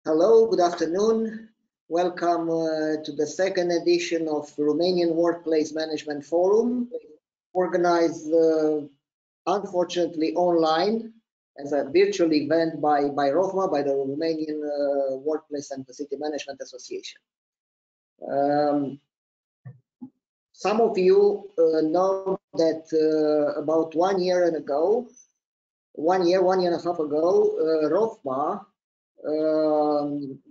Hello, good afternoon. Welcome to the second edition of Romanian Workplace Management Forum, organized unfortunately online as a virtual event by ROWMF, by the Romanian Workplace and Facility Management Association. Some of you know that about 1 year and a half ago, ROWMF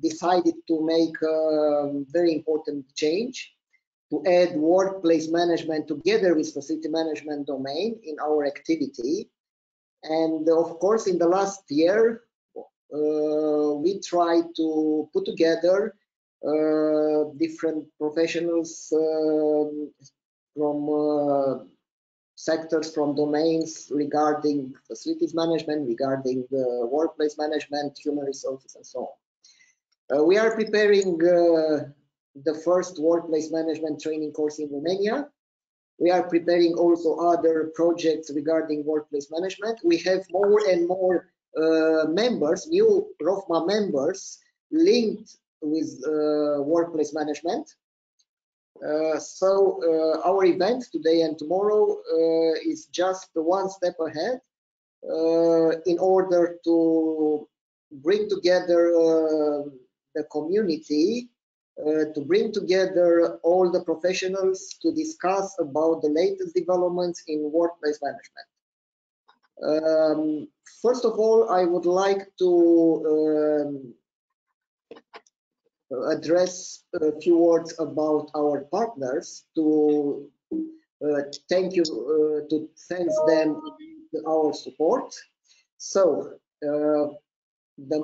decided to make a very important change to add workplace management together with facility management domain in our activity. And of course, in the last year, we tried to put together different professionals from sectors, from domains regarding facilities management, regarding workplace management, human resources, and so on. We are preparing the first workplace management training course in Romania. We are preparing also other projects regarding workplace management. We have more and more members, new ROWMF members linked with workplace management. So our event today and tomorrow is just one step ahead in order to bring together the community, to bring together all the professionals to discuss about the latest developments in workplace management. First of all, I would like to address a few words about our partners, to thank them our support. So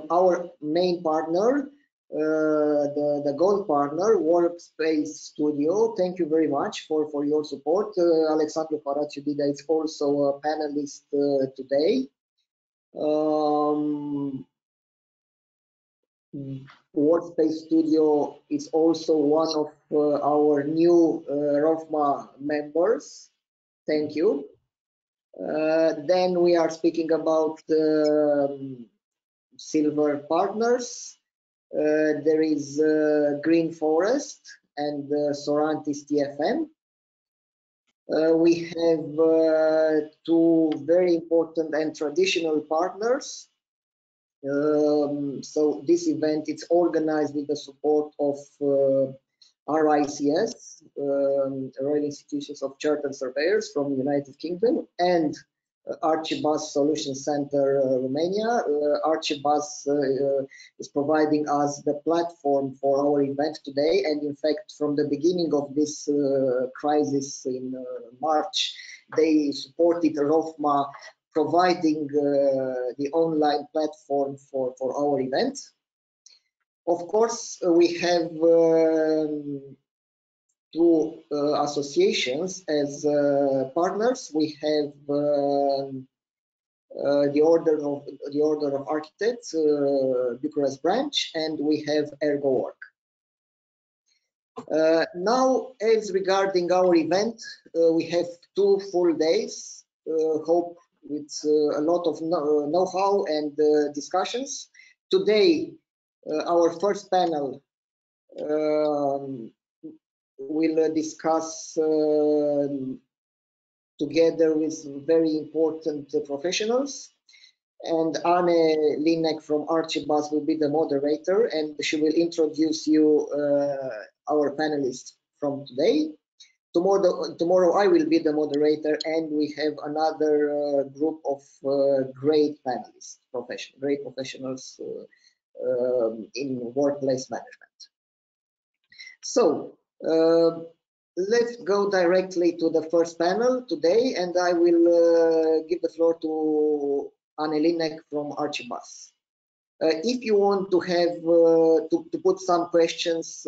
our main partner, the gold partner, Workspace Studio, thank you very much for your support. Alexandru Faraciu-Dida is also a panelist today. Workspace Studio is also one of our new ROWMF members. Thank you. Then we are speaking about silver partners. There is Green Forest and Sorantis TFM. We have two very important and traditional partners. So this event is organized with the support of RICS, Royal Institutions of Chartered Surveyors from the United Kingdom, and Archibus Solution Center Romania. Archibus is providing us the platform for our event today, and in fact from the beginning of this crisis in March, they supported ROWMF providing the online platform for our event. Of course, we have two associations as partners. We have the Order of Architects, Bucharest branch, and we have ErgoWork. Now, as regarding our event, we have 2 full days. Hope with a lot of know-how and discussions. Today, our first panel will discuss together with very important professionals, and Anne Linek from Archibus will be the moderator, and she will introduce you our panelists from today. Tomorrow I will be the moderator, and we have another group of great panelists, great professionals in workplace management. So let's go directly to the first panel today, and I will give the floor to Anne Linek from Archibus. If you want to have to put some questions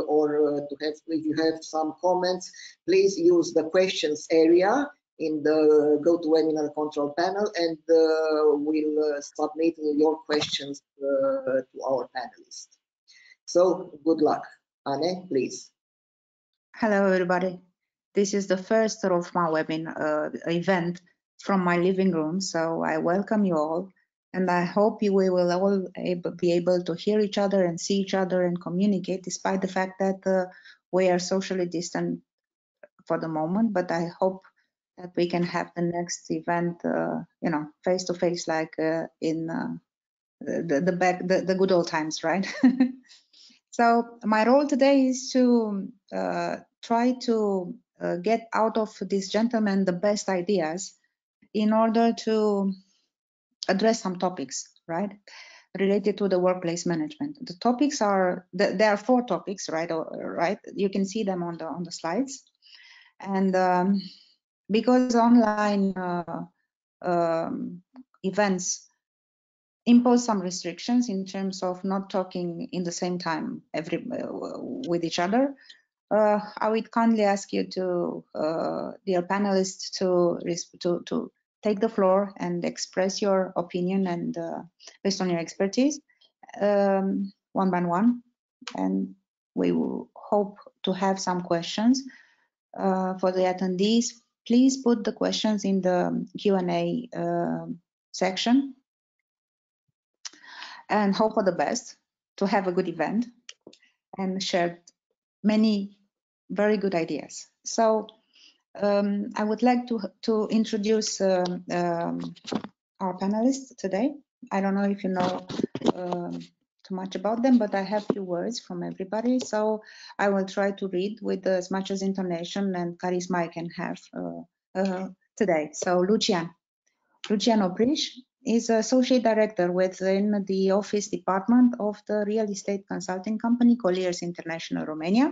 or if you have some comments, please use the questions area in the GoToWebinar control panel, and we'll submit your questions to our panelists. So good luck. Anne, please. Hello, everybody. This is the first ROWMF webinar event from my living room, so I welcome you all. And I hope we will all be able to hear each other and see each other and communicate, despite the fact that we are socially distant for the moment. But I hope that we can have the next event, face to face, like in the good old times, right? So my role today is to try to get out of this gentleman the best ideas in order to address some topics, right, related to the workplace management. The topics are there are 4 topics, right? Right, you can see them on the slides, and because online events impose some restrictions in terms of not talking in the same time with each other. I would kindly ask you to, dear panelists, to take the floor and express your opinion and based on your expertise, one by one, and we will hope to have some questions for the attendees. Please put the questions in the Q&A section, and hope for the best, to have a good event and share many very good ideas. So I would like to introduce our panelists today. I don't know if you know too much about them, but I have few words from everybody. So I will try to read with as much as intonation and charisma I can have today. So Lucien Opriș is Associate Director within the Office Department of the real estate consulting company Colliers International Romania.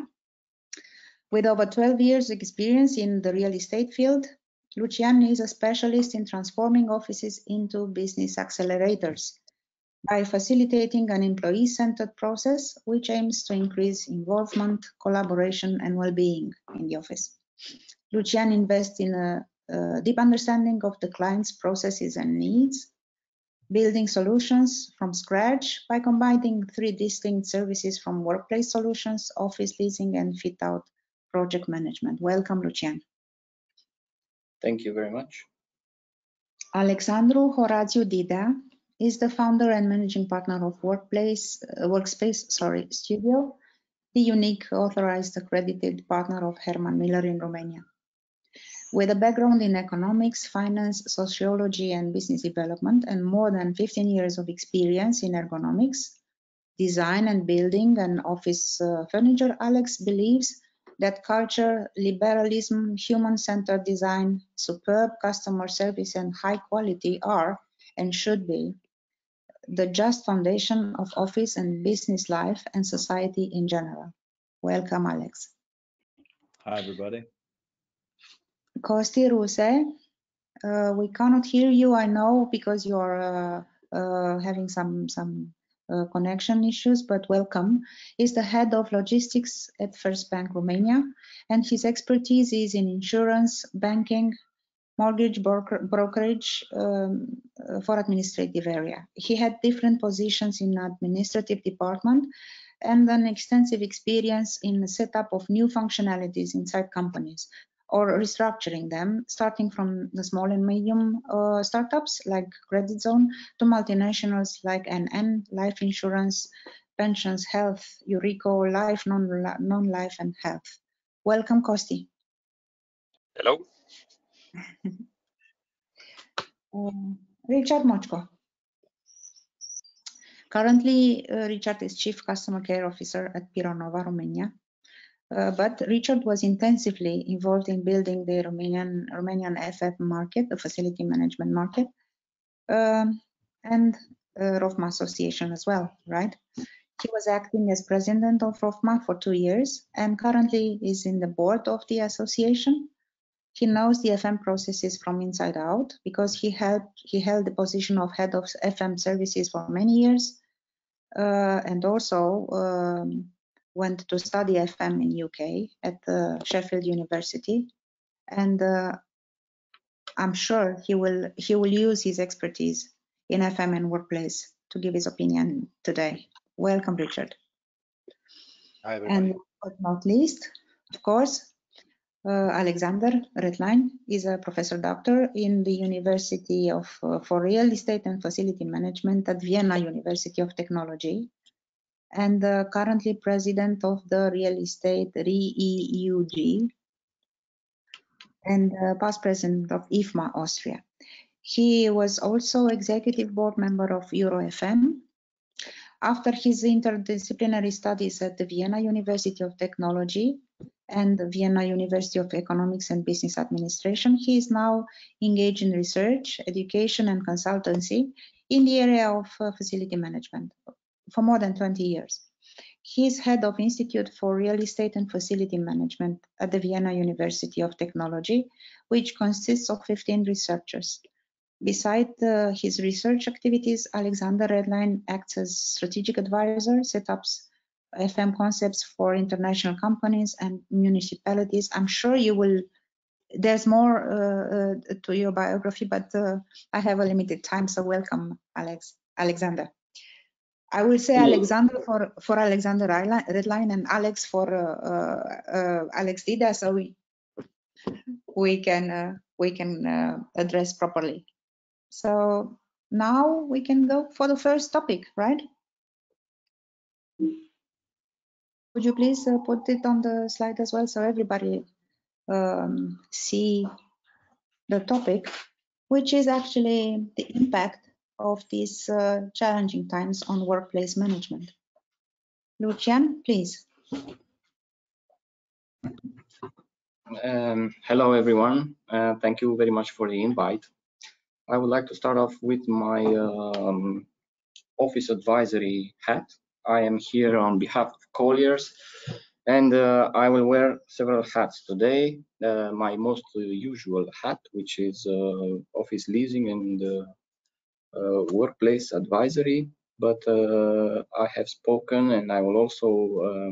With over 12 years experience in the real estate field, Lucien is a specialist in transforming offices into business accelerators by facilitating an employee-centered process which aims to increase involvement, collaboration, and well-being in the office. Lucien invests in a deep understanding of the client's processes and needs, building solutions from scratch by combining 3 distinct services from workplace solutions, office leasing, and fit-out project management. Welcome, Lucien. Thank you very much. Alexandru Horațiu Didea is the founder and managing partner of Workspace Studio, the unique authorized accredited partner of Herman Miller in Romania. With a background in economics, finance, sociology, and business development, and more than 15 years of experience in ergonomics, design, and building and office furniture, Alex believes that culture, liberalism, human-centered design, superb customer service, and high quality are and should be the just foundation of office and business life and society in general. Welcome, Alex. Hi, everybody. Costi Ruse, we cannot hear you, I know, because you are having some connection issues, but welcome. He's the head of logistics at First Bank Romania, and his expertise is in insurance, banking, mortgage brokerage for administrative area. He had different positions in administrative department and an extensive experience in the setup of new functionalities inside companies or restructuring them, starting from the small and medium startups like Credit Zone to multinationals like NN, life insurance, pensions, health, Eurico, life, non-life, and health. Welcome, Costi. Hello. Richard Mochko. Currently, Richard is Chief Customer Care Officer at Pironova, Romania. But Richard was intensively involved in building the Romanian FF market, the facility management market, and ROWMF Association as well, right? He was acting as president of ROWMF for 2 years and currently is in the board of the association. He knows the FM processes from inside out because he held the position of head of FM services for many years and also went to study FM in UK at Sheffield University, and I'm sure he will use his expertise in FM and workplace to give his opinion today. Welcome, Richard. Hi, everybody. And but not least, of course, Alexander Redline is a professor doctor in the University of for Real Estate and Facility Management at Vienna University of Technology, and currently president of the Real Estate REEUG and past president of IFMA Austria. He was also executive board member of ROWMF. After his interdisciplinary studies at the Vienna University of Technology and the Vienna University of Economics and Business Administration, he is now engaged in research, education, and consultancy in the area of facility management for more than 20 years. He is head of Institute for Real Estate and Facility Management at the Vienna University of Technology, which consists of 15 researchers. Besides his research activities, Alexander Redline acts as strategic advisor, set up FM concepts for international companies and municipalities. I'm sure you will, there's more to your biography, but I have a limited time, so welcome, Alexander. I will say Alexander for Alexander Redline and Alex for Alex Dida, so we can address properly. So now we can go for the first topic, right? Would you please put it on the slide as well so everybody see the topic, which is actually the impact of these challenging times on workplace management. Lucien, please. Hello, everyone. Thank you very much for the invite. I would like to start off with my office advisory hat. I am here on behalf of Colliers, and I will wear several hats today. My most usual hat, which is office leasing and workplace advisory, but I have spoken and I will also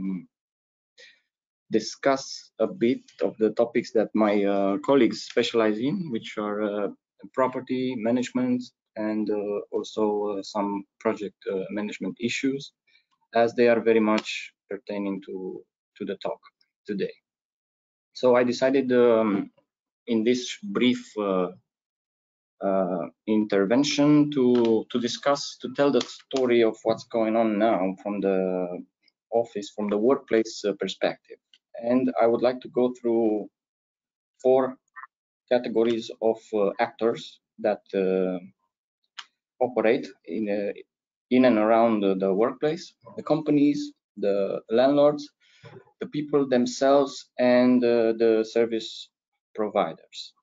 discuss a bit of the topics that my colleagues specialize in, which are property management and also some project management issues, as they are very much pertaining to the talk today. So I decided in this brief intervention to tell the story of what's going on now from the office, from the workplace perspective. And I would like to go through 4 categories of actors that operate in and around the workplace: the companies, the landlords, the people themselves, and the service providers.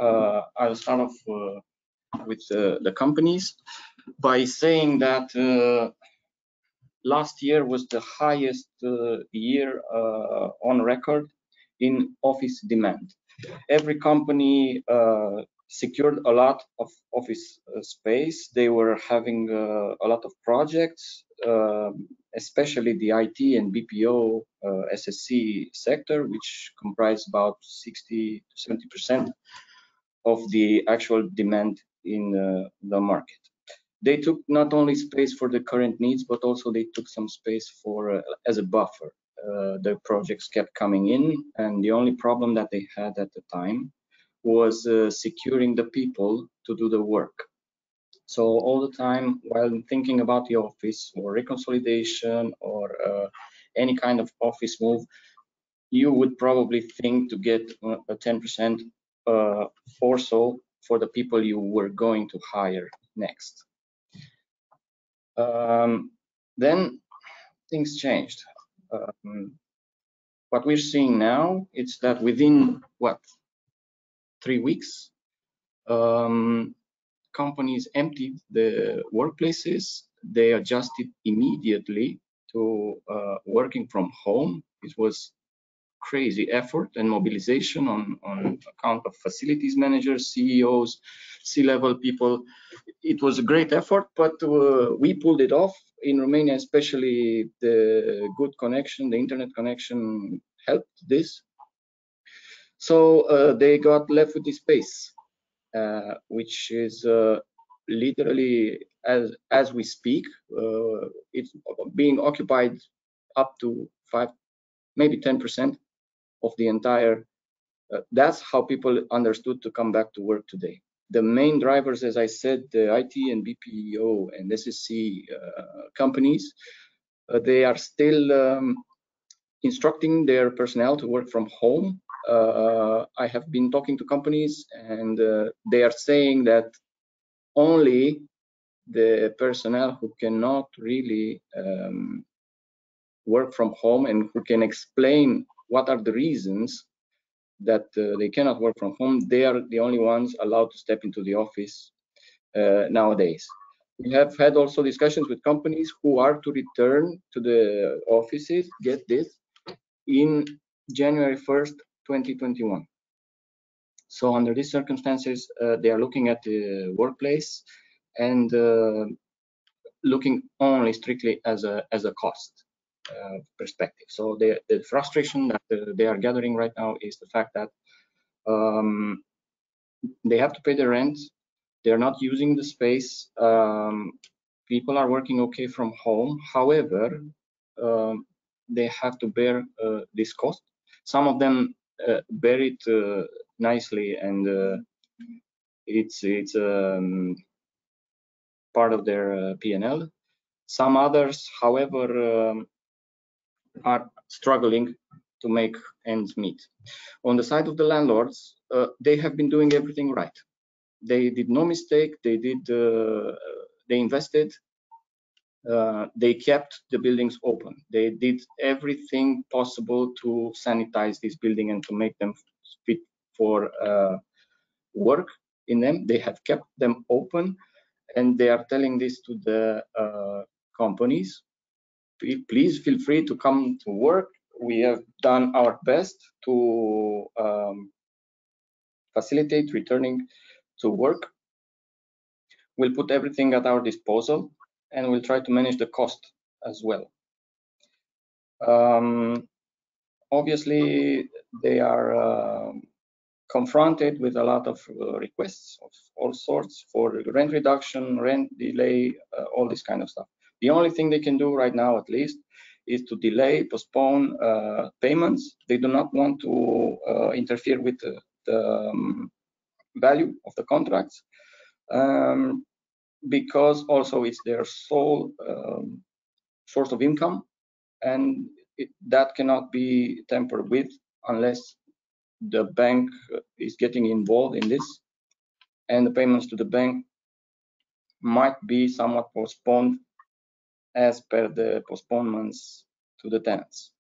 I'll start off with the companies by saying that last year was the highest year on record in office demand. Every company secured a lot of office space. They were having a lot of projects, especially the IT and BPO SSC sector, which comprise about 60 to 70% of the actual demand in the market. They took not only space for the current needs, but also they took some space for as a buffer. The projects kept coming in, and the only problem that they had at the time was securing the people to do the work. So all the time, while thinking about the office or reconsolidation or any kind of office move, you would probably think to get a 10% or so for the people you were going to hire next. Then things changed. What we're seeing now is that within 3 weeks, companies emptied the workplaces. They adjusted immediately to working from home. It was crazy effort and mobilization on account of facilities managers, CEOs, C-level people. It was a great effort, but we pulled it off. In Romania, especially, the good connection, the internet connection helped this. So they got left with this space, which is literally, as we speak, it's being occupied up to 5, maybe 10% of the entire That's how people understood to come back to work today. The main drivers, as I said, the IT and BPO and SSC companies, they are still instructing their personnel to work from home. I have been talking to companies, and they are saying that only the personnel who cannot really work from home and who can explain what are the reasons that they cannot work from home, they are the only ones allowed to step into the office nowadays. We have had also discussions with companies who are to return to the offices, get this, in January 1st, 2021. So under these circumstances, they are looking at the workplace and looking only strictly as a cost perspective. So the frustration that they are gathering right now is the fact that they have to pay the rent. They're not using the space. People are working okay from home. However, they have to bear this cost. Some of them bear it nicely, and it's part of their P&L. Some others, however, are struggling to make ends meet. On the side of the landlords, they have been doing everything right. They did no mistake. They invested. They kept the buildings open. They did everything possible to sanitize this building and to make them fit for work in them. They have kept them open, and they are telling this to the companies. Please feel free to come to work. We have done our best to facilitate returning to work. We'll put everything at our disposal, and we'll try to manage the cost as well. Obviously, they are confronted with a lot of requests of all sorts for rent reduction, rent delay, all this kind of stuff. The only thing they can do right now, at least, is to delay, postpone payments. They do not want to interfere with the value of the contracts, because also it's their sole source of income, and that cannot be tampered with unless the bank is getting involved in this, and the payments to the bank might be somewhat postponed as per the postponements to the tenants.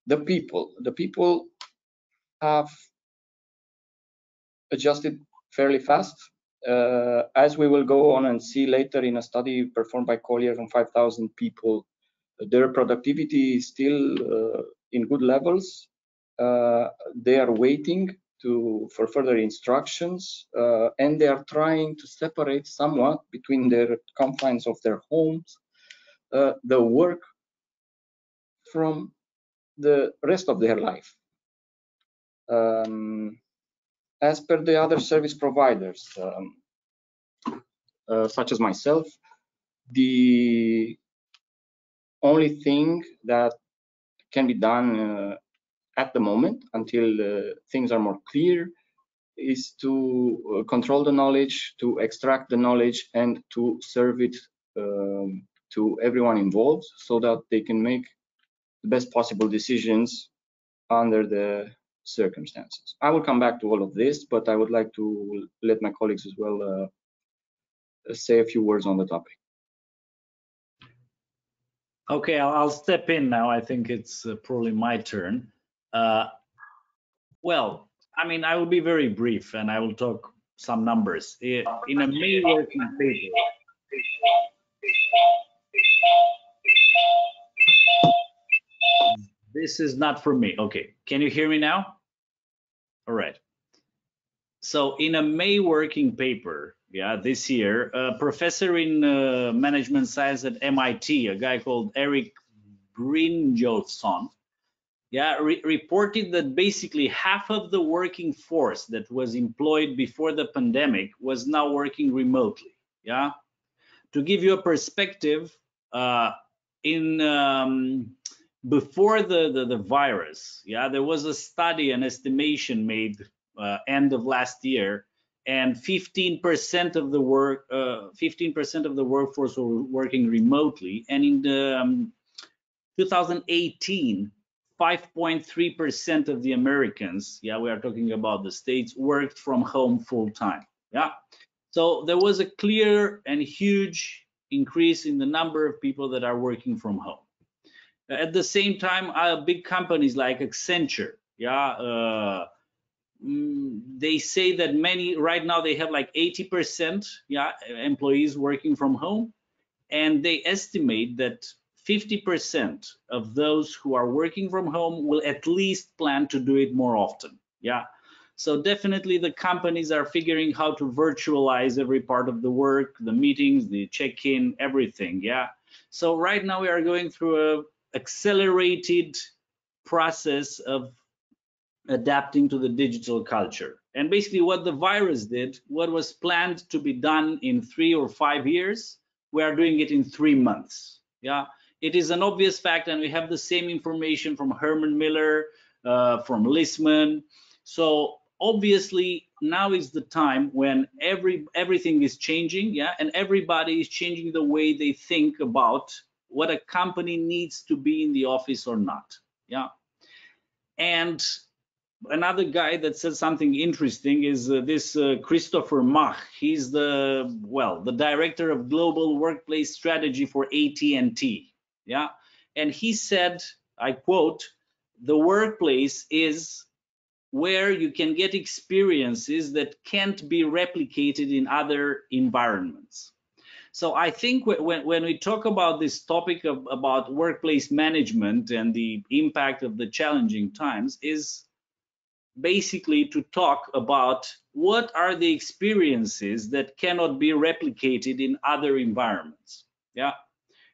The people have adjusted fairly fast. As we will go on and see later in a study performed by Colliers on 5,000 people, their productivity is still in good levels. They are waiting for further instructions, and they are trying to separate somewhat between their confines of their homes, the work from the rest of their life. As per the other service providers, such as myself, the only thing that can be done at the moment, until things are more clear, is to control the knowledge, to extract the knowledge, and to serve it to everyone involved, so that they can make the best possible decisions under the circumstances. I will come back to all of this, but I would like to let my colleagues as well say a few words on the topic. Okay, I'll step in now. I think it's probably my turn. Well, I mean, I will be very brief, and I will talk some numbers. In a May working paper, this is not for me. Okay, can you hear me now? All right. So in a May working paper, this year, a professor in management science at MIT, a guy called Eric Brynjolfsson, reported that basically half of the working force that was employed before the pandemic was now working remotely. To give you a perspective, in before the virus, yeah, there was a study, an estimation made end of last year, and 15% of the 15% of the workforce were working remotely, and in the 2018, 5.3% of the Americans, yeah, we are talking about the States, worked from home full time. Yeah, so there was a clear and huge increase in the number of people that are working from home. At the same time, big companies like Accenture, yeah, they say that many right now they have like 80%, yeah, employees working from home, and they estimate that 50% of those who are working from home will at least plan to do it more often. Yeah. So definitely the companies are figuring how to virtualize every part of the work, the meetings, the check-in, everything. Yeah. So right now we are going through a accelerated process of adapting to the digital culture. And basically what the virus did, what was planned to be done in 3 or 5 years, we are doing it in 3 months. Yeah, it is an obvious fact, and we have the same information from Herman Miller, from Lucien. So obviously now is the time when everything is changing, yeah, and everybody is changing the way they think about what a company needs to be in the office or not. Yeah, and another guy that said something interesting is this Christopher Mach. He's the director of global workplace strategy for AT&T. Yeah, and he said, I quote, "The workplace is where you can get experiences that can't be replicated in other environments." So I think when we talk about this topic about workplace management and the impact of the challenging times, is basically to talk about what are the experiences that cannot be replicated in other environments. Yeah,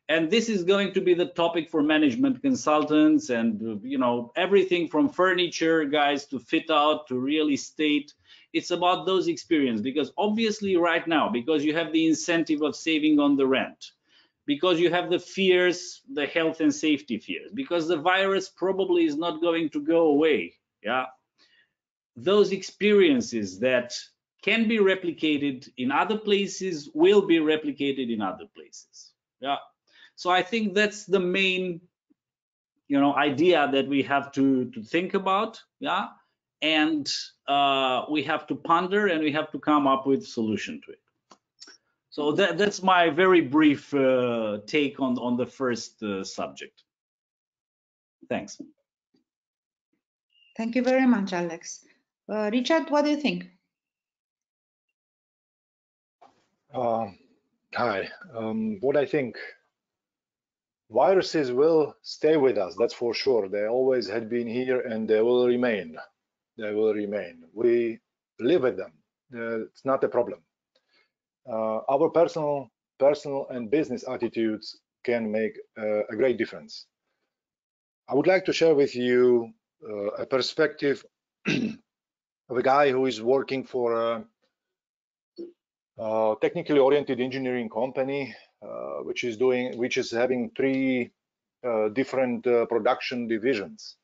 and this is going to be the topic for management consultants, and you know, everything from furniture guys to fit out to real estate. It's about those experiences, because obviously right now, because you have the incentive of saving on the rent, because you have the fears, the health and safety fears, because the virus probably is not going to go away. Yeah, those experiences that can be replicated in other places will be replicated in other places. Yeah, so I think that's the main, you know, idea that we have to think about. Yeah, and we have to ponder, and we have to come up with a solution to it. So that's my very brief take on the first subject. Thanks. Thank you very much, Alex. Richard, what do you think? Hi. What I think, viruses will stay with us, that's for sure. They always had been here, and they will remain. They will remain. We live with them. It's not a problem. Our personal and business attitudes can make a great difference. I would like to share with you a perspective of a guy who is working for a technically oriented engineering company, which is having 3 different production divisions.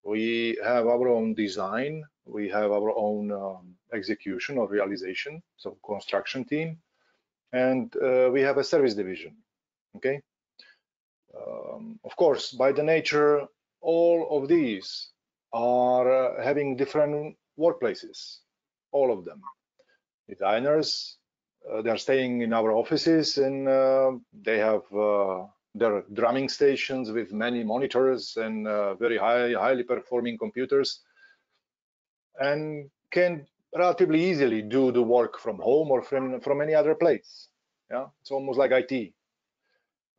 We have our own design, we have our own execution or realization, so construction team, and we have a service division. Okay. Of course, by the nature, all of these are having different workplaces, all of them. Designers, they're staying in our offices, and they have their drumming stations with many monitors and very highly performing computers, and can relatively easily do the work from home or from any other place. Yeah, it's almost like IT.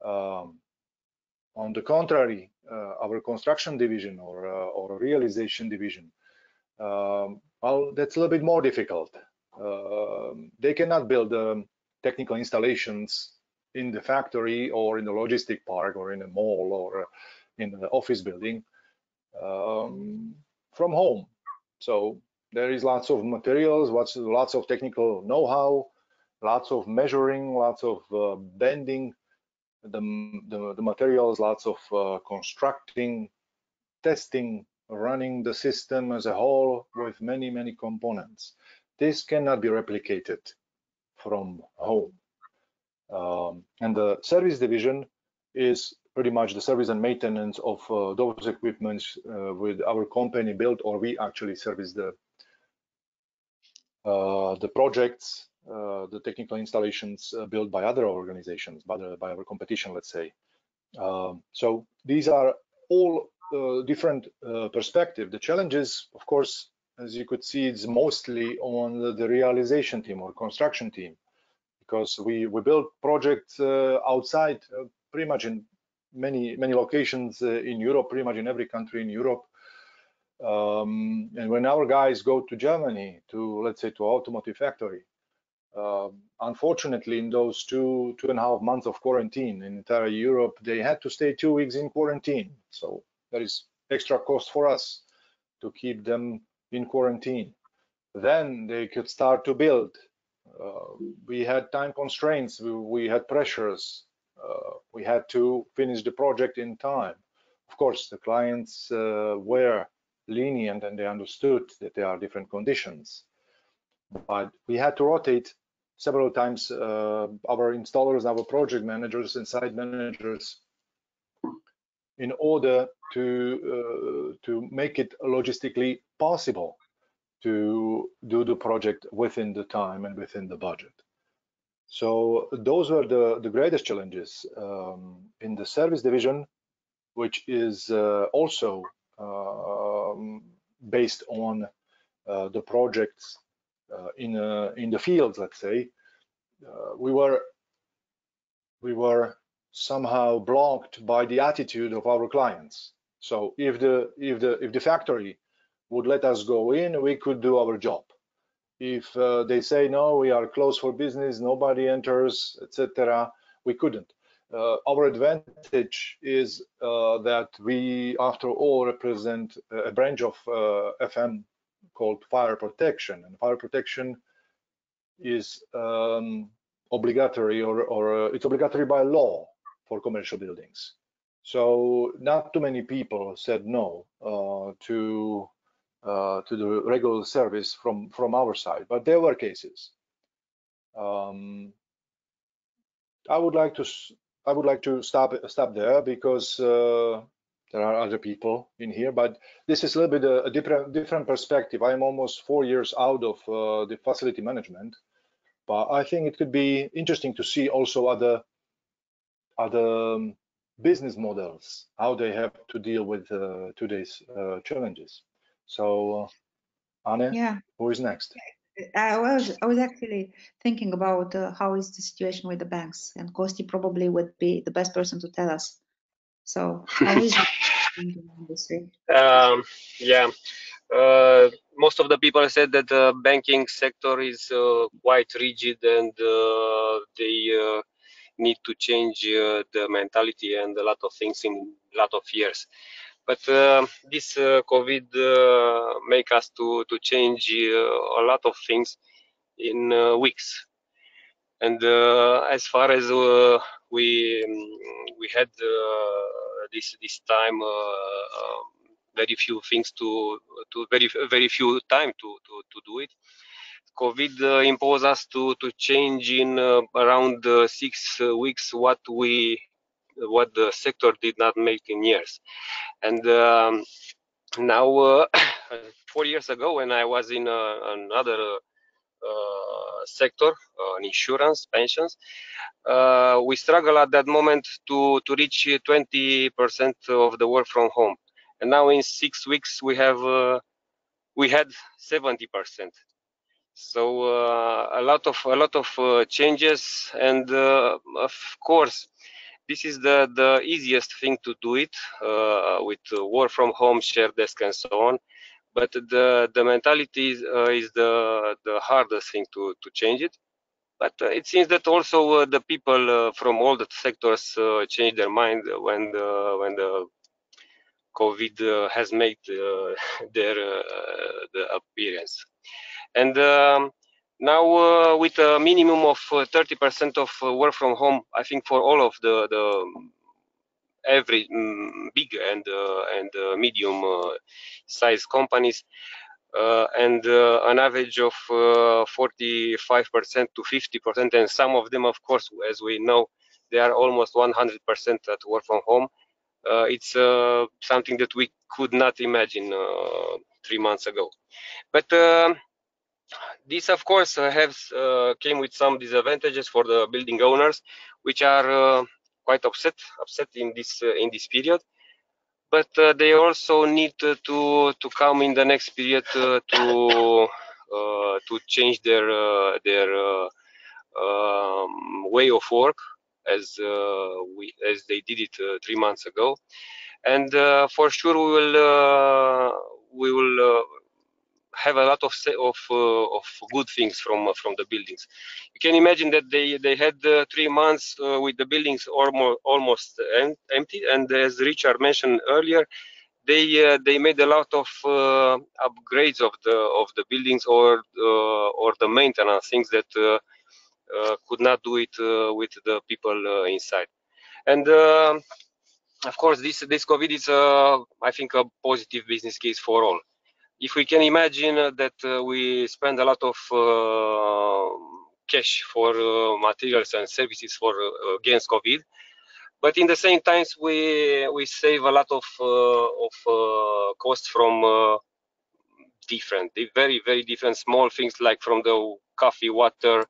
On the contrary, our construction division or realization division, well, that's a little bit more difficult. They cannot build technical installations in the factory or in the logistic park or in a mall or in the office building from home. So there is lots of materials, lots of technical know-how, lots of measuring, lots of bending, the materials, lots of constructing, testing, running the system as a whole with many components. This cannot be replicated from home. And the service division is pretty much the service and maintenance of those equipments with our company built, or we actually service the projects, the technical installations built by other organizations, by our competition, let's say. So these are all different perspective. The challenges, of course, as you could see, it's mostly on the realization team or construction team, because we build projects outside pretty much in many locations in Europe, pretty much in every country in Europe. And when our guys go to Germany, to, let's say, to automotive factory, unfortunately, in those 2.5 months of quarantine in entire Europe, they had to stay 2 weeks in quarantine. So there is extra cost for us to keep them in quarantine. Then they could start to build. We had time constraints, we had pressures, we had to finish the project in time. Of course, the clients were lenient and they understood that there are different conditions, but we had to rotate several times our installers, our project managers and site managers in order to make it logistically possible to do the project within the time and within the budget. So those were the greatest challenges in the service division, which is also based on the projects in the fields. Let's say we were somehow blocked by the attitude of our clients. So if the factory would let us go in, we could do our job. If they say no, we are closed for business, nobody enters, etc., we couldn't. Our advantage is that we, after all, represent a branch of FM called fire protection, and fire protection is obligatory, or it's obligatory by law for commercial buildings. So not too many people said no to the regular service from our side, but there were cases. I would like to stop there, because there are other people in here, but this is a little bit a different perspective. I am almost 4 years out of the facility management, but I think it could be interesting to see also other business models, how they have to deal with today's challenges. So, Anne, Yeah. who is next? I was actually thinking about how is the situation with the banks, and Kosti probably would be the best person to tell us. So how is it in the industry? Yeah, most of the people said that the banking sector is quite rigid, and they need to change the mentality and a lot of things in a lot of years. But this COVID make us to change a lot of things in weeks. And as far as we had this time very few things to very few time to do it. COVID imposed us to change in around 6 weeks what the sector did not make in years. And now 4 years ago, when I was in another sector, insurance, pensions, we struggled at that moment to reach 20% of the work from home, and now in 6 weeks we had 70%. So a lot of changes, and of course this is the easiest thing to do it with work from home, shared desk, and so on. But the mentality is the hardest thing to change it. But it seems that also the people from all the sectors changed their mind when the COVID has made their the appearance. And Now, with a minimum of 30% of work from home, I think for all of the every big and medium size companies, and an average of 45% to 50%, and some of them, of course, as we know, they are almost 100% at work from home. It's something that we could not imagine 3 months ago. But this, of course, came with some disadvantages for the building owners, which are quite upset in this period. But they also need to come in the next period to change their way of work as they did it 3 months ago, and for sure we will have a lot of good things from the buildings. You can imagine that they had 3 months with the buildings almost empty, and as Richard mentioned earlier, they made a lot of upgrades of the buildings or the maintenance things that could not do it with the people inside. And of course, this COVID is I think a positive business case for all. If we can imagine that we spend a lot of cash for materials and services for against COVID, but in the same times we save a lot of costs from very different small things, like from the coffee, water,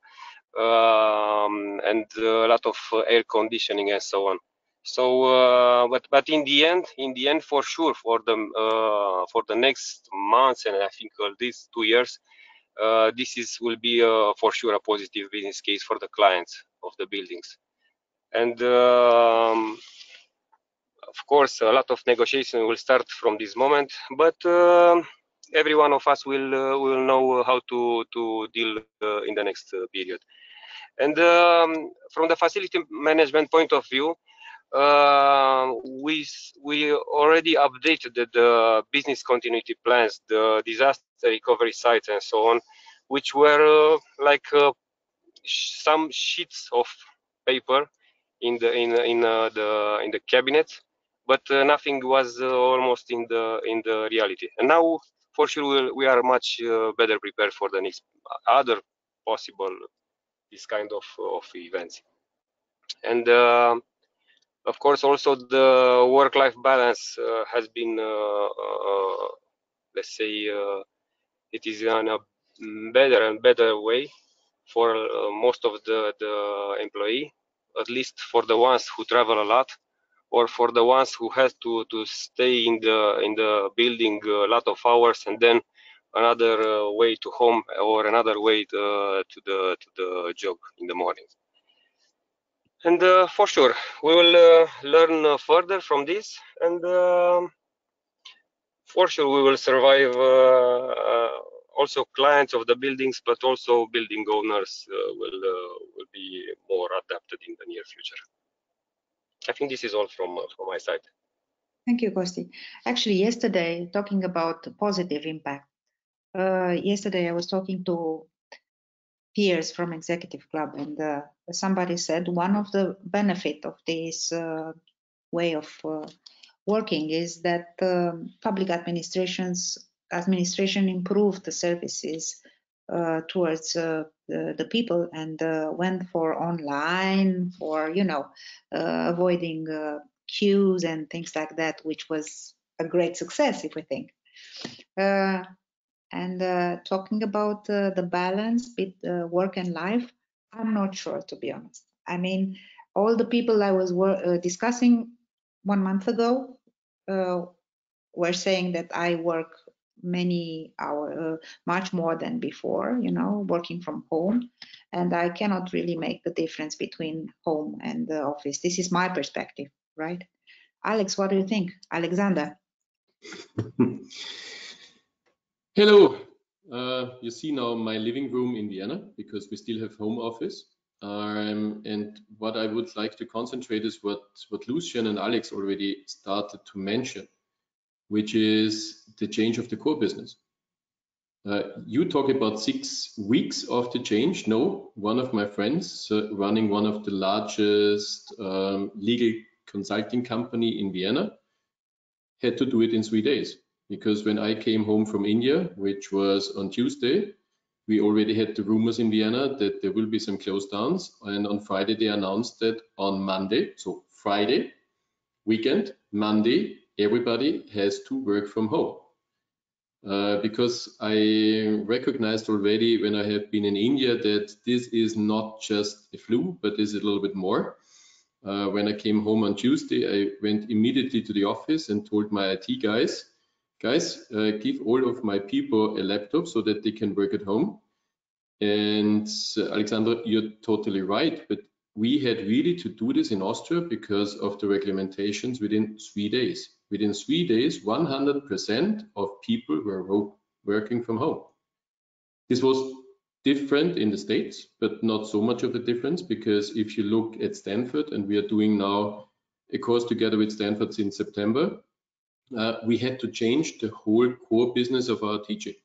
and a lot of air conditioning and so on. So, but in the end, for sure, for the next months, and I think these 2 years, this will be for sure a positive business case for the clients of the buildings. And of course, a lot of negotiation will start from this moment, but every one of us will know how to deal in the next period. And from the facility management point of view, we already updated the business continuity plans, the disaster recovery sites, and so on, which were like some sheets of paper in the cabinet, but nothing was almost in the reality. And now, for sure, we are much better prepared for the next other possible this kind of events. And of course, also the work-life balance has been, let's say, it is in a better and better way for most of the employee, at least for the ones who travel a lot, or for the ones who have to stay in the building a lot of hours and then another way to home or another way to the job in the morning. And for sure, we will learn further from this, and for sure we will survive. Also, clients of the buildings, but also building owners will be more adapted in the near future. I think this is all from my side. Thank you, Kosti. Actually, yesterday, talking about positive impact, yesterday I was talking to peers from Executive Club, and somebody said one of the benefit of this way of working is that public administration improved the services towards the people, and went for online, for avoiding queues and things like that, which was a great success, if we think. And talking about the balance with work and life, I'm not sure, to be honest. I mean, all the people I was discussing 1 month ago were saying that I work many hours, much more than before, working from home. And I cannot really make the difference between home and the office. This is my perspective, right? Alex, what do you think? Alexander? Hello. You see now my living room in Vienna, because we still have home office. And what I would like to concentrate is what Lucien and Alex already started to mention, which is the change of the core business. You talk about 6 weeks of the change. No, one of my friends running one of the largest legal consulting company in Vienna had to do it in 3 days, because when I came home from India, which was on Tuesday, we already had the rumors in Vienna that there will be some close downs, and on Friday they announced that on Monday, so Friday weekend, Monday, everybody has to work from home. Because I recognized already when I have been in India that this is not just a flu, but is a little bit more. When I came home on Tuesday, I went immediately to the office and told my IT guys, give all of my people a laptop so that they can work at home. And Alexandra, you're totally right, but we had really to do this in Austria because of the regulations within 3 days. Within 3 days, 100% of people were working from home. This was different in the States, but not so much of a difference, because if you look at Stanford, and we are doing now a course together with Stanford since September, we had to change the whole core business of our teaching.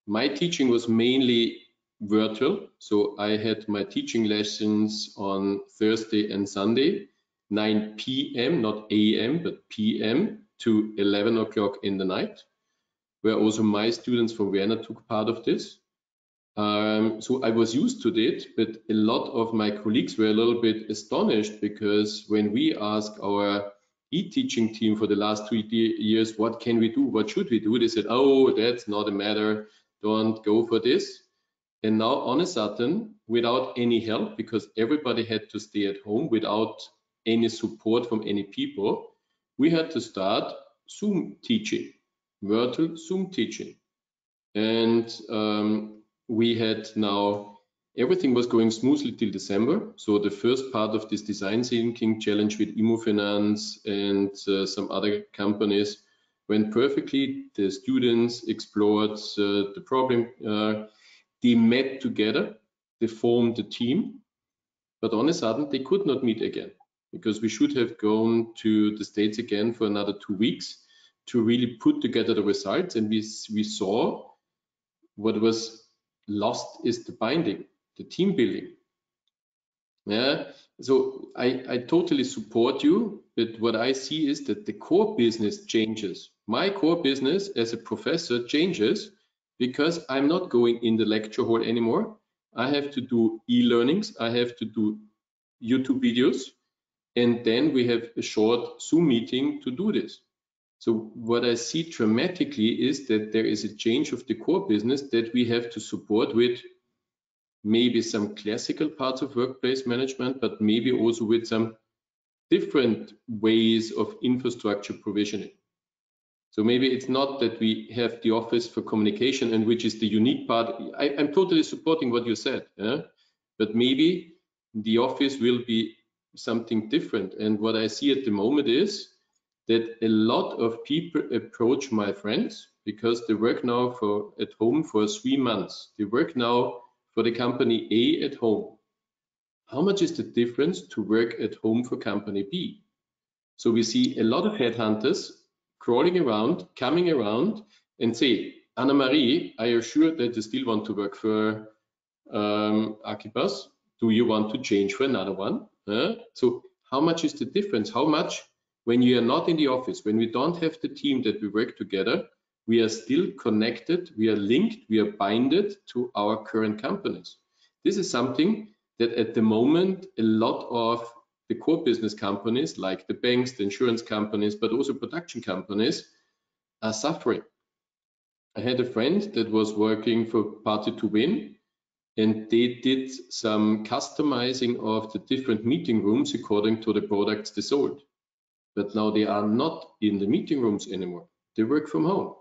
My teaching was mainly virtual, so I had my teaching lessons on Thursday and Sunday, 9 p.m., not a.m., but p.m. to 11 o'clock in the night, where also my students from Vienna took part of this. So I was used to it, but a lot of my colleagues were a little bit astonished, because when we asked our e-teaching team for the last 3 years, what can we do? What should we do? They said, oh, that's not a matter. Don't go for this. And now on a sudden, without any help, because everybody had to stay at home without any support from any people, we had to start Zoom teaching, virtual Zoom teaching. And we had now, everything was going smoothly till December. So the first part of this design thinking challenge with Immofinanz and some other companies went perfectly. The students explored the problem. They met together, they formed a team, but on a sudden they could not meet again, because we should have gone to the States again for another 2 weeks to really put together the results. And we saw what was lost is the binding, the team building. Yeah, so I totally support you, but what I see is that the core business changes. My core business as a professor changes, because I'm not going in the lecture hall anymore. I have to do e-learnings, I have to do YouTube videos, and then we have a short Zoom meeting to do this. So what I see dramatically is that there is a change of the core business that we have to support with maybe some classical parts of workplace management, but maybe also with some different ways of infrastructure provisioning. So maybe it's not that we have the office for communication, and which is the unique part. I'm totally supporting what you said, yeah? But maybe the office will be something different. And what I see at the moment is that a lot of people approach my friends because they work now at home for 3 months. They work now for the company A at home. How much is the difference to work at home for company B? So we see a lot of headhunters crawling around, coming around and say, Anna-Marie, I assure that you still want to work for Akibas. Do you want to change for another one? So how much is the difference? How much, when you are not in the office, when we don't have the team that we work together, we are still connected, we are linked, we are binded to our current companies. This is something that at the moment, a lot of the core business companies, like the banks, the insurance companies, but also production companies, are suffering. I had a friend that was working for Party to Win, and they did some customizing of the different meeting rooms according to the products they sold. But now they are not in the meeting rooms anymore. They work from home.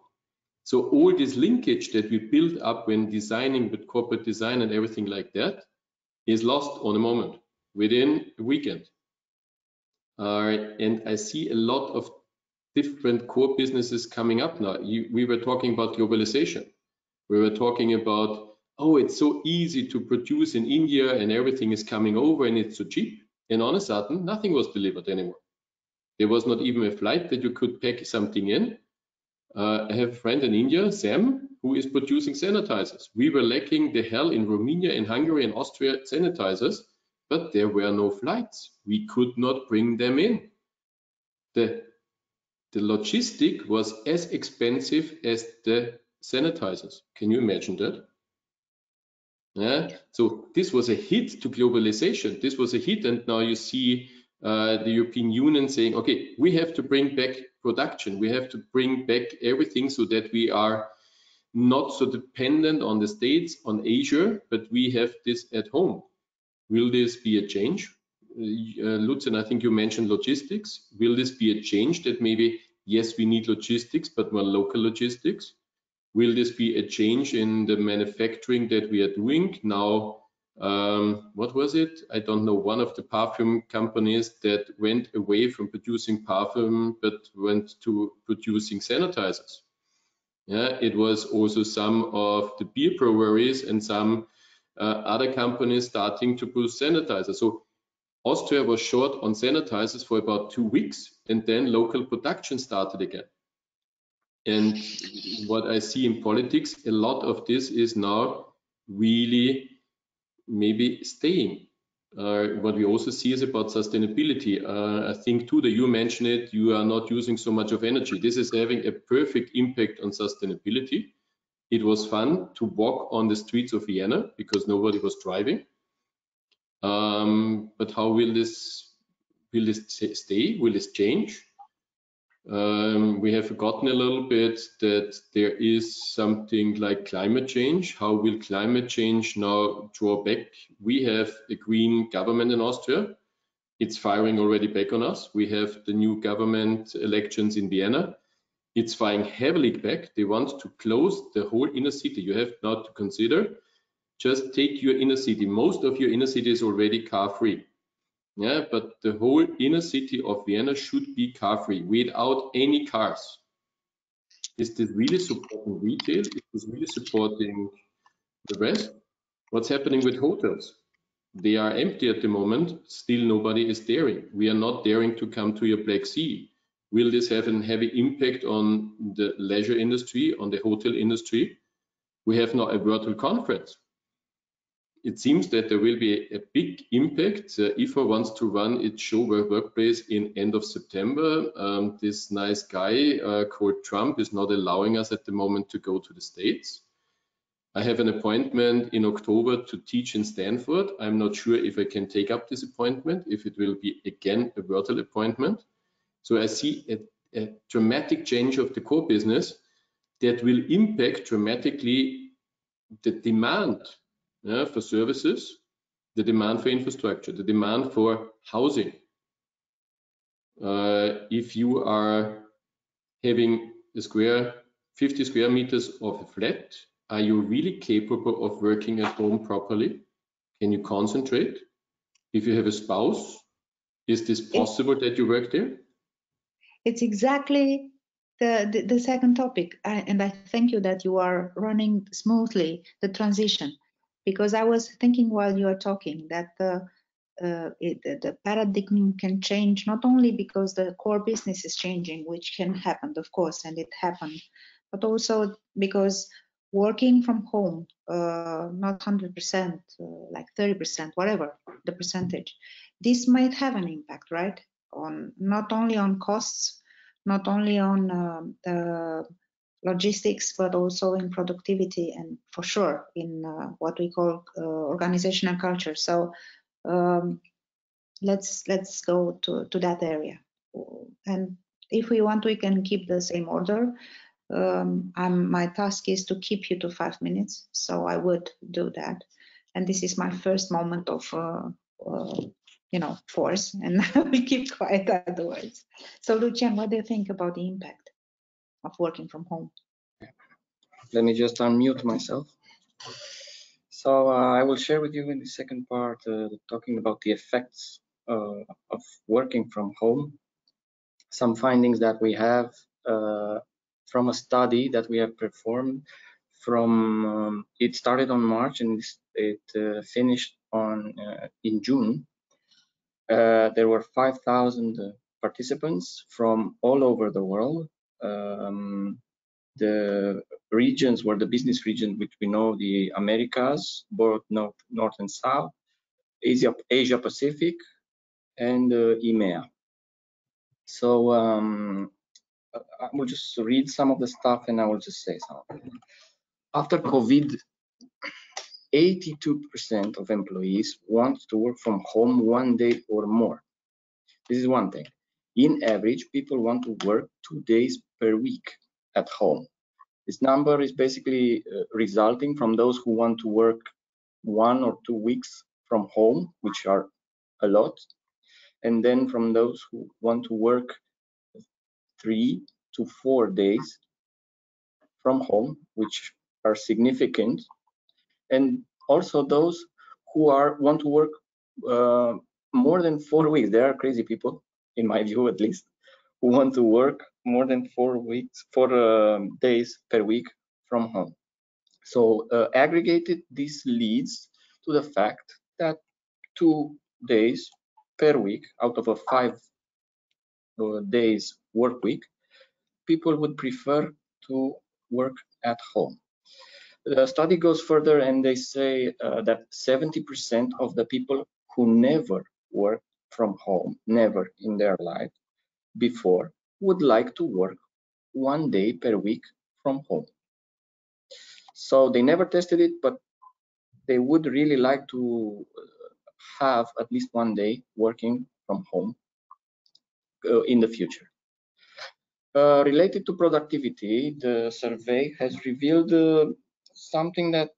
So all this linkage that we built up when designing with corporate design and everything like that is lost on a moment, within a weekend. And I see a lot of different core businesses coming up now. We were talking about globalization. We were talking about, oh, it's so easy to produce in India and everything is coming over and it's so cheap. And all of a sudden, nothing was delivered anymore. There was not even a flight that you could pack something in. I have a friend in India, Sam, who is producing sanitizers. We were lacking the hell in Romania, in Hungary, and Austria sanitizers, but there were no flights. We could not bring them in. The logistic was as expensive as the sanitizers. Can you imagine that? Yeah. So this was a hit to globalization. This was a hit, and now you see the European Union saying, okay, we have to bring back production. We have to bring back everything so that we are not so dependent on the States, on Asia, but we have this at home. Will this be a change? Lucien, I think you mentioned logistics. Will this be a change that maybe, yes, we need logistics, but more local logistics? Will this be a change in the manufacturing that we are doing now? What was it? I don't know, one of the perfume companies that went away from producing perfume, but went to producing sanitizers. Yeah, it was also some of the beer breweries and some other companies starting to produce sanitizers. So Austria was short on sanitizers for about 2 weeks, and then local production started again. And what I see in politics, a lot of this is now really maybe staying. What we also see is about sustainability. I think Tuda, you mentioned it, you are not using so much of energy. This is having a perfect impact on sustainability. It was fun to walk on the streets of Vienna because nobody was driving. But how will this stay? Will this change? We have forgotten a little bit that there is something like climate change. How will climate change now draw back? We have a green government in Austria. It's firing already back on us. We have the new government elections in Vienna. It's firing heavily back. They want to close the whole inner city. You have now to consider, just take your inner city. Most of your inner city is already car-free. Yeah, but the whole inner city of Vienna should be car-free, without any cars. Is this really supporting retail? Is this really supporting the rest? What's happening with hotels? They are empty at the moment. Still nobody is daring. We are not daring to come to your Black Sea. Will this have a heavy impact on the leisure industry, on the hotel industry? We have now a virtual conference. It seems that there will be a big impact. IFA wants to run its show workplace in end of September. This nice guy called Trump is not allowing us at the moment to go to the States. I have an appointment in October to teach in Stanford. I'm not sure if I can take up this appointment, if it will be again a virtual appointment. So I see a dramatic change of the core business that will impact dramatically the demand for services, the demand for infrastructure, the demand for housing. If you are having 50 square meters of a flat, are you really capable of working at home properly? Can you concentrate? If you have a spouse, is this possible that you work there? It's exactly the second topic, and I thank you that you are running smoothly the transition, because I was thinking while you are talking that the paradigm can change not only because the core business is changing, which can happen, of course, and it happened, but also because working from home, not 100%, like 30%, whatever the percentage, this might have an impact, right? On not only on costs, not only on the logistics, but also in productivity and for sure in what we call organizational culture. So let's go to that area. And if we want, we can keep the same order. My task is to keep you to 5 minutes, so I would do that. And this is my first moment of force, and I will keep quiet otherwise. So Lucien, what do you think about the impact of working from home? Let me just unmute myself. So I will share with you in the second part, talking about the effects of working from home, some findings that we have from a study that we have performed. From it started on March and it finished in June. There were 5,000 participants from all over the world. the regions were the business region, which we know, the Americas, both North and South, Asia Pacific, and EMEA. So I will just read some of the stuff and I will just say something. After COVID, 82% of employees want to work from home 1 day or more. This is one thing. In average, people want to work 2 days per week at home. This number is basically resulting from those who want to work 1 or 2 weeks from home, which are a lot, and then from those who want to work 3 to 4 days from home, which are significant, and also those who want to work more than 4 weeks. There are crazy people, in my view at least, who want to work more than 4 days per week from home. So aggregated, this leads to the fact that 2 days per week out of a 5 days work week, people would prefer to work at home. The study goes further and they say that 70% of the people who never worked from home, never in their life before, would like to work 1 day per week from home. So they never tested it, but they would really like to have at least 1 day working from home in the future. Related to productivity, the survey has revealed something that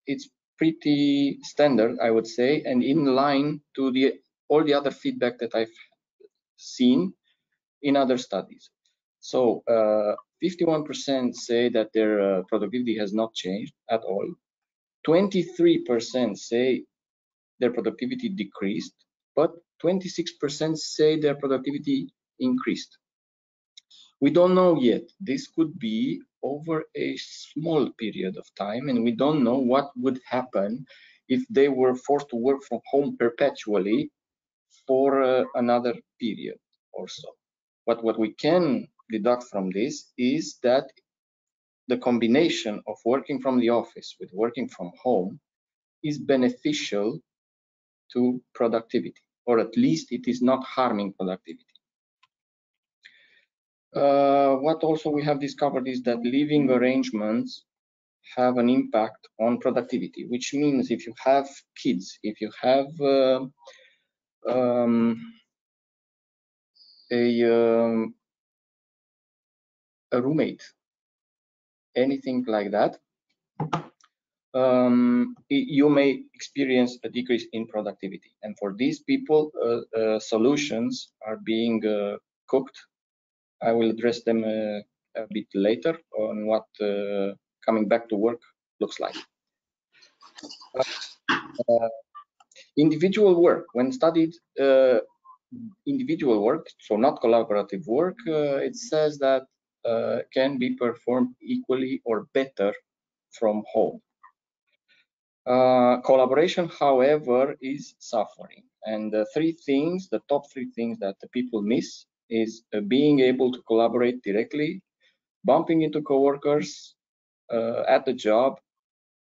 it's pretty standard, I would say, and in line to all the other feedback that I've seen in other studies. So 51% say that their productivity has not changed at all. 23% say their productivity decreased, but 26% say their productivity increased. We don't know yet. This could be over a small period of time, and we don't know what would happen if they were forced to work from home perpetually for another period or so. But what we can deduct from this is that the combination of working from the office with working from home is beneficial to productivity, or at least it is not harming productivity. What also we have discovered is that living arrangements have an impact on productivity, which means if you have kids, if you have a roommate, anything like that, you may experience a decrease in productivity. And for these people, solutions are being cooked. I will address them a bit later on what coming back to work looks like. Individual work, when studied individual work, so not collaborative work, it says that can be performed equally or better from home. Collaboration, however, is suffering, and the top three things that the people miss is being able to collaborate directly, bumping into coworkers at the job,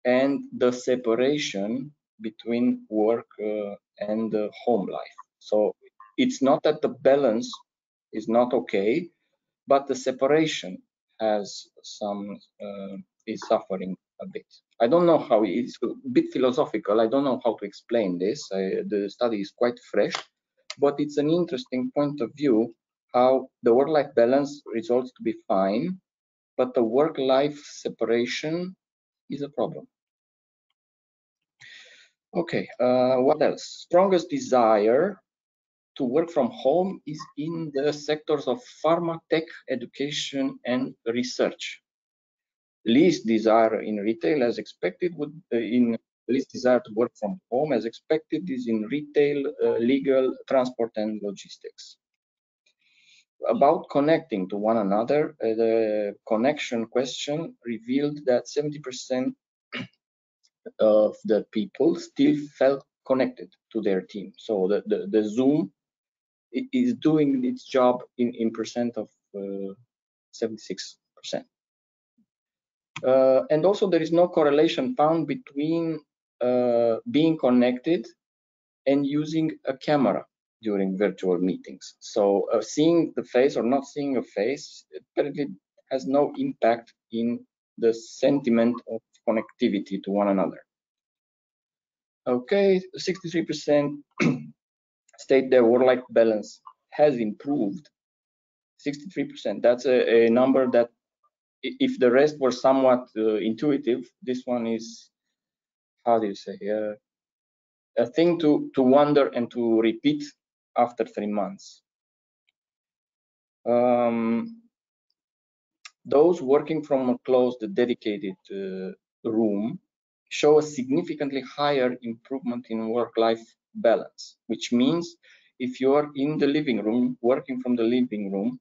and the separation between work and home life. So it's not that the balance is not okay, but the separation has some is suffering a bit. I don't know how, it's a bit philosophical. I don't know how to explain this. The study is quite fresh, but it's an interesting point of view how the work-life balance results to be fine, but the work-life separation is a problem. Okay, what else? Strongest desire to work from home is in the sectors of pharma, tech, education, and research. Least desire in retail, as expected, least desire to work from home, as expected, is in retail, legal, transport, and logistics. About connecting to one another, the connection question revealed that 70% of the people still felt connected to their team. So the Zoom is doing its job in percent of 76%. And also there is no correlation found between being connected and using a camera during virtual meetings. So seeing the face or not seeing a face apparently has no impact in the sentiment of connectivity to one another. Okay, 63% state their work-life balance has improved. 63%, that's a number that if the rest were somewhat intuitive, this one is, how do you say, a thing to wonder and to repeat after 3 months. Those working from a closed, dedicated room show a significantly higher improvement in work-life balance, which means if you're in the living room, working from the living room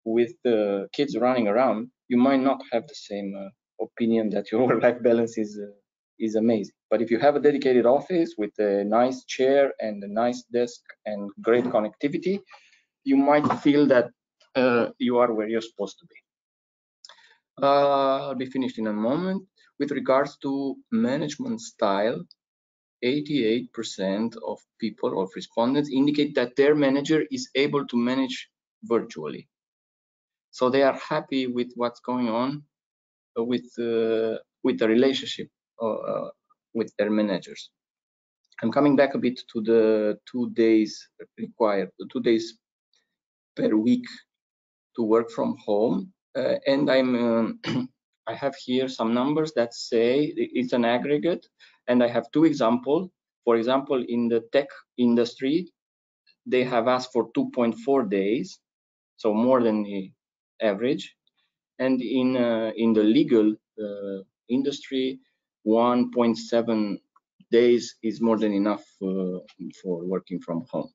with the kids running around, you might not have the same opinion that your work-life balance is amazing. But if you have a dedicated office with a nice chair and a nice desk and great connectivity, you might feel that you are where you're supposed to be. I'll be finished in a moment. With regards to management style, 88% of people or respondents indicate that their manager is able to manage virtually. So they are happy with what's going on with the relationship with their managers. I'm coming back a bit to the 2 days required, 2 days per week to work from home, and I have here some numbers that say it's an aggregate, and I have 2 examples. For example, in the tech industry, they have asked for 2.4 days, so more than the average, and in the legal industry, 1.7 days is more than enough for working from home.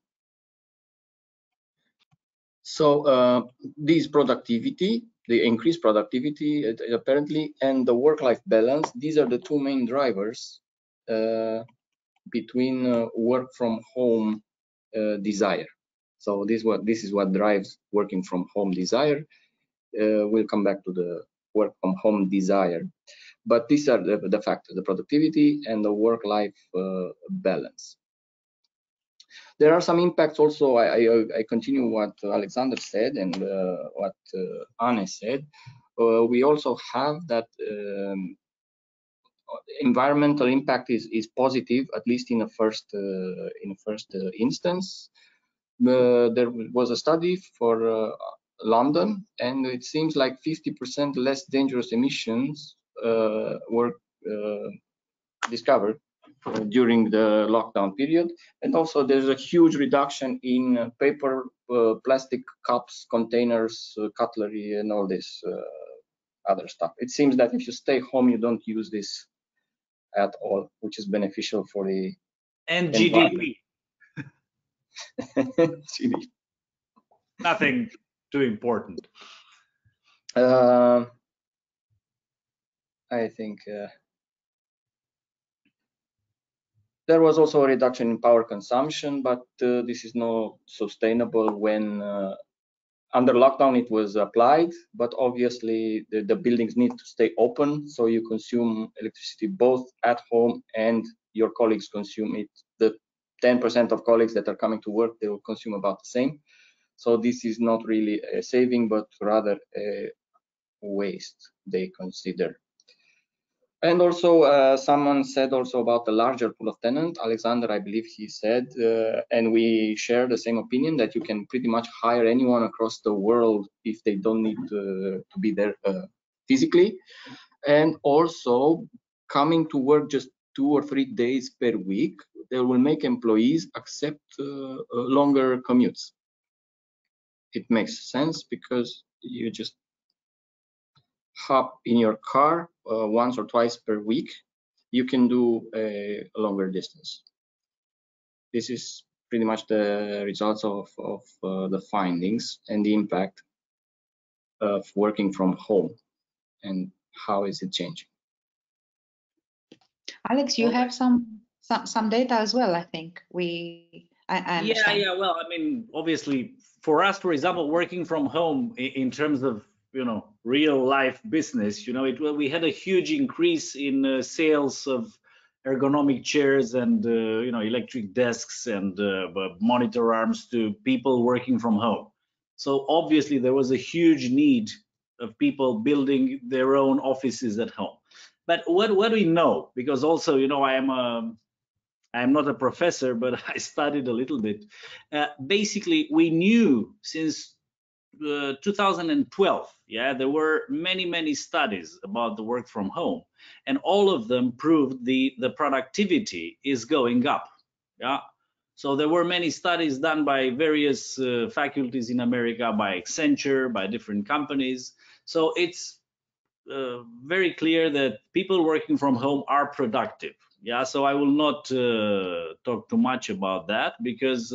So this productivity, the increased productivity apparently, and the work-life balance, these are the 2 main drivers between work from home desire. So this is what drives working from home desire. We'll come back to the work from home desire, but these are the factors: the productivity and the work-life balance. There are some impacts also. I continue what Alexander said and what Anne said. We also have that environmental impact is positive, at least in the first instance. There was a study for London, and it seems like 50% less dangerous emissions were discovered during the lockdown period. And also there's a huge reduction in paper, plastic cups, containers, cutlery, and all this other stuff. It seems that if you stay home, you don't use this at all, which is beneficial for the and GDP. GDP. Nothing too important. I think there was also a reduction in power consumption, but this is not sustainable when under lockdown it was applied, but obviously the buildings need to stay open, so you consume electricity both at home and your colleagues consume it. The 10% of colleagues that are coming to work, they will consume about the same. So this is not really a saving, but rather a waste they consider. And also someone said also about the larger pool of tenants. Alexander, I believe he said, and we share the same opinion, that you can pretty much hire anyone across the world if they don't need to be there physically. And also coming to work just 2 or 3 days per week, they will make employees accept longer commutes. It makes sense because you just hop in your car once or twice per week, you can do a longer distance. This is pretty much the results of the findings and the impact of working from home and how is it changing. Alex, you have some data as well, I think. I understand. Yeah. Well, I mean, obviously for us, for example, working from home in terms of, you know, real life business, you know, we had a huge increase in sales of ergonomic chairs and you know, electric desks and monitor arms to people working from home. So obviously there was a huge need of people building their own offices at home. But what do we know? Because also, you know, I am not a professor, but I studied a little bit. Basically, we knew since 2012, yeah, there were many studies about the work from home, and all of them proved the productivity is going up. Yeah, so there were many studies done by various faculties in America, by Accenture, by different companies. So it's very clear that people working from home are productive. Yeah, so I will not talk too much about that, because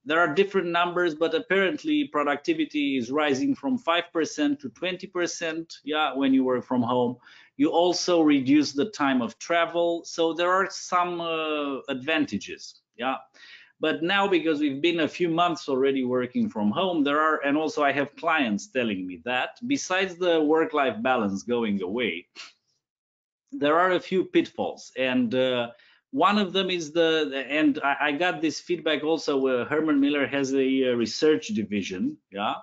there are different numbers, but apparently productivity is rising from 5% to 20%. Yeah, when you work from home, you also reduce the time of travel. So there are some advantages. Yeah. But now, because we've been a few months already working from home, there are, and also I have clients telling me that besides the work-life balance going away, there are a few pitfalls. And one of them is and I got this feedback also. Herman Miller has a research division, yeah,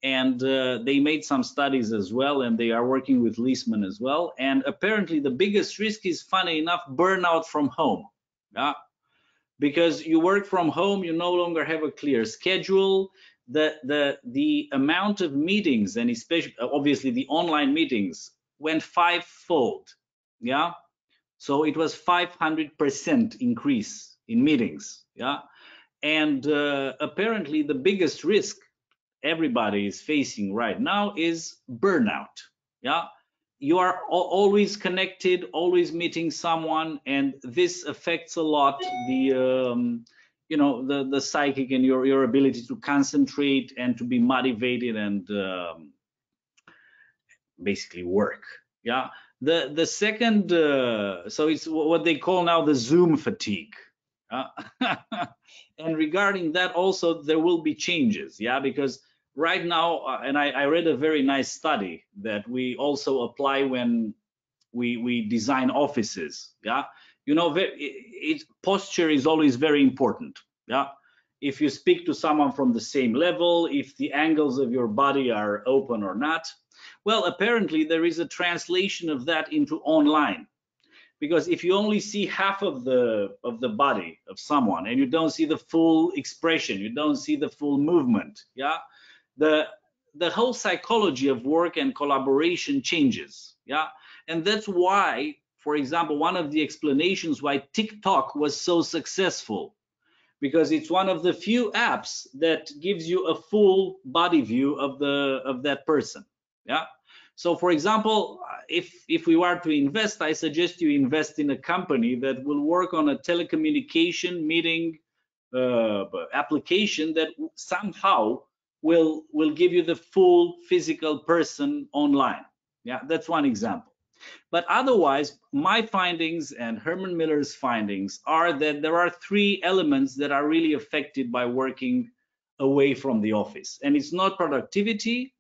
and they made some studies as well, and they are working with Leased as well. And apparently the biggest risk is, funny enough, burnout from home, yeah, because you work from home, you no longer have a clear schedule. The amount of meetings, and especially obviously the online meetings, went fivefold. Yeah, so it was 500% increase in meetings. Yeah, and apparently the biggest risk everybody is facing right now is burnout. Yeah, you are always connected, always meeting someone, and this affects a lot the you know, the psychic and your ability to concentrate and to be motivated and basically work. Yeah, the second so it's what they call now the Zoom fatigue. And regarding that also, there will be changes. Yeah, because right now, and I read a very nice study that we also apply when we design offices. Yeah, you know, posture is always very important. Yeah, if you speak to someone from the same level, if the angles of your body are open or not. Well, apparently there is a translation of that into online, because if you only see half of the body of someone and you don't see the full expression, you don't see the full movement, yeah, the whole psychology of work and collaboration changes. Yeah, and that's why, for example, one of the explanations why TikTok was so successful, because it's one of the few apps that gives you a full body view of that person. Yeah, so for example, if we were to invest, I suggest you invest in a company that will work on a telecommunication meeting application that somehow will give you the full physical person online. Yeah, that's one example. But otherwise, my findings and Herman Miller's findings are that there are three elements that are really affected by working away from the office. And it's not productivity,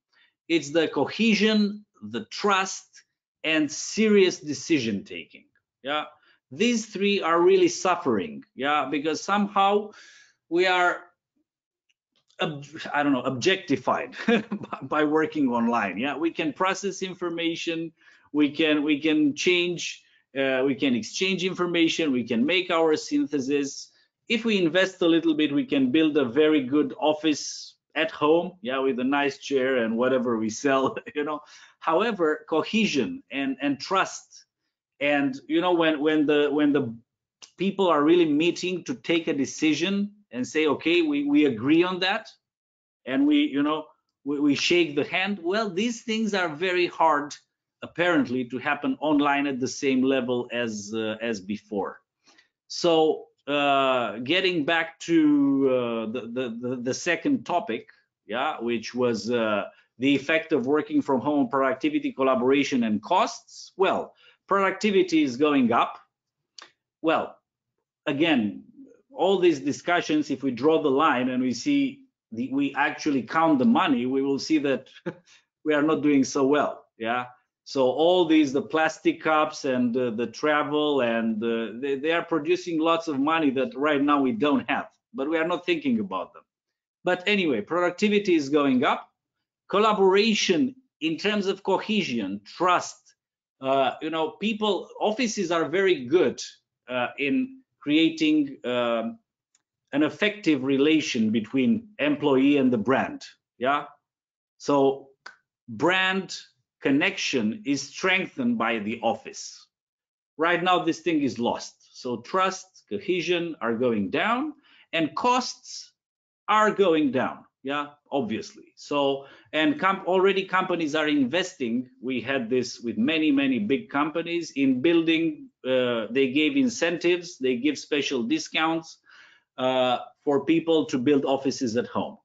it's the cohesion, the trust, and serious decision taking. Yeah, these three are really suffering. Yeah, because somehow we are, I don't know, objectified by working online. Yeah, we can process information, we can change, we can exchange information, we can make our synthesis. If we invest a little bit, we can build a very good office at home, yeah, with a nice chair and whatever we sell, you know. However, cohesion and trust, and you know, when the people are really meeting to take a decision and say, okay, we agree on that, and we shake the hand. Well, these things are very hard, apparently, to happen online at the same level as before. So getting back to the second topic, yeah, which was the effect of working from home, productivity, collaboration, and costs. Well, productivity is going up. Well, again, all these discussions, if we draw the line and we see we actually count the money, we will see that we are not doing so well. Yeah. So all these, the plastic cups and the travel, and they are producing lots of money that right now we don't have, but we are not thinking about them. But anyway, productivity is going up. Collaboration in terms of cohesion, trust. People, offices are very good in creating an effective relation between employee and the brand. Yeah. So brand connection is strengthened by the office. Right now, this thing is lost. So trust, cohesion are going down, and costs are going down. Yeah, obviously. So, and already companies are investing. We had this with many big companies in building. They gave incentives, they give special discounts for people to build offices at home.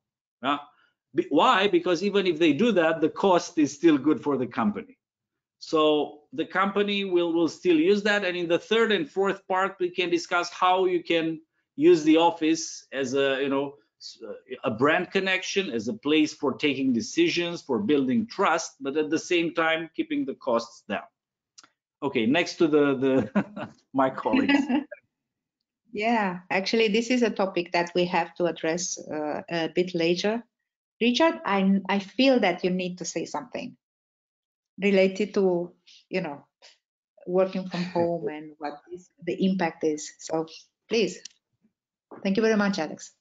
Why? Because even if they do that, the cost is still good for the company. So the company will still use that. And in the third and fourth part, we can discuss how you can use the office as a brand connection, as a place for taking decisions, for building trust, but at the same time keeping the costs down. Okay, next to the my colleagues. Yeah, actually, this is a topic that we have to address a bit later. Richard, I feel that you need to say something related to, working from home and what the impact is. So please. Thank you very much, Alex.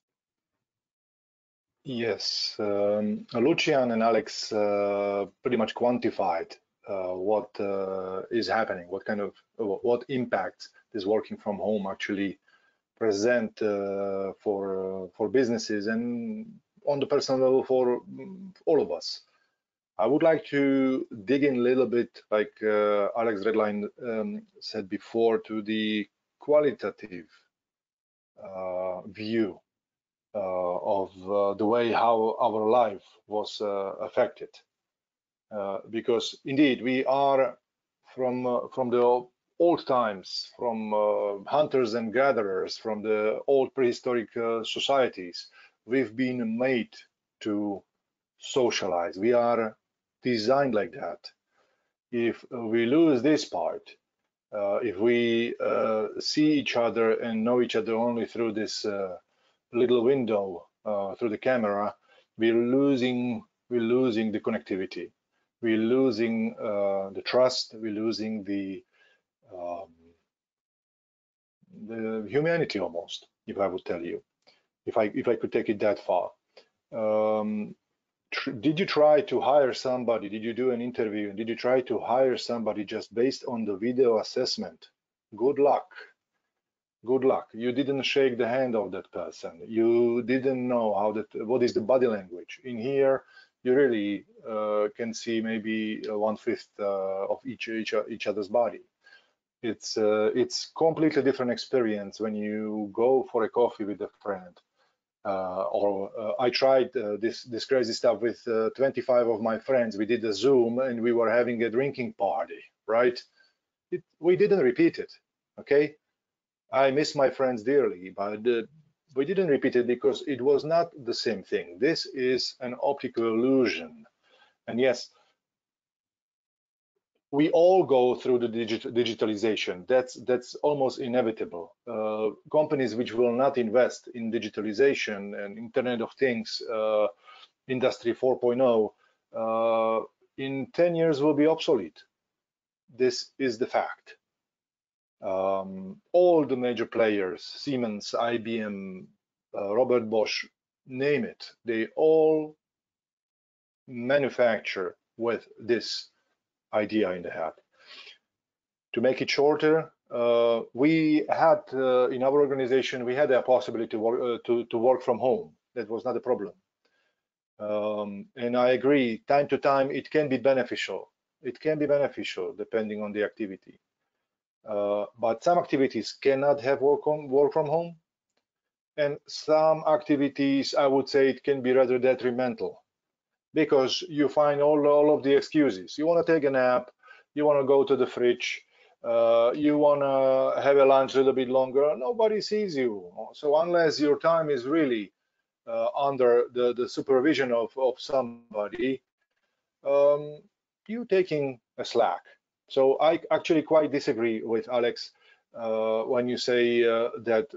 Yes, Lucien and Alex pretty much quantified what is happening, what impact this working from home actually present for businesses and on the personal level for all of us. I would like to dig in a little bit, like Alex Redline said before, to the qualitative view of the way how our life was affected. Because indeed we are from the old times, from hunters and gatherers, from the old prehistoric societies. We've been made to socialize. We are designed like that. If we lose this part, if we see each other and know each other only through this little window, through the camera, we're losing the connectivity. We're losing the trust. We're losing the humanity almost, if I would tell you, if I could take it that far. Did you try to hire somebody? Did you do an interview? Did you try to hire somebody just based on the video assessment? Good luck. Good luck. You didn't shake the hand of that person. You didn't know what is the body language. In here, you really can see maybe 1/5 of each other's body. It's completely different experience when you go for a coffee with a friend. I tried this crazy stuff with 25 of my friends. We did a Zoom and we were having a drinking party, right? We didn't repeat it, okay? I miss my friends dearly, but we didn't repeat it because it was not the same thing. This is an optical illusion. And yes, we all go through the digitalization. That's almost inevitable. Companies which will not invest in digitalization and Internet of Things, Industry 4.0, in 10 years will be obsolete. This is the fact. All the major players, Siemens, IBM, Robert Bosch, name it, they all manufacture with this idea in the head. To make it shorter, we had in our organization, we had a possibility to work from home. That was not a problem. And I agree, time to time, it can be beneficial. It can be beneficial depending on the activity. But some activities cannot have work from home. And some activities, I would say it can be rather detrimental, because you find all of the excuses. You want to take a nap, you want to go to the fridge, you want to have a lunch a little bit longer, nobody sees you. So unless your time is really under the supervision of somebody, you taking a slack. So I actually quite disagree with Alex when you say that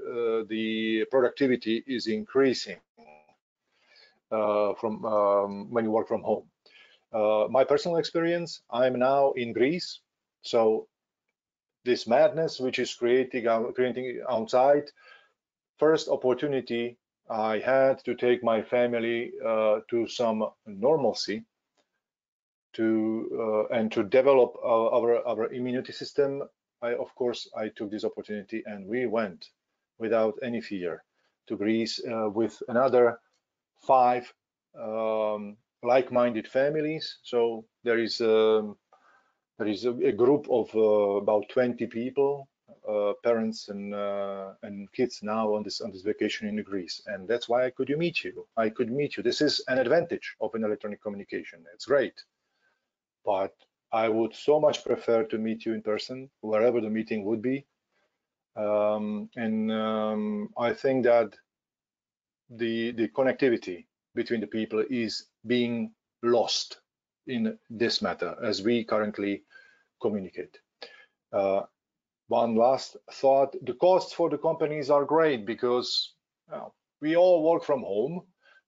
the productivity is increasing from when you work from home. My personal experience, I'm now in Greece, so this madness which is creating outside, first opportunity I had to take my family to some normalcy, and to develop our immunity system. Of course, I took this opportunity and we went without any fear to Greece with another 5 like-minded families. So there is a group of about 20 people, parents and kids now on this vacation in Greece, and that's why I could meet you. I could meet you. This is an advantage of an electronic communication. It's great, but I would so much prefer to meet you in person, wherever the meeting would be. I think that the connectivity between the people is being lost in this matter as we currently communicate. One last thought: the costs for the companies are great because we all work from home.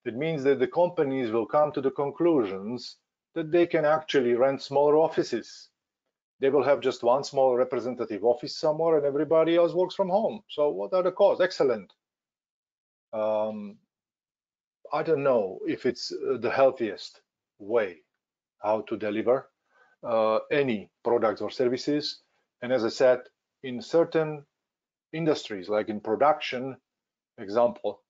That means that the companies will come to the conclusions that they can actually rent smaller offices. They will have just one small representative office somewhere and everybody else works from home. So what are the costs? Excellent. I don't know if it's the healthiest way how to deliver any products or services. And as I said, in certain industries, like in production, example,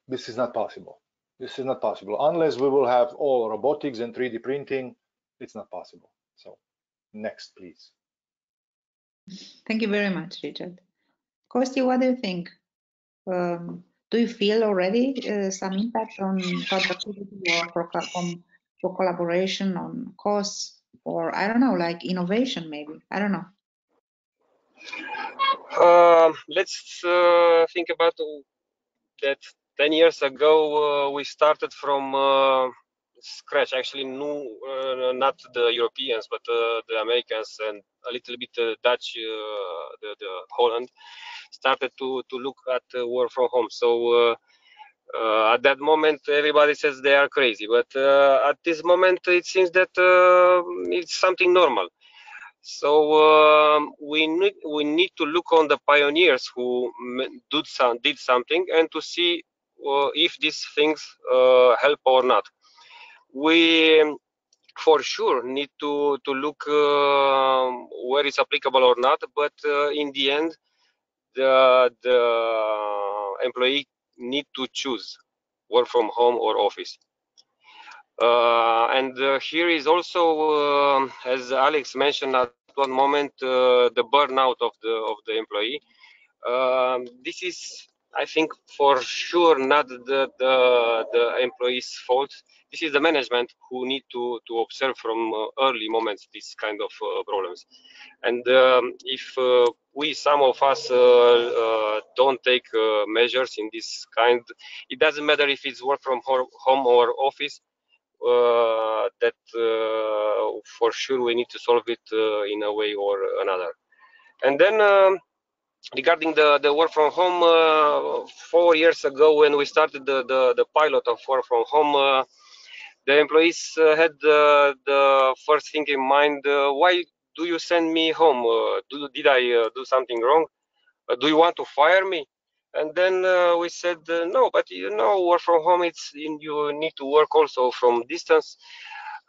this is not possible. This is not possible unless we will have all robotics and 3D printing. It's not possible. So next, please. Thank you very much, Richard. Kosti, what do you think? Do you feel already some impact on productivity or for collaboration, on costs, or I don't know, like innovation maybe? I don't know. Let's think about that. 10 years ago, we started from scratch. Actually, not the Europeans, but the Americans and a little bit Dutch, the Holland, started to look at work from home. So at that moment, everybody says they are crazy, but at this moment, it seems that it's something normal. So we need to look on the pioneers who did something and to see if these things help or not. We for sure need to look where it's applicable or not, but in the end, the employee need to choose work from home or office. And here is also, as Alex mentioned at one moment, the burnout of the employee. This is, I think, for sure not the employee's fault. This is the management who need to observe from early moments these kind of problems. And if some of us don't take measures in this kind, it doesn't matter if it's work from home or office. That for sure we need to solve it in a way or another. And then regarding the work from home, 4 years ago when we started the pilot of work from home, the employees had the first thing in mind: why do you send me home? Did I do something wrong? Do you want to fire me? And then we said, no, but work from home, you need to work also from distance.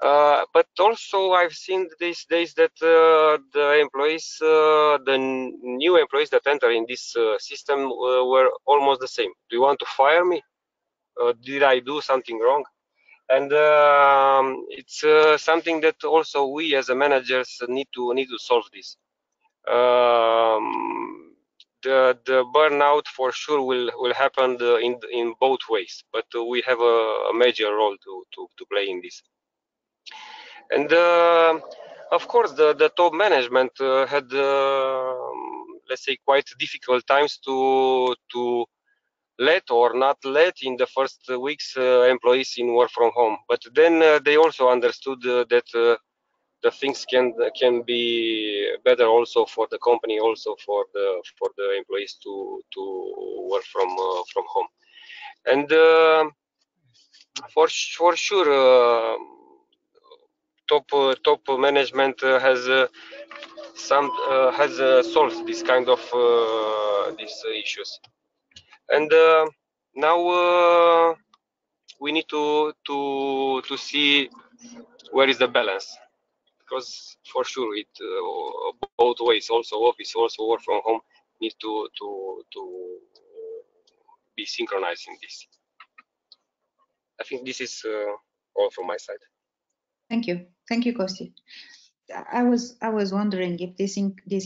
But also I've seen these days that the employees, the new employees that enter in this system were almost the same. Do you want to fire me? Did I do something wrong? And it's something that also we as a managers need to solve this. The burnout for sure will happen in both ways, but we have a major role to play in this. And of course, the top management had let's say quite difficult times to let or not let in the first weeks employees in work from home, but then they also understood that the things can be better also for the company, also for the employees to work from home. And for sure top management has solved this kind of these issues. And now we need to see where is the balance, because for sure it both ways, also office, also work from home, need to be synchronized in this. I think this is all from my side. Thank you, Kosti. I was wondering if this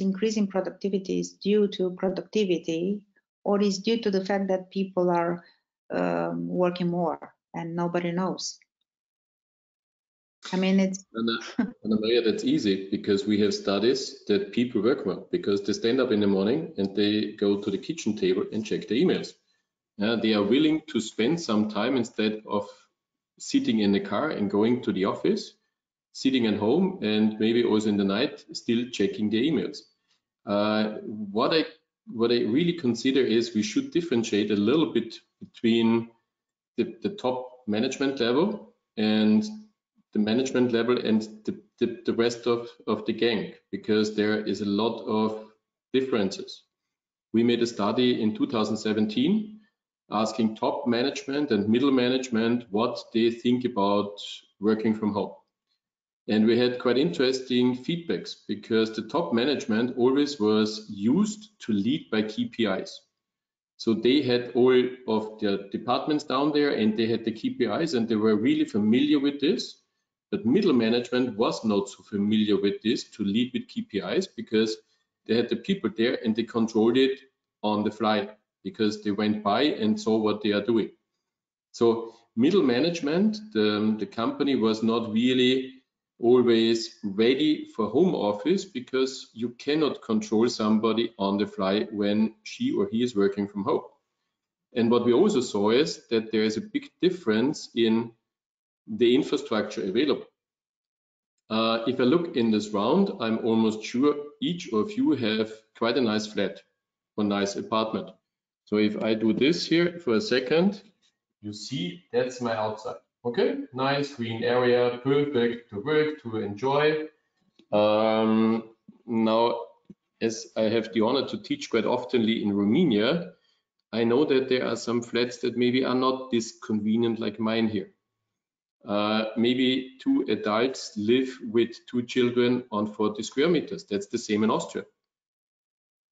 increase in productivity is due to productivity or is due to the fact that people are working more and nobody knows. I mean, it's Anna Maria, that's easy, because we have studies that people work well because they stand up in the morning and they go to the kitchen table and check their emails. They are willing to spend some time instead of sitting in the car and going to the office, sitting at home and maybe also in the night still checking the emails. What I really consider is we should differentiate a little bit between the top management level and the management level and the rest of the gang, because there is a lot of differences. We made a study in 2017 asking top management and middle management what they think about working from home. And we had quite interesting feedbacks, because the top management always was used to lead by KPIs. So they had all of their departments down there and they had the KPIs and they were really familiar with this. But middle management was not so familiar with this to lead with KPIs, because they had the people there and they controlled it on the fly because they went by and saw what they are doing. So middle management, the company was not really always ready for home office, because you cannot control somebody on the fly when she or he is working from home. And what we also saw is that there is a big difference in the infrastructure available. If I look in this round, I'm almost sure each of you have quite a nice flat or nice apartment. So if I do this here for a second, you see that's my outside. Okay, nice green area, perfect to work, to enjoy. Now, as I have the honor to teach quite oftenly in Romania, I know that there are some flats that maybe are not this convenient like mine here. Maybe 2 adults live with 2 children on 40 square meters. That's the same in Austria.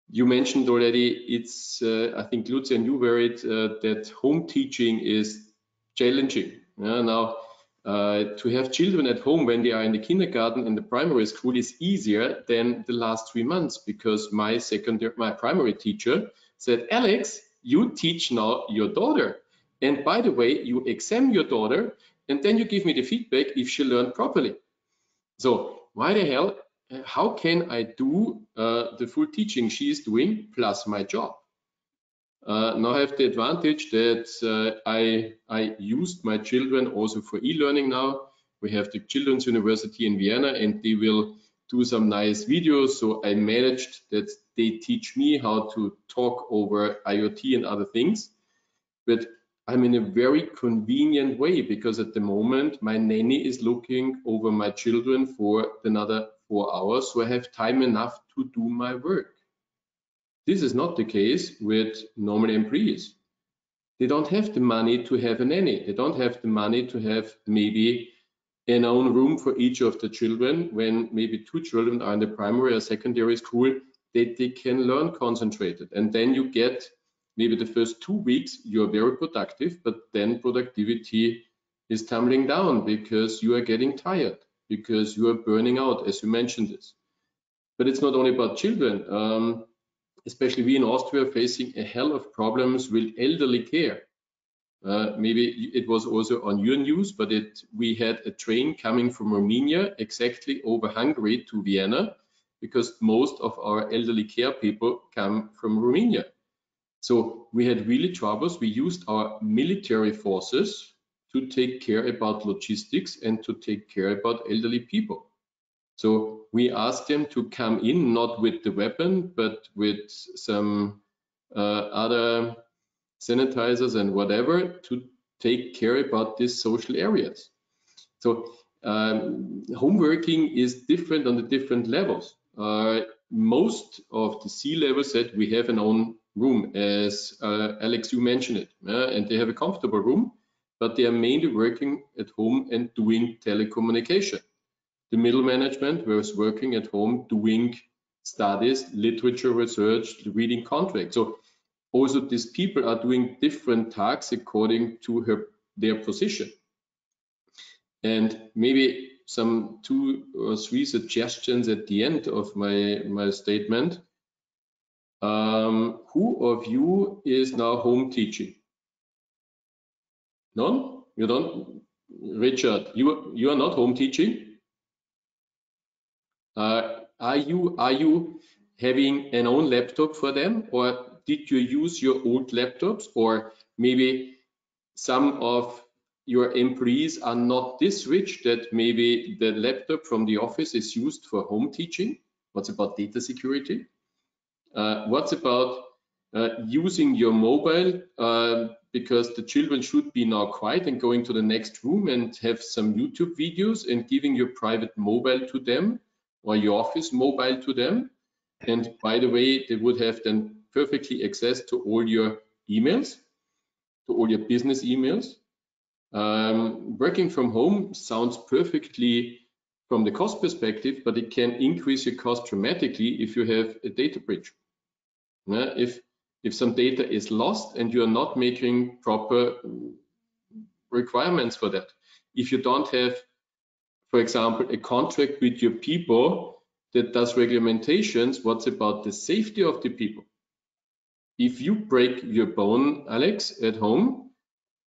You mentioned already, it's, I think, Lucien, you worried that home teaching is challenging. Now, to have children at home when they are in the kindergarten and the primary school is easier than the last 3 months, because my primary teacher said, Alex, you teach now your daughter. And by the way, you examine your daughter and then you give me the feedback if she learned properly. So why the hell, how can I do the full teaching she is doing plus my job? Now I have the advantage that I used my children also for e-learning now. We have the Children's University in Vienna and they will do some nice videos. So I managed that they teach me how to talk over IoT and other things. But I'm in a very convenient way, because at the moment my nanny is looking over my children for another 4 hours, so I have time enough to do my work. This is not the case with normal employees. They don't have the money to have a nanny. They don't have the money to have maybe an own room for each of the children when maybe 2 children are in the primary or secondary school, that they can learn concentrated. And then you get maybe the first 2 weeks, you're very productive, but then productivity is tumbling down because you are getting tired, because you are burning out, as you mentioned this. But it's not only about children. Especially we in Austria are facing a hell of problems with elderly care. Maybe it was also on your news, but we had a train coming from Romania exactly over Hungary to Vienna, because most of our elderly care people come from Romania. So we had really troubles. We used our military forces to take care about logistics and to take care about elderly people. So we asked them to come in, not with the weapon, but with some other sanitizers and whatever, to take care about these social areas. So home working is different on the different levels. Most of the C-level said we have an own room, as Alex, you mentioned it, and they have a comfortable room, but they are mainly working at home and doing telecommunication. The middle management was working at home doing studies, literature research, reading contracts. So also these people are doing different tasks according to their position. And maybe some 2 or 3 suggestions at the end of my statement. Who of you is now home teaching? None? You don't? Richard, you are not home teaching? Are you having an own laptop for them, or did you use your old laptops, or maybe some of your employees are not this rich that maybe the laptop from the office is used for home teaching? What's about data security? What's about using your mobile because the children should be now quiet and going to the next room and have some YouTube videos and giving your private mobile to them or your office mobile to them? And by the way, they would have then perfectly access to all your emails, to all your business emails. Working from home sounds perfectly from the cost perspective, but it can increase your cost dramatically if you have a data breach. If some data is lost and you are not making proper requirements for that, if you don't have, for example, a contract with your people that does regulations, what's about the safety of the people? If you break your bone, Alex, at home,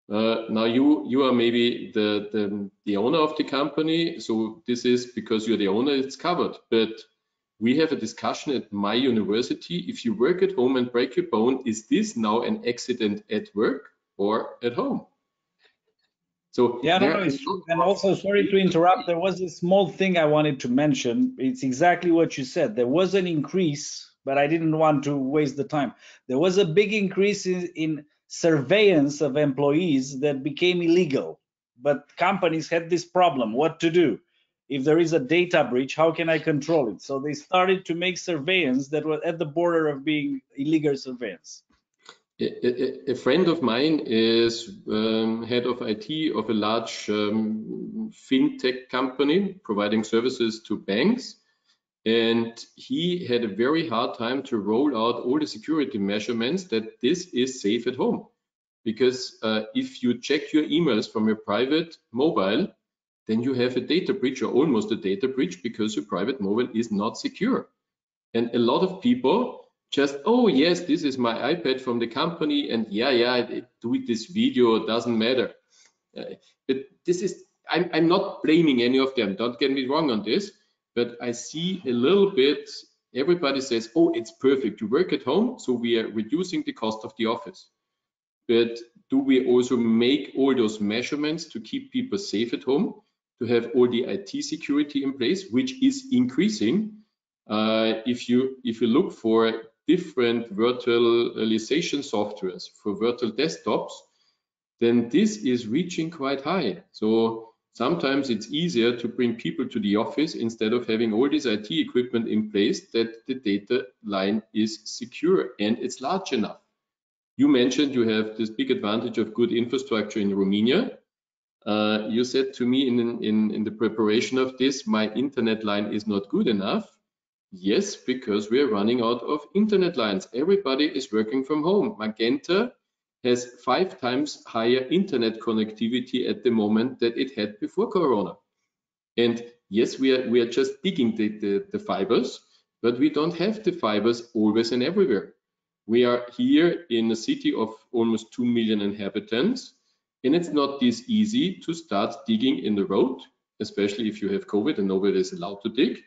now you are maybe the owner of the company, so this is because you're the owner, it's covered. But we have a discussion at my university. If you work at home and break your bone, is this now an accident at work or at home? So yeah, no, it's true. And also, sorry to interrupt, there was a small thing I wanted to mention. It's exactly what you said. There was an increase, but I didn't want to waste the time. There was a big increase in surveillance of employees that became illegal, but companies had this problem, what to do. If there is a data breach, how can I control it? So they started to make surveillance that was at the border of being illegal surveillance. A friend of mine is head of IT of a large fintech company providing services to banks. And he had a very hard time to roll out all the security measurements that this is safe at home. Because if you check your emails from your private mobile, then you have a data breach or almost a data breach because your private mobile is not secure. And a lot of people just, oh yes, this is my iPad from the company, and yeah, do this video, doesn't matter. But this is, I'm not blaming any of them, don't get me wrong on this, but I see a little bit, everybody says, oh, it's perfect, you work at home, so we are reducing the cost of the office. But do we also make all those measurements to keep people safe at home, to have all the IT security in place, which is increasing? If you look for different virtualization softwares for virtual desktops, then this is reaching quite high. So sometimes it's easier to bring people to the office instead of having all this IT equipment in place that the data line is secure and it's large enough. You mentioned you have this big advantage of good infrastructure in Romania. You said to me in the preparation of this, my internet line is not good enough. Yes, because we are running out of internet lines. Everybody is working from home. Magenta has 5 times higher internet connectivity at the moment that it had before Corona. And yes, we are just digging the fibers, but we don't have the fibers always and everywhere. We are here in a city of almost 2 million inhabitants, and it's not this easy to start digging in the road, especially if you have COVID and nobody is allowed to dig,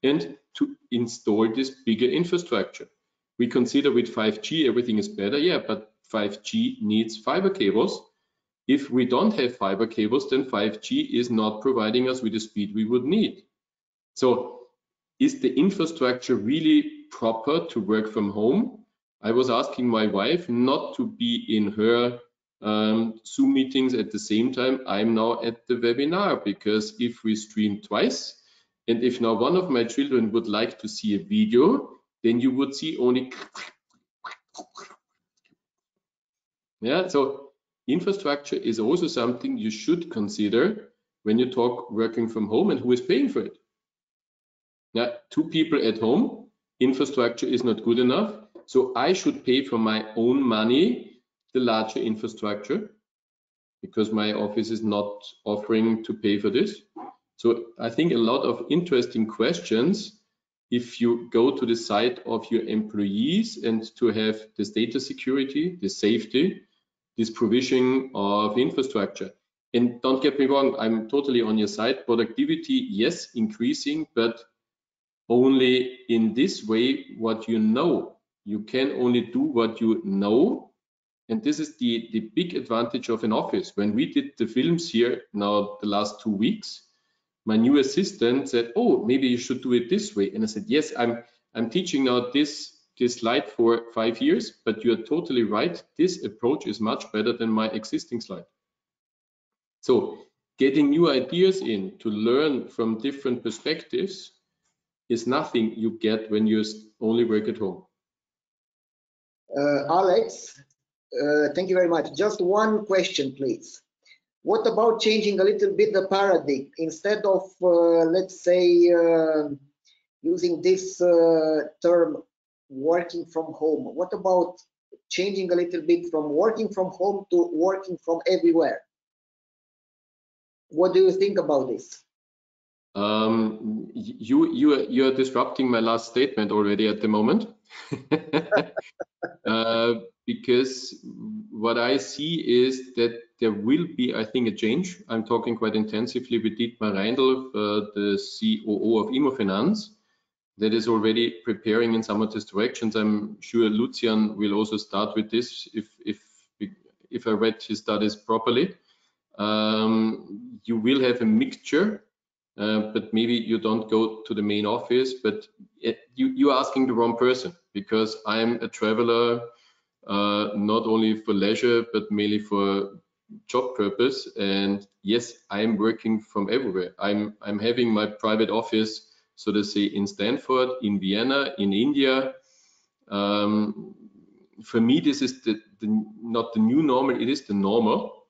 and to install this bigger infrastructure. We consider with 5G everything is better, yeah, but 5G needs fiber cables. If we don't have fiber cables, then 5G is not providing us with the speed we would need. So is the infrastructure really proper to work from home? I was asking my wife not to be in her Zoom meetings at the same time. I'm now at the webinar, because if we stream twice, and if now one of my children would like to see a video, then you would see only yeah. So infrastructure is also something you should consider when you talk working from home, and who is paying for it. Now, 2 people at home, infrastructure is not good enough, so I should pay from my own money the larger infrastructure, because my office is not offering to pay for this. So I think a lot of interesting questions if you go to the side of your employees, and to have this data security, the safety, this provision of infrastructure. And don't get me wrong, I'm totally on your side. Productivity, yes, increasing, but only in this way what you know. You can only do what you know. And this is the big advantage of an office. When we did the films here now the last 2 weeks, my new assistant said, oh, maybe you should do it this way. And I said, yes, I'm teaching now this slide for 5 years, but you're totally right. This approach is much better than my existing slide. So getting new ideas in to learn from different perspectives is nothing you get when you only work at home. Alex, thank you very much. Just one question, please. What about changing a little bit the paradigm? Instead of, let's say, using this term working from home, what about changing a little bit from working from home to working from everywhere? What do you think about this? You're disrupting my last statement already at the moment. Because what I see is that there will be, I think, a change. I'm talking quite intensively with Dietmar Reindl, the COO of Immofinanz, that is already preparing in some of these directions. I'm sure Lucien will also start with this if I read his studies properly. You will have a mixture, but maybe you don't go to the main office, but you're asking the wrong person, because I'm a traveler, not only for leisure, but mainly for job purpose. And yes, I'm working from everywhere. I'm having my private office, so to say, in Stanford, in Vienna, in India. For me, this is not the new normal, it is the normal.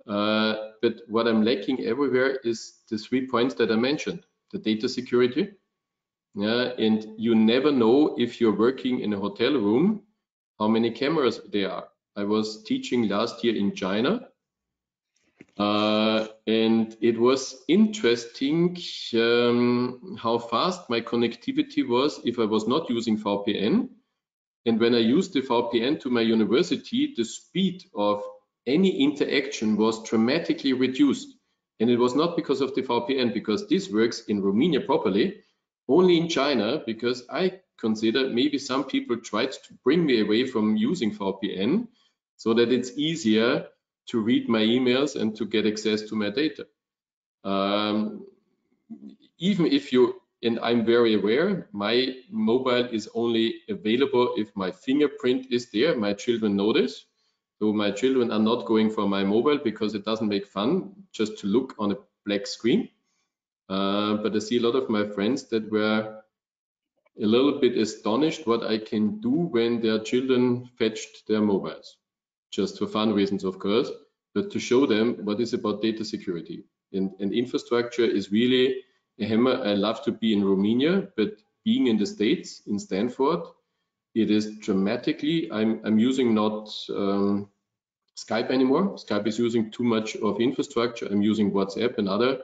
But what I'm lacking everywhere is the 3 points that I mentioned: the data security. Yeah, and you never know if you're working in a hotel room, how many cameras there are. I was teaching last year in China, and it was interesting how fast my connectivity was if I was not using VPN. And when I used the VPN to my university, the speed of any interaction was dramatically reduced. And it was not because of the VPN, because this works in Romania properly, only in China, because I consider maybe some people tried to bring me away from using VPN so that it's easier to read my emails and to get access to my data. Even if you, and I'm very aware, my mobile is only available if my fingerprint is there. My children know this. So my children are not going for my mobile because it doesn't make fun just to look on a black screen. But I see a lot of my friends that were a little bit astonished what I can do when their children fetched their mobiles. Just for fun reasons, of course, but to show them what is about data security. And infrastructure is really a hammer. I love to be in Romania, but being in the States, in Stanford, it is dramatically, I'm using not Skype anymore. Skype is using too much of infrastructure. I'm using WhatsApp and other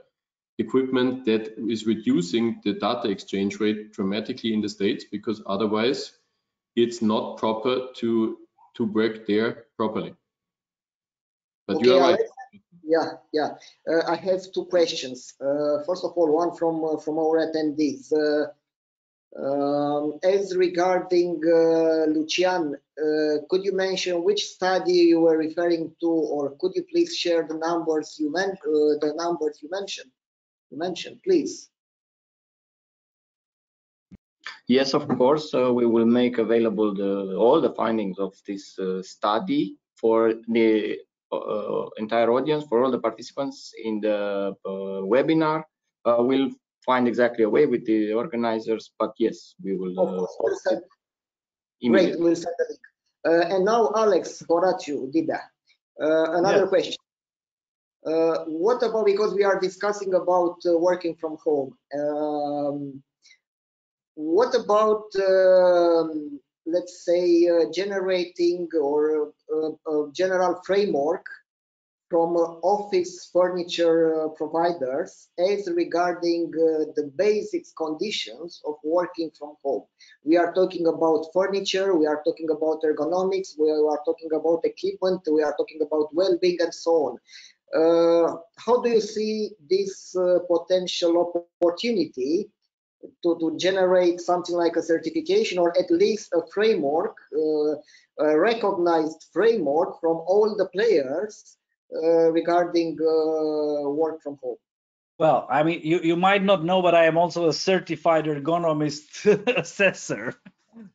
equipment that is reducing the data exchange rate dramatically in the States, because otherwise it's not proper to work there properly. But okay, you are right. Yeah. I have 2 questions. First of all, one from our attendees. As regarding Lucien, could you mention which study you were referring to, or could you please share the numbers you mentioned? Please. Yes, of course. We will make available all the findings of this study for the entire audience, for all the participants in the webinar. We'll find exactly a way with the organizers, but yes, we will. Great, we'll send the link. And now, Alex, Horatiu, Dida, another question. What about, because we are discussing about working from home, what about, let's say, generating or a general framework from office furniture providers as regarding the basic conditions of working from home? We are talking about furniture, we are talking about ergonomics, we are talking about equipment, we are talking about well-being and so on. How do you see this potential opportunity to generate something like a certification, or at least a framework, a recognized framework from all the players regarding work from home? Well, I mean, you might not know, but I am also a certified ergonomist assessor.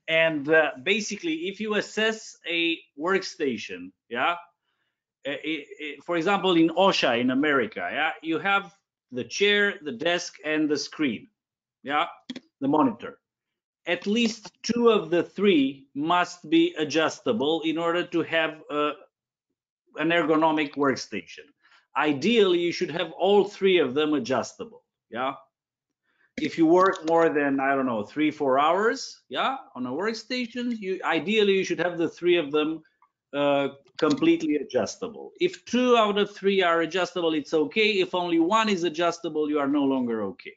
And basically, if you assess a workstation, yeah, for example, in OSHA in America, yeah, you have the chair, the desk, and the screen, yeah, the monitor. At least 2 of the 3 must be adjustable in order to have an ergonomic workstation. Ideally, you should have all 3 of them adjustable, yeah. If you work more than, I don't know, 3-4 hours, yeah, on a workstation, ideally you should have the 3 of them completely adjustable. If 2 out of 3 are adjustable, it's okay. If only 1 is adjustable, you are no longer okay.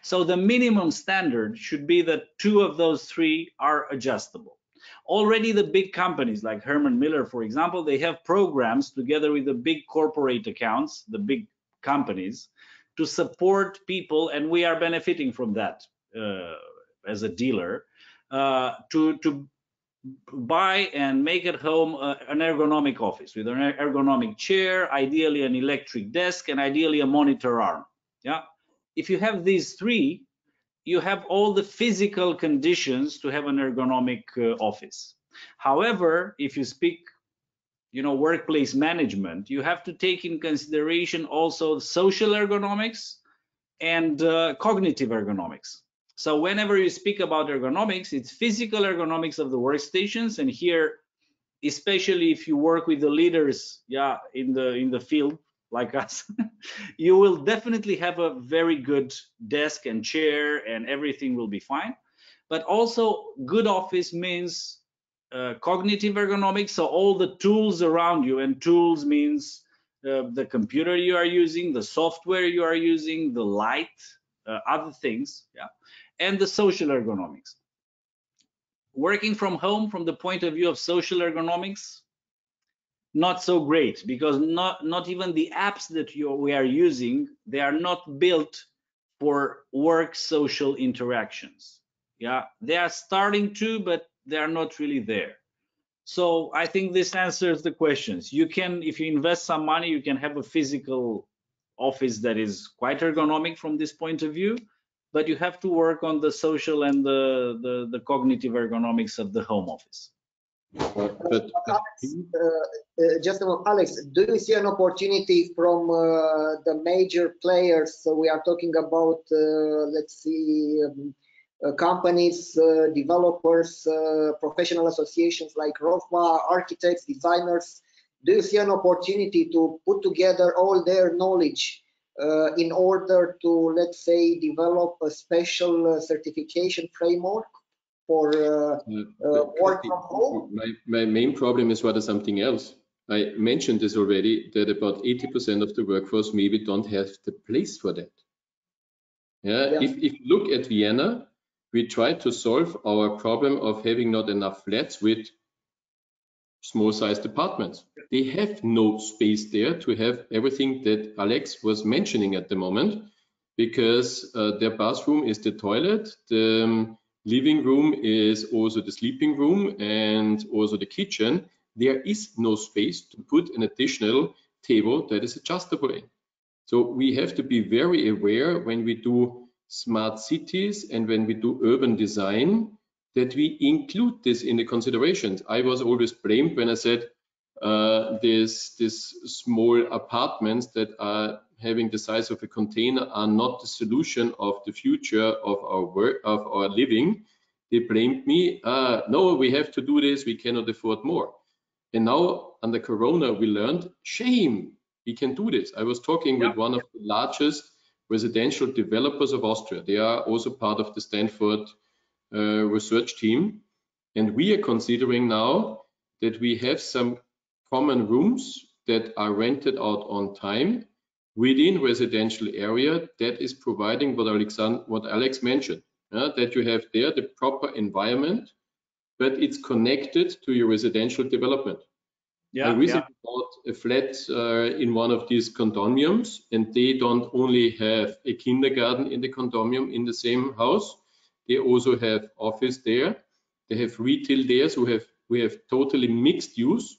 So the minimum standard should be that 2 of those 3 are adjustable. Already the big companies like Herman Miller, for example, they have programs together with the big corporate accounts, the big companies, to support people, and we are benefiting from that as a dealer, to buy and make at home an ergonomic office with an ergonomic chair, ideally an electric desk, and ideally a monitor arm. Yeah, if you have these 3, you have all the physical conditions to have an ergonomic office. However, if you speak, you know, workplace management, you have to take in consideration also social ergonomics and cognitive ergonomics. So whenever you speak about ergonomics, it's physical ergonomics of the workstations, and here, especially if you work with the leaders, yeah, in the field like us, you will definitely have a very good desk and chair, and everything will be fine. But also, good office means cognitive ergonomics, so all the tools around you, and tools means the computer you are using, the software you are using, the light, other things, yeah, and the social ergonomics. Working from home, from the point of view of social ergonomics, not so great, because not even the apps that we are using, they are not built for work social interactions. Yeah, they are starting to, but they are not really there. So I think this answers the questions. You can, if you invest some money, you can have a physical office that is quite ergonomic from this point of view, but you have to work on the social and the cognitive ergonomics of the home office. Alex, just a moment, Alex, do you see an opportunity from the major players? So we are talking about, let's see, companies, developers, professional associations like ROWMF, architects, designers. Do you see an opportunity to put together all their knowledge in order to, let's say, develop a special certification framework for work from home? My main problem is rather something else. I mentioned this already, that about 80% of the workforce maybe don't have the place for that. Yeah. If you look at Vienna, we try to solve our problem of having not enough flats with small-sized apartments. They have no space there to have everything that Alex was mentioning at the moment, because their bathroom is the toilet, the living room is also the sleeping room and also the kitchen, there is no space to put an additional table that is adjustable in. So we have to be very aware when we do smart cities and when we do urban design that we include this in the considerations. I was always blamed when I said these small apartments that are having the size of a container are not the solution of the future of our work, of our living. They blamed me, no, we have to do this, we cannot afford more. And now under Corona, we learned, shame, we can do this. I was talking with one of the largest residential developers of Austria. They are also part of the Stanford research team. And we are considering now that we have some common rooms that are rented out on time within residential area that is providing what Alex mentioned, that you have there the proper environment, but it's connected to your residential development. I recently bought a flat in one of these condominiums, and they don't only have a kindergarten in the condominium in the same house, they also have office there, they have retail there, so we have totally mixed use.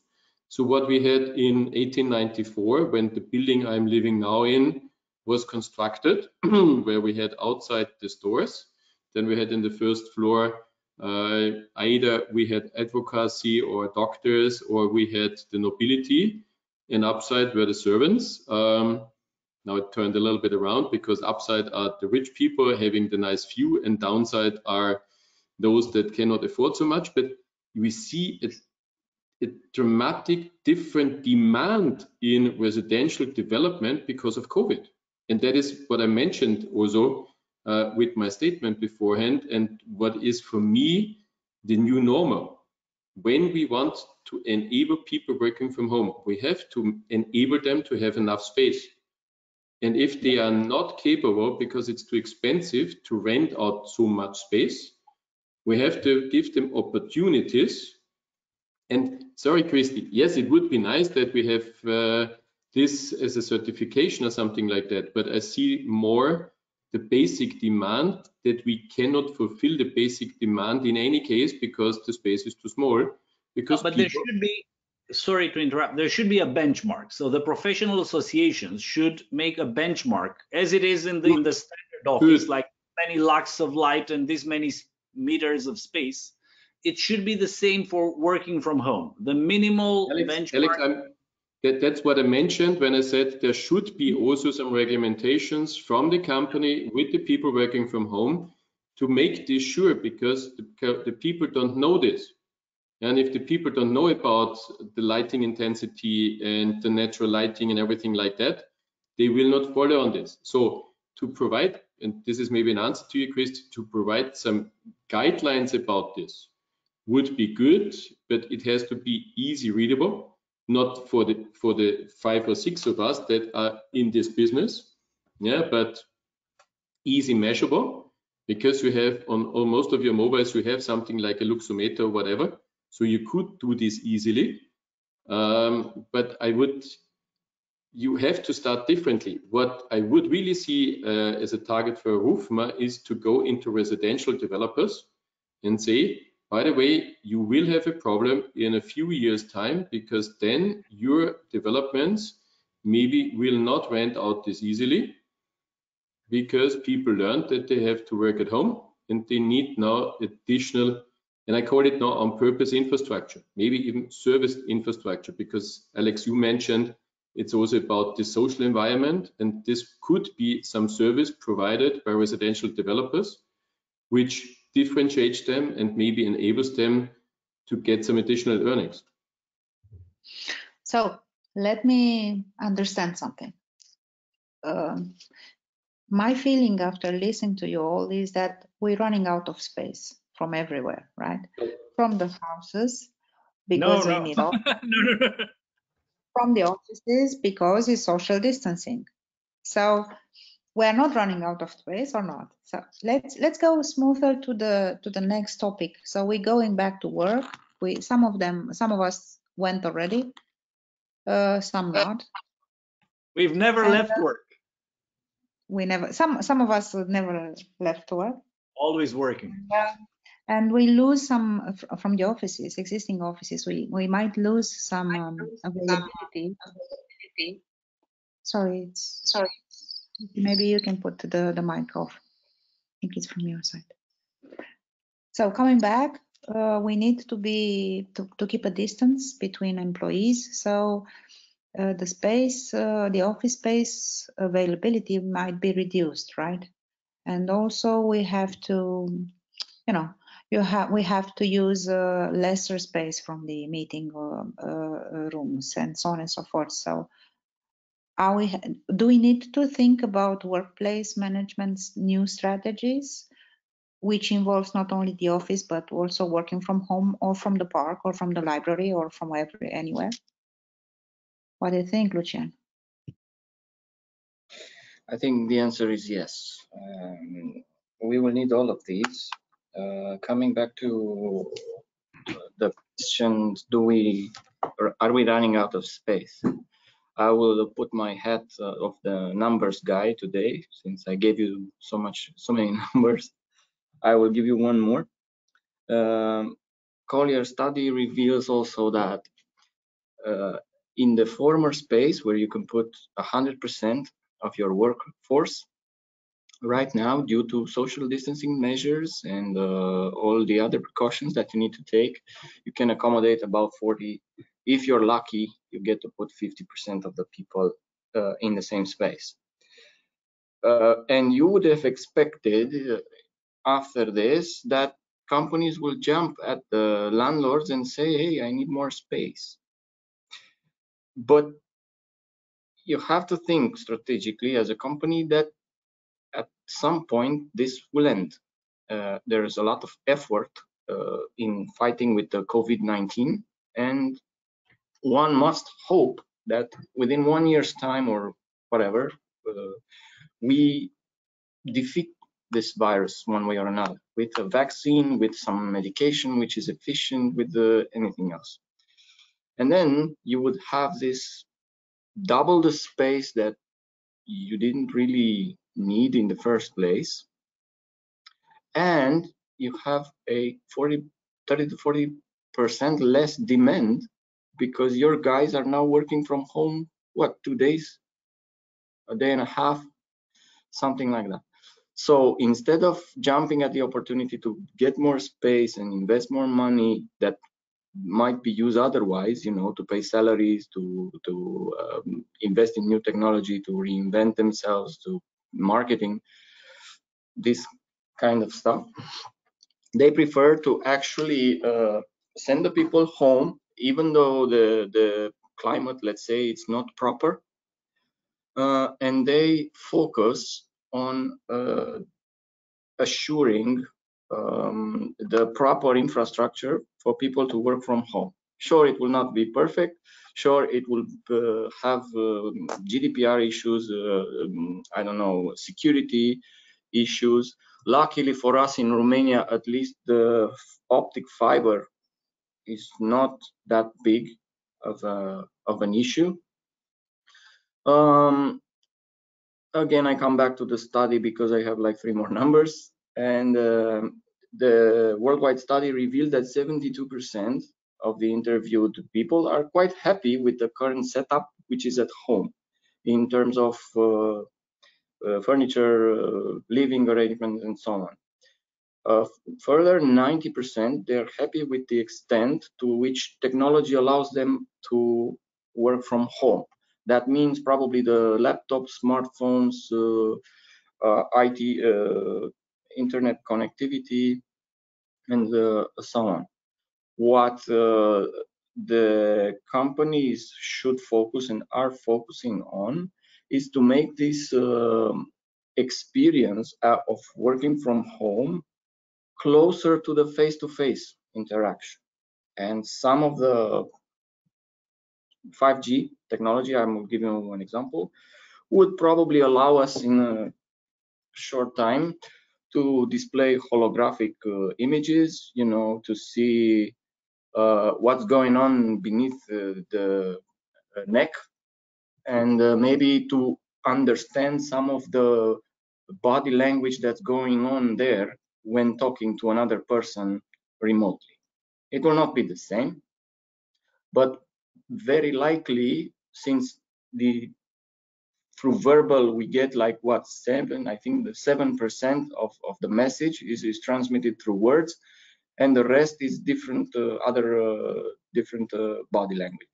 So what we had in 1894, when the building I'm living now in was constructed, where we had outside the stores, then we had in the first floor either we had advocacy or doctors, or we had the nobility, and upside were the servants. Now it turned a little bit around, because upside are the rich people having the nice view, and downside are those that cannot afford so much. But we see a dramatic different demand in residential development because of COVID. And that is what I mentioned also with my statement beforehand, and what is for me the new normal. When we want to enable people working from home, we have to enable them to have enough space. And if they are not capable, because it's too expensive to rent out so much space, we have to give them opportunities. And sorry, Christy, yes, it would be nice that we have this as a certification or something like that, but I see more the basic demand, that we cannot fulfill the basic demand in any case because the space is too small. Because but there should be, sorry to interrupt, there should be a benchmark. So the professional associations should make a benchmark, as it is in the standard office, like many lux of light and this many meters of space. It should be the same for working from home. The minimal benchmark. Alex, that's what I mentioned when I said there should be also some regulations from the company with the people working from home to make this sure, because the people don't know this. And if the people don't know about the lighting intensity and the natural lighting and everything like that, they will not follow on this. So to provide, and this is maybe an answer to you, Chris, to provide some guidelines about this would be good, but it has to be easy readable, not for the 5 or 6 of us that are in this business, but easy measurable, because you have on most of your mobiles, you have something like a luxometer or whatever, so you could do this easily. But you have to start differently. What I would really see as a target for ROWMF is to go into residential developers and say, by the way, you will have a problem in a few years' time, because then your developments maybe will not rent out this easily, because people learned that they have to work at home and they need now additional, and I call it now on purpose infrastructure, maybe even service infrastructure, because Alex, you mentioned it's also about the social environment, and this could be some service provided by residential developers, which differentiates them and maybe enables them to get some additional earnings. So let me understand something. My feeling after listening to you all is that we're running out of space from everywhere, right? From the houses, because we need all. No. From the offices, because it's social distancing. So we're not running out of space, or not. So let's go smoother to the next topic. So we're going back to work. Some of us went already, some not. We've never left work. We never. Some of us never left work. Always working. And we lose some from the offices, existing offices. We might lose some availability. Sorry, maybe you can put the mic off. I think it's from your side. So coming back, we need to keep a distance between employees. So the office space availability might be reduced, right? And also we have to, we have to use lesser space from the meeting rooms and so on and so forth. So do we need to think about workplace management's new strategies, which involves not only the office, but also working from home or from the park or from the library or from anywhere? What do you think, Lucien? I think the answer is yes. We will need all of these. Coming back to the question, are we running out of space? I will put my hat of the numbers guy today, since I gave you so many numbers. I will give you one more. Collier study reveals also that in the former space where you can put 100% of your workforce, right now, due to social distancing measures and all the other precautions that you need to take, you can accommodate about 40. If you're lucky, you get to put 50% of the people in the same space. And you would have expected after this that companies will jump at the landlords and say, hey, I need more space. But you have to think strategically as a company that at some point this will end. There is a lot of effort in fighting with the COVID-19, and one must hope that within 1 year's time or whatever, we defeat this virus one way or another, with a vaccine, with some medication which is efficient, with anything else. And then you would have this double the space that you didn't really need in the first place, and you have a 30 to 40% less demand because your guys are now working from home, what, 2 days, a day and a half, something like that. So instead of jumping at the opportunity to get more space and invest more money that might be used otherwise, to pay salaries, to invest in new technology, to reinvent themselves, to marketing, this kind of stuff, they prefer to actually send the people home, even though the climate, let's say, it's not proper, and they focus on assuring the proper infrastructure for people to work from home. Sure, it will not be perfect. Sure, it will have GDPR issues, I don't know, security issues. Luckily for us in Romania, at least the optic fiber is not that big of an issue. Again, I come back to the study because I have like 3 more numbers, and the worldwide study revealed that 72% of the interviewed people are quite happy with the current setup, which is at home, in terms of furniture, living arrangements, and so on. Further, 90% they're happy with the extent to which technology allows them to work from home. That means probably the laptops, smartphones, IT, internet connectivity, and so on. What the companies should focus and are focusing on is to make this experience of working from home closer to the face-to-face interaction. And some of the 5G technology, I'm giving you one example, would probably allow us in a short time to display holographic images, to see what's going on beneath the neck, and maybe to understand some of the body language that's going on there when talking to another person remotely. It will not be the same, but very likely, since through verbal we get like what, I think the 7% of the message is transmitted through words, and the rest is different different body language.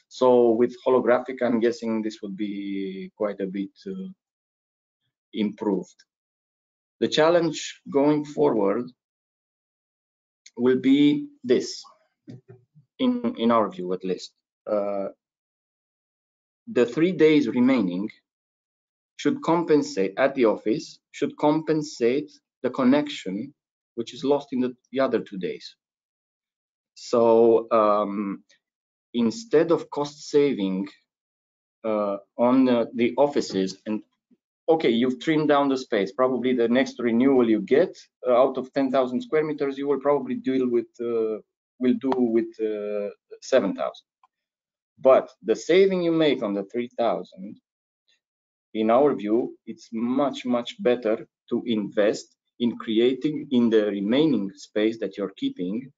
So with holographic, I'm guessing this will be quite a bit improved. The challenge going forward will be this, in our view at least. The 3 days remaining should compensate at the office, should compensate the connection which is lost in the other 2 days. So instead of cost saving on the offices, and okay, you've trimmed down the space, probably the next renewal you get out of 10,000 square meters, you will probably deal with will do with 7,000. But the saving you make on the 3,000, in our view, it's much better to invest in creating in the remaining space that you're keeping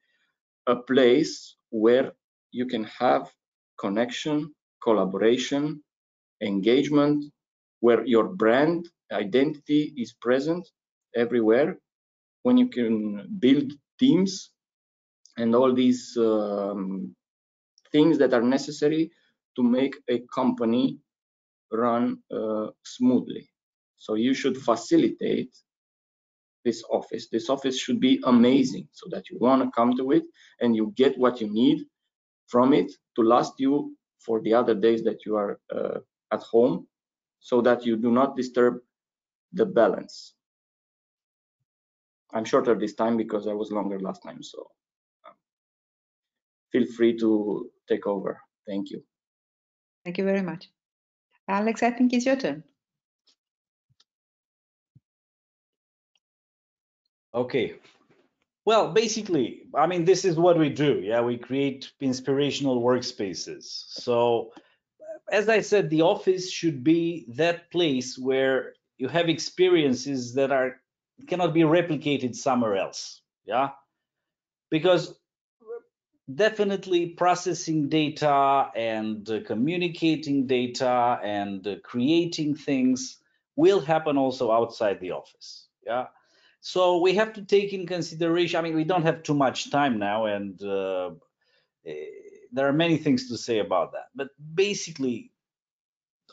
a place where you can have connection, collaboration, engagement, where your brand identity is present everywhere, when you can build teams and all these things that are necessary to make a company run smoothly. So you should facilitate this office. This office should be amazing so that you want to come to it and you get what you need from it to last you for the other days that you are at home, so that you do not disturb the balance. I'm shorter this time because I was longer last time, so feel free to take over. Thank you. Thank you very much. Alex, I think it's your turn. Okay. Well, basically, I mean, this is what we do. Yeah, we create inspirational workspaces. So, as I said, the office should be that place where you have experiences that cannot be replicated somewhere else. Yeah, because definitely processing data and communicating data and creating things will happen also outside the office. Yeah. So we have to take in consideration, I mean, we don't have too much time now, and there are many things to say about that. But basically,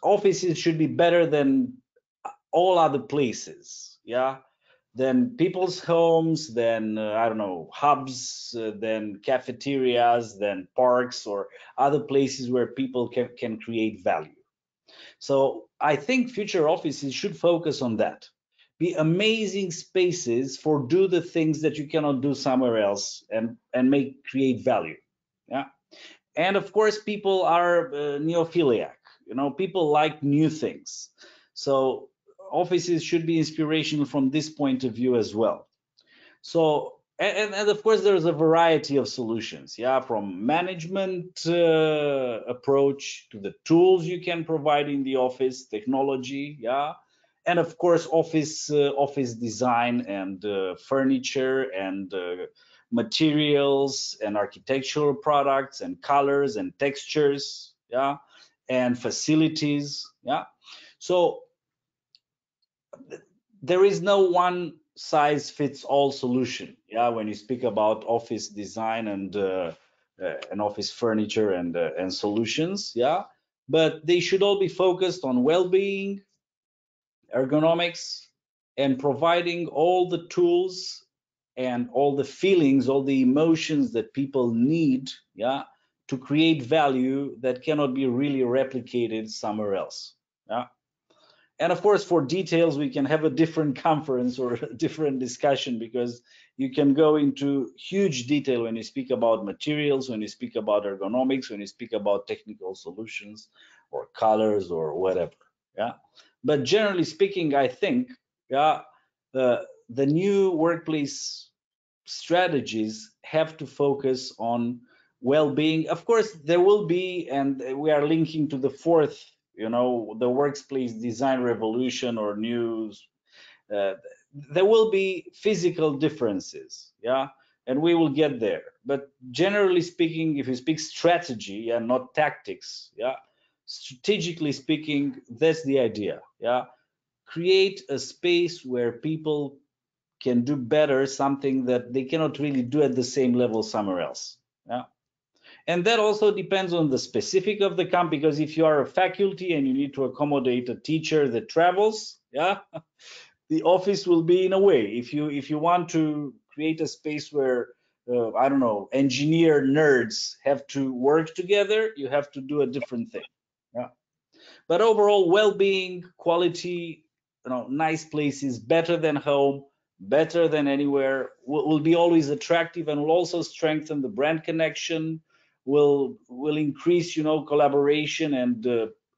offices should be better than all other places, yeah? Than people's homes, than, I don't know, hubs, than cafeterias, than parks, or other places where people can create value. So I think future offices should focus on that. Be amazing spaces for do the things that you cannot do somewhere else, and create value. Yeah. And of course, people are neophiliac. You know, people like new things. So offices should be inspirational from this point of view as well. So, and of course, there's a variety of solutions, yeah, from management approach to the tools you can provide in the office, technology, yeah, and of course, office design and furniture and materials and architectural products and colors and textures, yeah, and facilities, yeah. So there is no one size fits all solution, yeah, when you speak about office design and office furniture and solutions, yeah. But they should all be focused on well-being, ergonomics, and providing all the tools and all the feelings, all the emotions that people need, yeah, to create value that cannot be really replicated somewhere else, yeah. And of course, for details, we can have a different conference or a different discussion, because you can go into huge detail when you speak about materials, when you speak about ergonomics, when you speak about technical solutions or colors or whatever. Yeah. But generally speaking, I think, yeah, the new workplace strategies have to focus on well-being. Of course, there will be, and we are linking to the fourth, you know, the workplace design revolution or news. there will be physical differences, yeah, and we will get there. But generally speaking, if you speak strategy and not tactics, yeah, strategically speaking, that's the idea, yeah. Create a space where people can do better something that they cannot really do at the same level somewhere else, yeah. And that also depends on the specific of the camp, because if you are a faculty and you need to accommodate a teacher that travels, yeah, the office will be in a way. If you want to create a space where I don't know, engineer nerds have to work together, you have to do a different thing. Yeah. But overall, well-being, quality, nice places, better than home, better than anywhere, will be always attractive, and will also strengthen the brand connection, will increase, collaboration, and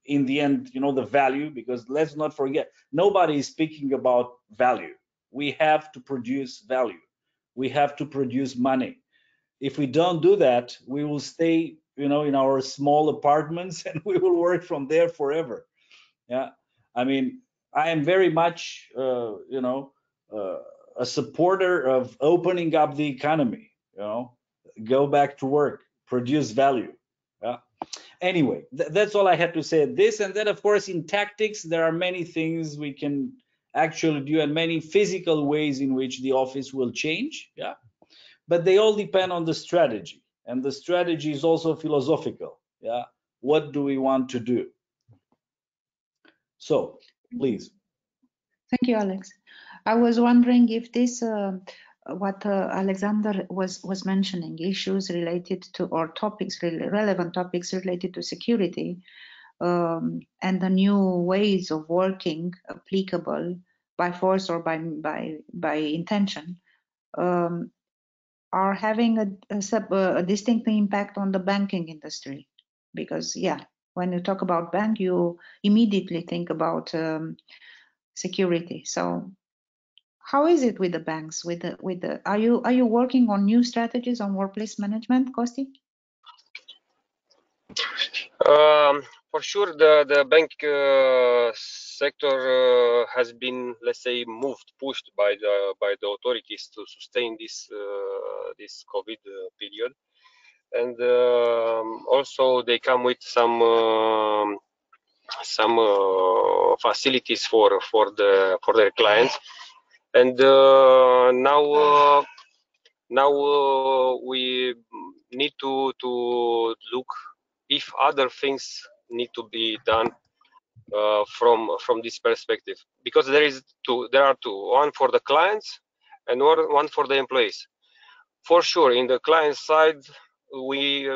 in the end, the value, because let's not forget, nobody is speaking about value. We have to produce value. We have to produce money. If we don't do that, we will stay, in our small apartments, and we will work from there forever. Yeah. I mean, I am very much, a supporter of opening up the economy, go back to work, produce value. Yeah. Anyway, that's all I had to say at this. And then, of course, in tactics, there are many things we can actually do, and many physical ways in which the office will change. Yeah. But they all depend on the strategy, and the strategy is also philosophical. Yeah. What do we want to do? So, please. Thank you, Alex. I was wondering if this, what Alexander was mentioning, issues related to, or topics, relevant topics related to security, and the new ways of working applicable by force or by intention, are having a distinct impact on the banking industry. Because, yeah, when you talk about bank, you immediately think about security. So how is it with the banks? Are you working on new strategies on workplace management, Costi? For sure, the bank sector has been, let's say, pushed by the authorities to sustain this COVID period, and also they come with some facilities for their clients, and now we need to look if other things need to be done from this perspective, because there are two, one for the clients and one for the employees. For sure, in the client side, we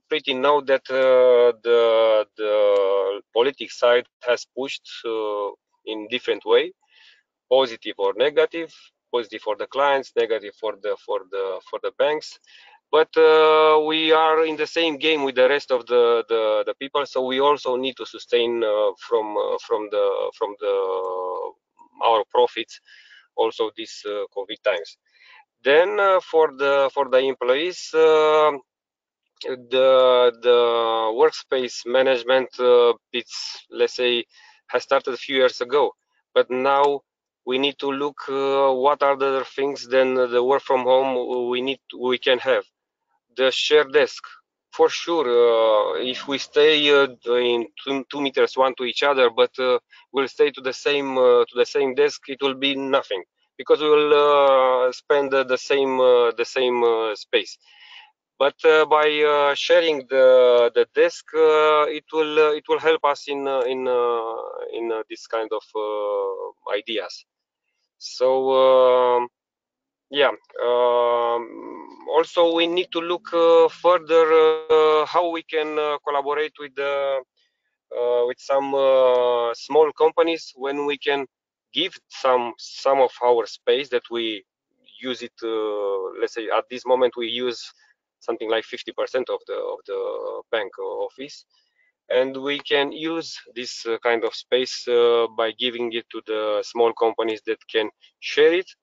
pretty know that the politics side has pushed in different way, positive or negative, positive for the clients, negative for the banks. But we are in the same game with the rest of the people, so we also need to sustain from our profits also these COVID times. Then for the employees, the workspace management, it's, let's say, has started a few years ago, but now we need to look what are the other things than the work from home we can have. The shared desk, for sure. If we stay in 2 meters one to each other, but we'll stay to the same desk, it will be nothing, because we will spend the same space. But by sharing the desk, it will help us in this kind of ideas. So yeah. Also, we need to look further how we can collaborate with some small companies, when we can give some of our space that we use it. Let's say at this moment we use something like 50% of the bank office, and we can use this kind of space by giving it to the small companies that can share it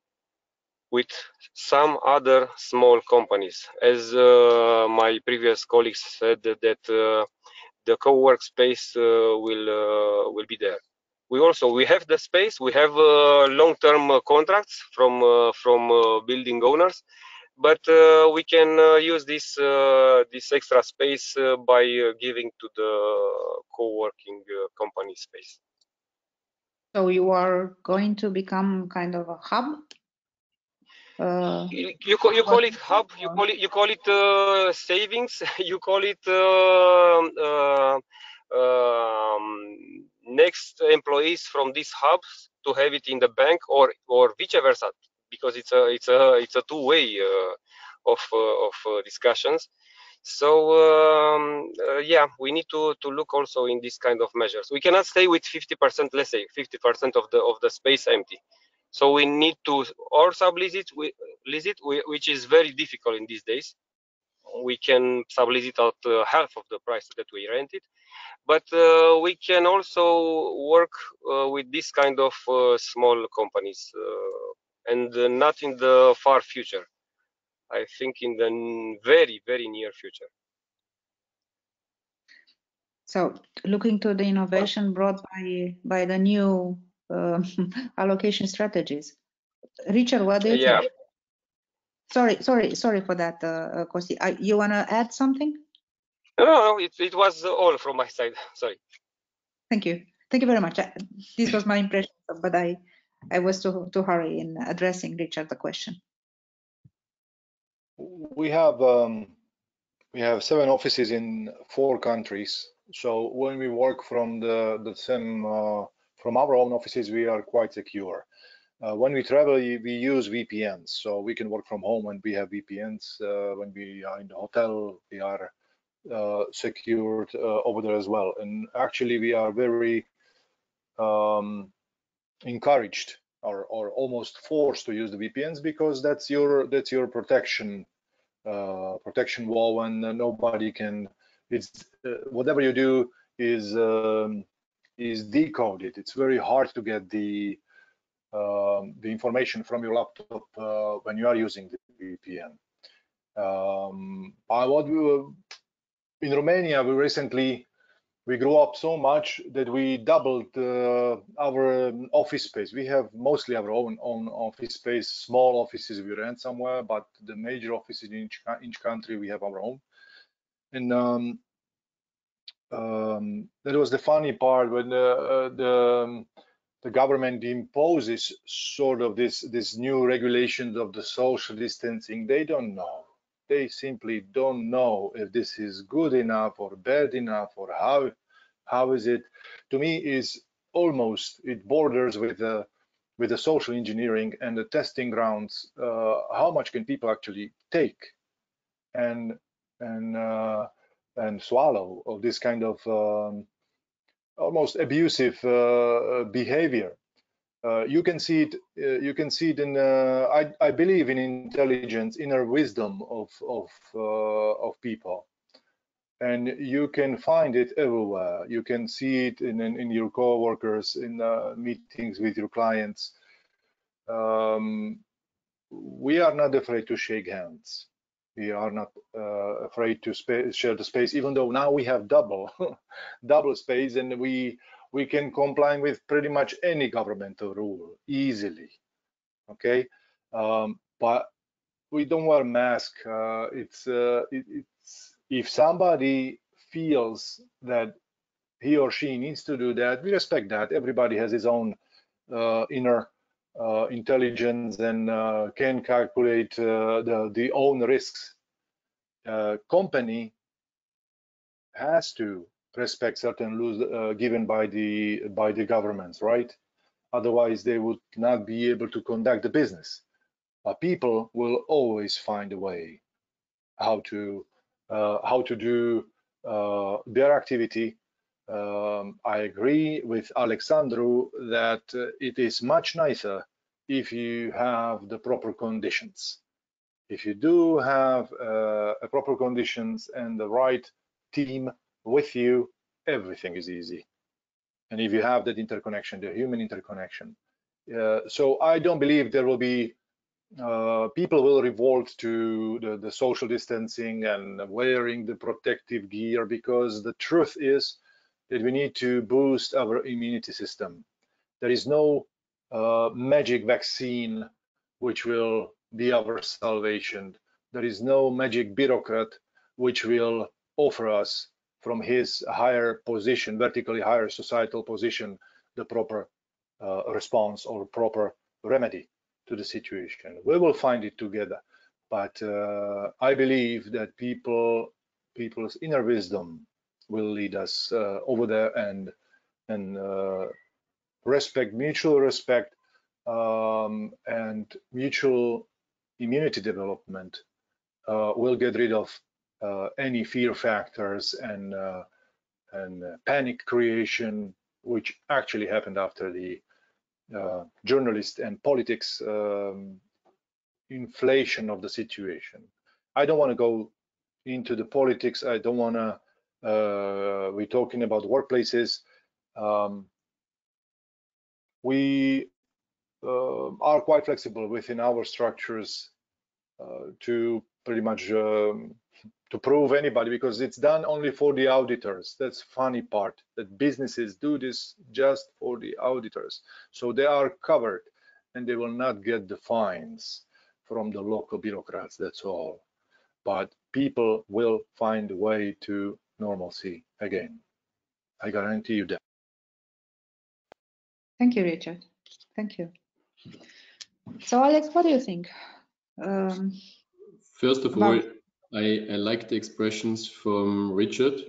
with some other small companies. As my previous colleagues said, that the co-work space will be there. we have the space. We have long-term contracts from building owners, but we can use this extra space by giving to the co-working company space. So you are going to become kind of a hub? You call it hub, you call it savings, you call it next employees from these hubs to have it in the bank, or vice versa, because it's a two-way of discussions. So yeah, we need to look also in this kind of measures. We cannot stay with 50%, let's say 50% of the space empty. So we need to or sublease it, which is very difficult in these days. We can sublease it at half of the price that we rent it, but we can also work with this kind of small companies, and not in the far future. I think in the very, very near future. So looking to the innovation brought by the new allocation strategies. Richard, what do you think? Sorry for that, Kosti. You want to add something? No, it was all from my side. Sorry. Thank you very much. This was my impression, but I was too hurry in addressing Richard the question. We have 7 offices in 4 countries. So when we work from the same from our own offices, we are quite secure. When we travel, we use VPNs, so we can work from home and we have VPNs. When we are in the hotel, we are secured over there as well. And actually, we are very encouraged or almost forced to use the VPNs, because that's your protection wall, and nobody can. It's whatever you do is decoded. It's very hard to get the information from your laptop when you are using the VPN. In Romania, we grew up so much that we doubled our office space. We have mostly our own office space, small offices we rent somewhere, but the major offices in each country we have our own. And that was the funny part when the government imposes sort of this new regulations of the social distancing. They don't know. They simply don't know if this is good enough or bad enough, or how is it. To me, is almost, it borders with the social engineering and the testing grounds. How much can people actually take and swallow of this kind of almost abusive behavior? You can see it. You can see it in. I believe in intelligence, inner wisdom of people, and you can find it everywhere. You can see it in your co-workers, in meetings with your clients. We are not afraid to shake hands. We are not afraid to share the space, even though now we have double space, and we can comply with pretty much any governmental rule easily. Okay, but we don't wear masks. It's if somebody feels that he or she needs to do that, we respect that. Everybody has his own inner intelligence and can calculate the own risks. Company has to respect certain rules given by the governments, right? Otherwise, they would not be able to conduct the business. But people will always find a way how to do their activity. I agree with Alexandru that it is much nicer if you have the proper conditions. If you do have proper conditions and the right team with you, everything is easy. And if you have that interconnection, the human interconnection. So I don't believe there will be people will revolt to the social distancing and wearing the protective gear, because the truth is that we need to boost our immunity system. There is no magic vaccine which will be our salvation. There is no magic bureaucrat which will offer us from his higher position, vertically higher societal position, the proper response or proper remedy to the situation. We will find it together. But I believe that people's inner wisdom will lead us over there, and respect, mutual respect, and mutual immunity development will get rid of any fear factors and panic creation, which actually happened after the journalist and politics inflation of the situation. I don't want to go into the politics. I don't want to, we're talking about workplaces. We are quite flexible within our structures to pretty much to prove anybody, because it's done only for the auditors. That's funny part, that businesses do this just for the auditors. So they are covered and they will not get the fines from the local bureaucrats, that's all. But people will find a way to normalcy again. I guarantee you that. Thank you, Richard. Thank you. So, Alex, what do you think? First of all, I like the expressions from Richard,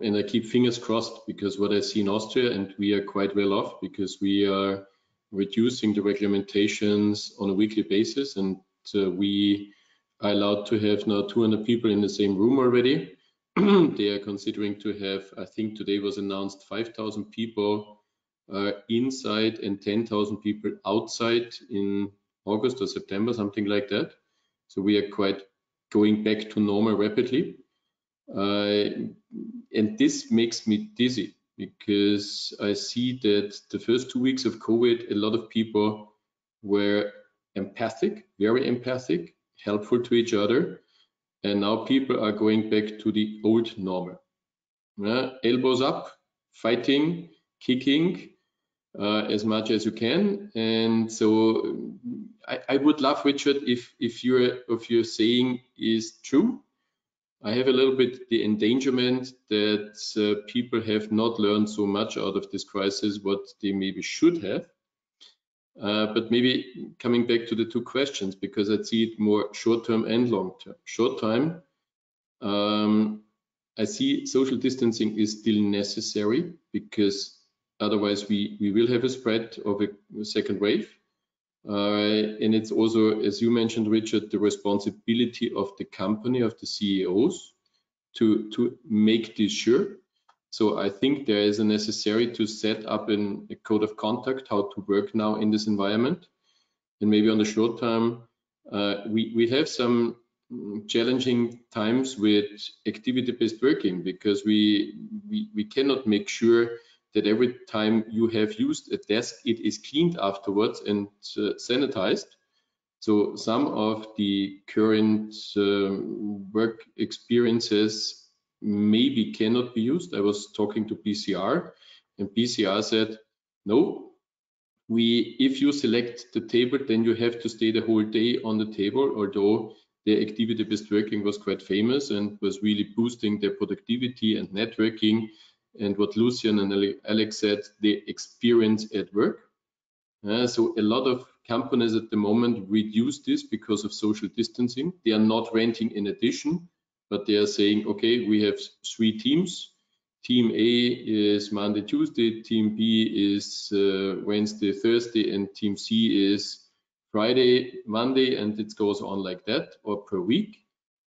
and I keep fingers crossed, because what I see in Austria, and we are quite well off because we are reducing the regulations on a weekly basis, and we are allowed to have now 200 people in the same room already. They are considering to have, I think today was announced, 5,000 people inside and 10,000 people outside in August or September, something like that. So we are quite going back to normal rapidly. And this makes me dizzy, because I see that the first 2 weeks of COVID, a lot of people were empathic, very empathic, helpful to each other. And now people are going back to the old normal. Elbows up, fighting, kicking, as much as you can. And so I would love, Richard, if your saying is true. I have a little bit the endangerment that people have not learned so much out of this crisis what they maybe should have. But maybe coming back to the two questions, because I see it more short-term and long-term. Short-term, I see social distancing is still necessary, because otherwise we will have a spread of a second wave. And it's also, as you mentioned, Richard, the responsibility of the company, of the CEOs, to make this sure. So I think there is a necessary to set up a code of conduct, how to work now in this environment. And maybe on the short term, we have some challenging times with activity-based working, because we cannot make sure that every time you have used a desk, it is cleaned afterwards and sanitized. So some of the current work experiences maybe cannot be used. I was talking to PCR, and PCR said, no, if you select the table, then you have to stay the whole day on the table, although the activity-based working was quite famous and was really boosting their productivity and networking. And what Lucien and Alex said, the experience at work. So a lot of companies at the moment reduce this because of social distancing. They are not renting in addition, but they are saying, okay, we have 3 teams. Team A is Monday, Tuesday, Team B is Wednesday, Thursday, and Team C is Friday, Monday, and it goes on like that, or per week.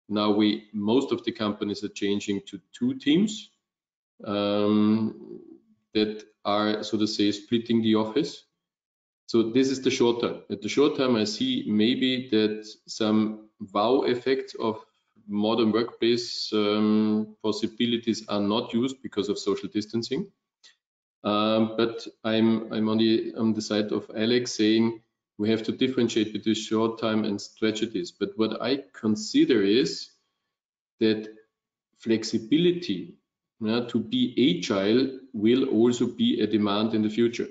Now most of the companies are changing to 2 teams that are, so to say, splitting the office. So this is the short term. At the short term, I see maybe that some wow effects of modern workplace possibilities are not used because of social distancing. But I'm on the side of Alex, saying we have to differentiate between short time and strategies. But what I consider is that flexibility, to be agile, will also be a demand in the future.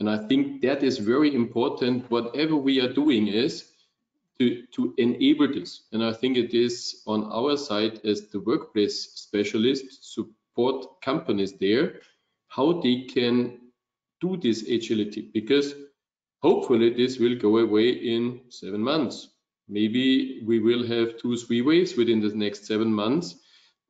And I think that is very important. Whatever we are doing is to enable this. And I think it is on our side as the workplace specialist, support companies there, how they can do this agility, because hopefully this will go away in 7 months. Maybe we will have 2-3 waves within the next 7 months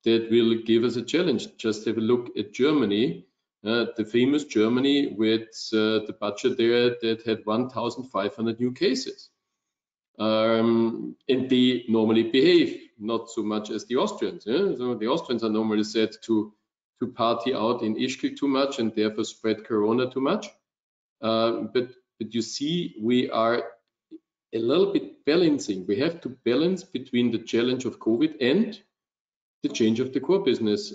that will give us a challenge. Just have a look at Germany, the famous Germany with the budget there that had 1,500 new cases. And they normally behave not so much as the Austrians. Yeah? So the Austrians are normally said to party out in Ischgl too much and therefore spread Corona too much. But you see, we are a little bit balancing. We have to balance between the challenge of COVID and the change of the core business.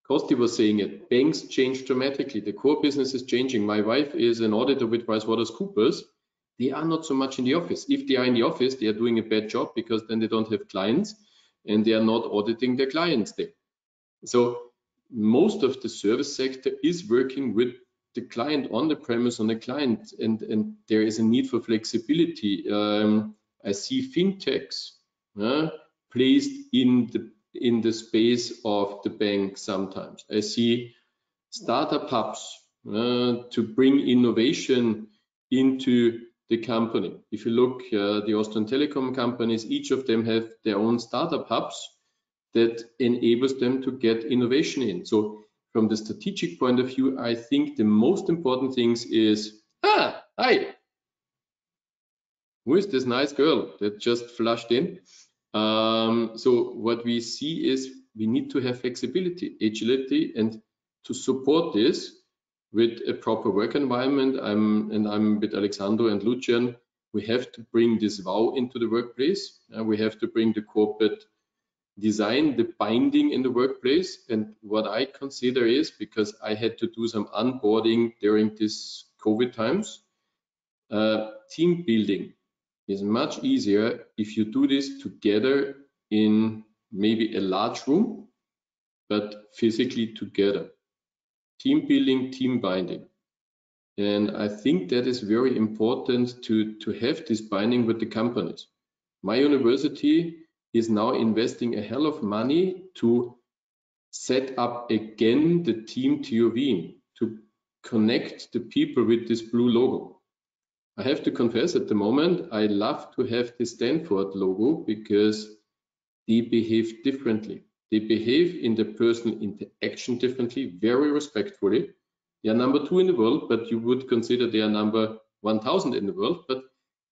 Kosti was saying it, banks change dramatically. The core business is changing. My wife is an auditor with PricewaterhouseCoopers. They are not so much in the office. If they are in the office, they are doing a bad job because then they don't have clients and they are not auditing their clients there. So most of the service sector is working with the client on the premise on the client, and there is a need for flexibility. I see fintechs placed in the space of the bank sometimes. I see startup hubs to bring innovation into the company. If you look, the Austrian telecom companies, each of them have their own startup hubs that enables them to get innovation in. So from the strategic point of view, I think the most important things is, hi, who is this nice girl that just flushed in? So what we see is we need to have flexibility, agility, and to support this with a proper work environment. I'm with Alexandro and Lucien. We have to bring this wow into the workplace. We have to bring the corporate design, the binding in the workplace. And what I consider is, because I had to do some onboarding during this COVID times, team building is much easier if you do this together in maybe a large room, but physically together. Team building, team binding. And I think that is very important to have this binding with the companies. My university is now investing a hell of money to set up again the team TOV, to connect the people with this blue logo. I have to confess, at the moment, I love to have the Stanford logo because they behave differently. They behave in the personal interaction differently, very respectfully. They are number 2 in the world, but you would consider they are number 1,000 in the world, but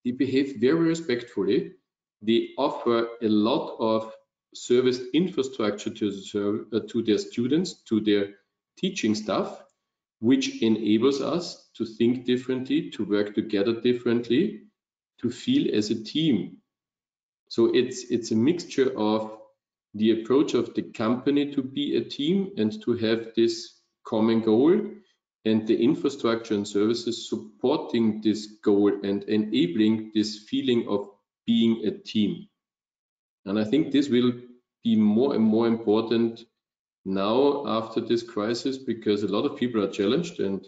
they behave very respectfully. They offer a lot of service infrastructure to their students, to their teaching staff, which enables us to think differently, to work together differently, to feel as a team. So it's a mixture of the approach of the company to be a team and to have this common goal, and the infrastructure and services supporting this goal and enabling this feeling of being a team. And I think this will be more and more important now after this crisis, because a lot of people are challenged, and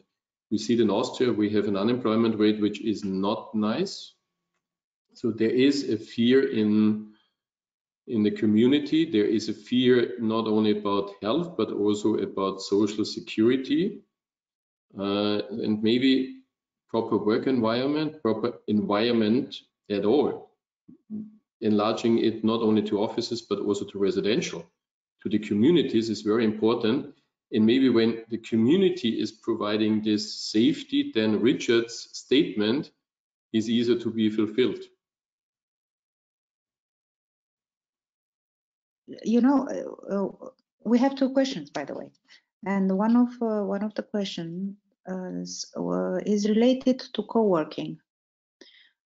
we see it in Austria, we have an unemployment rate which is not nice. So there is a fear in the community. There is a fear not only about health, but also about social security, and maybe proper work environment, proper environment at all. Enlarging it not only to offices, but also to residential, to the communities is very important. And maybe when the community is providing this safety, then Richard's statement is easier to be fulfilled. You know, we have 2 questions, by the way, and one of the questions is related to co-working.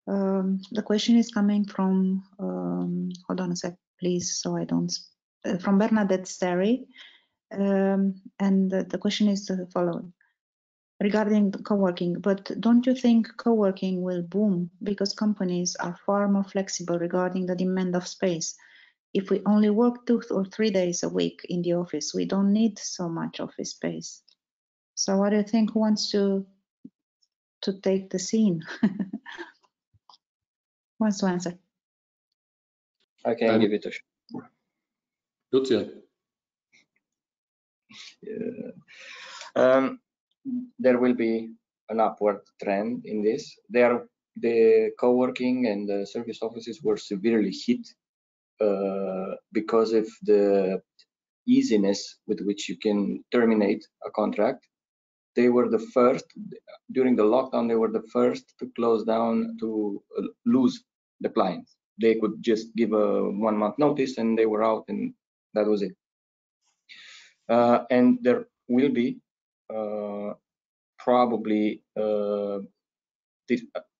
The question is coming from, hold on a sec, please, so I don't, from Bernadette Sterry, and the question is the following. Regarding the co-working, but don't you think co-working will boom because companies are far more flexible regarding the demand of space? If we only work 2 or 3 days a week in the office, we don't need so much office space. So what do you think? Who wants to take the scene? Who wants to answer? I can give it a shot. Lucien. There will be an upward trend in this. The co-working and the service offices were severely hit because of the easiness with which you can terminate a contract. They were the first, during the lockdown, they were the first to close down, to lose the clients. They could just give a 1 month notice and they were out, and that was it. And there will be probably,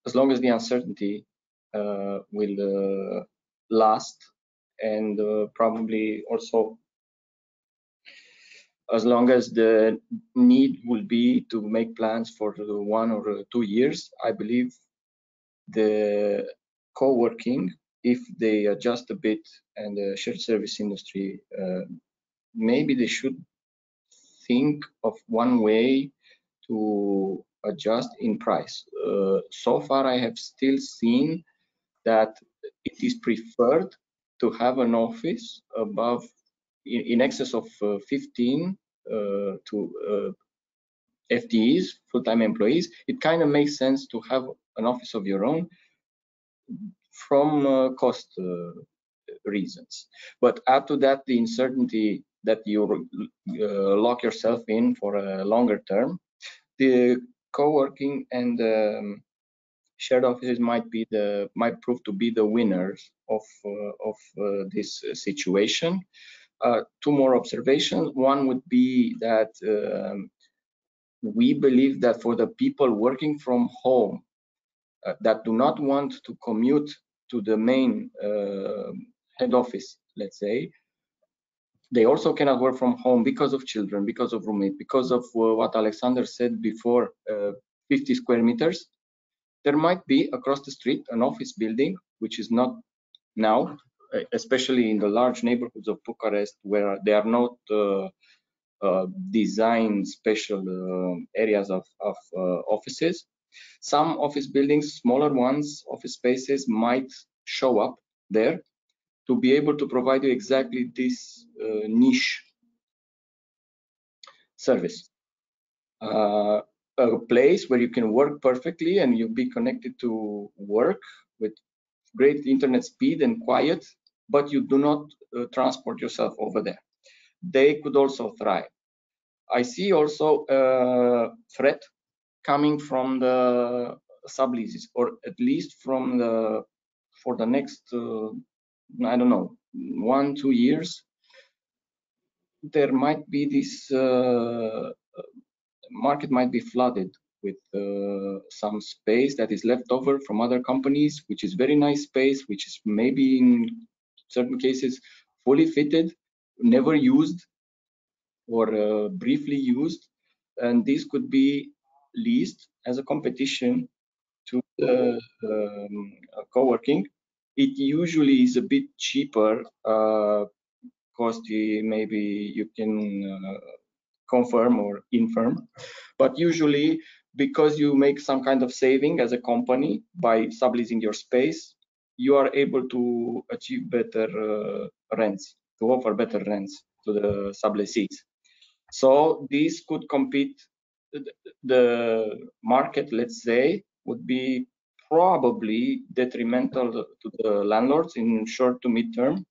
as long as the uncertainty will last, and probably also as long as the need will be to make plans for 1 or 2 years, I believe the co-working, if they adjust a bit, and the shared service industry, maybe they should think of one way to adjust in price. So far, I have still seen that it is preferred to have an office above, in excess of 15 to FTEs, full-time employees. It kind of makes sense to have an office of your own from cost reasons. But add to that the uncertainty that you lock yourself in for a longer term. The co-working and shared offices might prove to be the winners of this situation. 2 more observations. One would be that we believe that for the people working from home that do not want to commute to the main head office, let's say, they also cannot work from home because of children, because of roommate, because of what Alexander said before, 50 square meters. There might be across the street an office building, which is not now, especially in the large neighborhoods of Bucharest, where they are not designed special areas of offices. Some office buildings, smaller ones, office spaces might show up there to be able to provide you exactly this niche service. A place where you can work perfectly and you'll be connected to work with great internet speed and quiet, but you do not transport yourself over there. They could also thrive. I see also a threat coming from the subleases, or at least from for the next, I don't know, 1-2 years. There might be this market might be flooded with some space that is left over from other companies, which is very nice space, which is maybe in certain cases fully fitted, never used, or briefly used, and this could be leased as a competition to the co-working. It usually is a bit cheaper. Costi, maybe you can confirm or infirm, but usually because you make some kind of saving as a company by subleasing your space, you are able to achieve better rents, to offer better rents to the sublessees. So this could compete. The market, let's say, would be probably detrimental to the landlords in short to mid-term,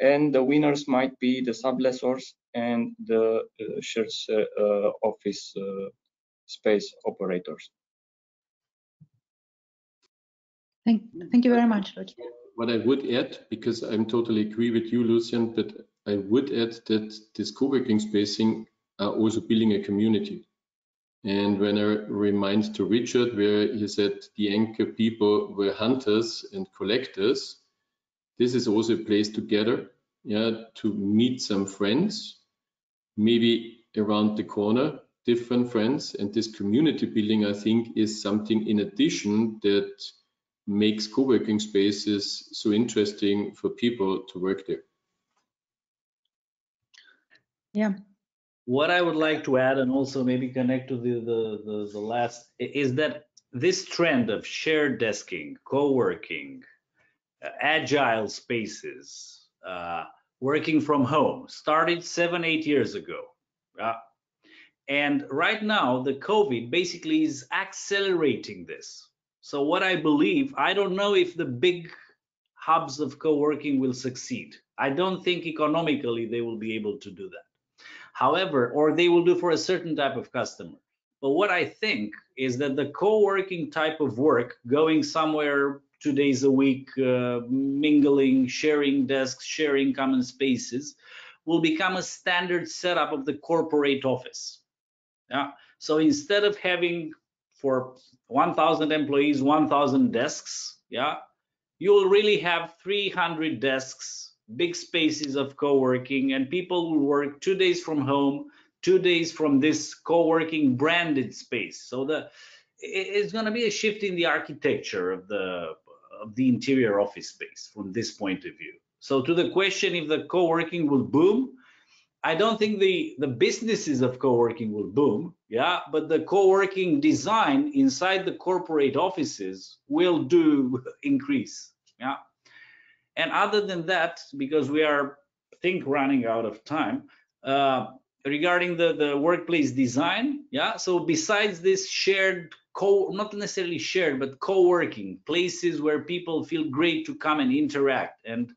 and the winners might be the sublessors and the shared office space operators. Thank you very much, Lucien. What I would add, because I'm totally agree with you, Lucien, but I would add that this co-working spacing are also building a community. And when I remind to Richard, where he said the anchor people were hunters and collectors, this is also a place together, yeah, to meet some friends, maybe around the corner, different friends. And this community building, I think, is something in addition that makes co-working spaces so interesting for people to work there. Yeah, What I would like to add, and also maybe connect to the last, is that this trend of shared desking, co-working, agile spaces, working from home started 7-8 years ago. And right now, the COVID basically is accelerating this. So what I believe, I don't know if the big hubs of co-working will succeed. I don't think economically they will be able to do that. However, or they will do for a certain type of customer. But what I think is that the co-working type of work, going somewhere 2 days a week, mingling, sharing desks, sharing common spaces, will become a standard setup of the corporate office. Yeah. So instead of having for 1,000 employees, 1,000 desks, yeah, you will really have 300 desks, big spaces of co-working, and people will work 2 days from home, 2 days from this co-working branded space. So it's going to be a shift in the architecture of the interior office space from this point of view. So to the question if the co-working will boom, I don't think the businesses of co-working will boom, yeah, but the co-working design inside the corporate offices will do increase, yeah. And other than that, because we are, I think, running out of time, regarding the workplace design, yeah, so besides this shared, not necessarily shared, but co-working places where people feel great to come and interact and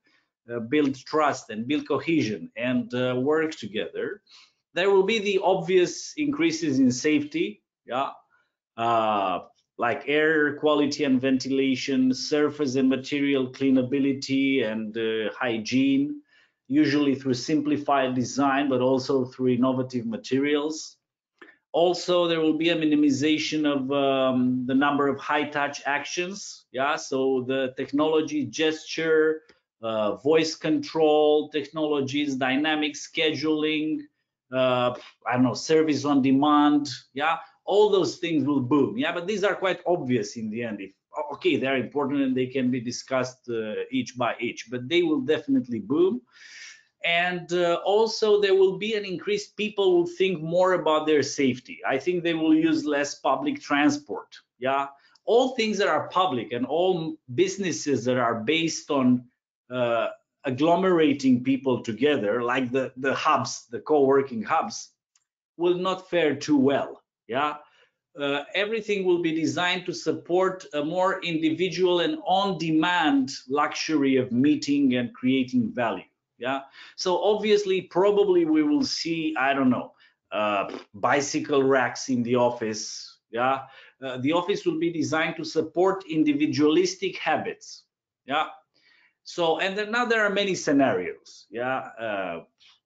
build trust and build cohesion and work together, there will be the obvious increases in safety, yeah, like air quality and ventilation, surface and material cleanability and hygiene, usually through simplified design, but also through innovative materials. Also, there will be a minimization of the number of high-touch actions. Yeah, so the technology, gesture, voice control technologies, dynamic scheduling, I don't know, service on demand. Yeah, all those things will boom. Yeah, but these are quite obvious in the end. If okay, they're important and they can be discussed each by each, but they will definitely boom. And also there will be an increase. People will think more about their safety. I think they will use less public transport. Yeah, all things that are public and all businesses that are based on agglomerating people together, like the hubs, the co-working hubs, will not fare too well. Yeah, everything will be designed to support a more individual and on-demand luxury of meeting and creating value. Yeah, so obviously, probably we will see, I don't know, bicycle racks in the office. Yeah, the office will be designed to support individualistic habits. Yeah, so and then now there are many scenarios. Yeah,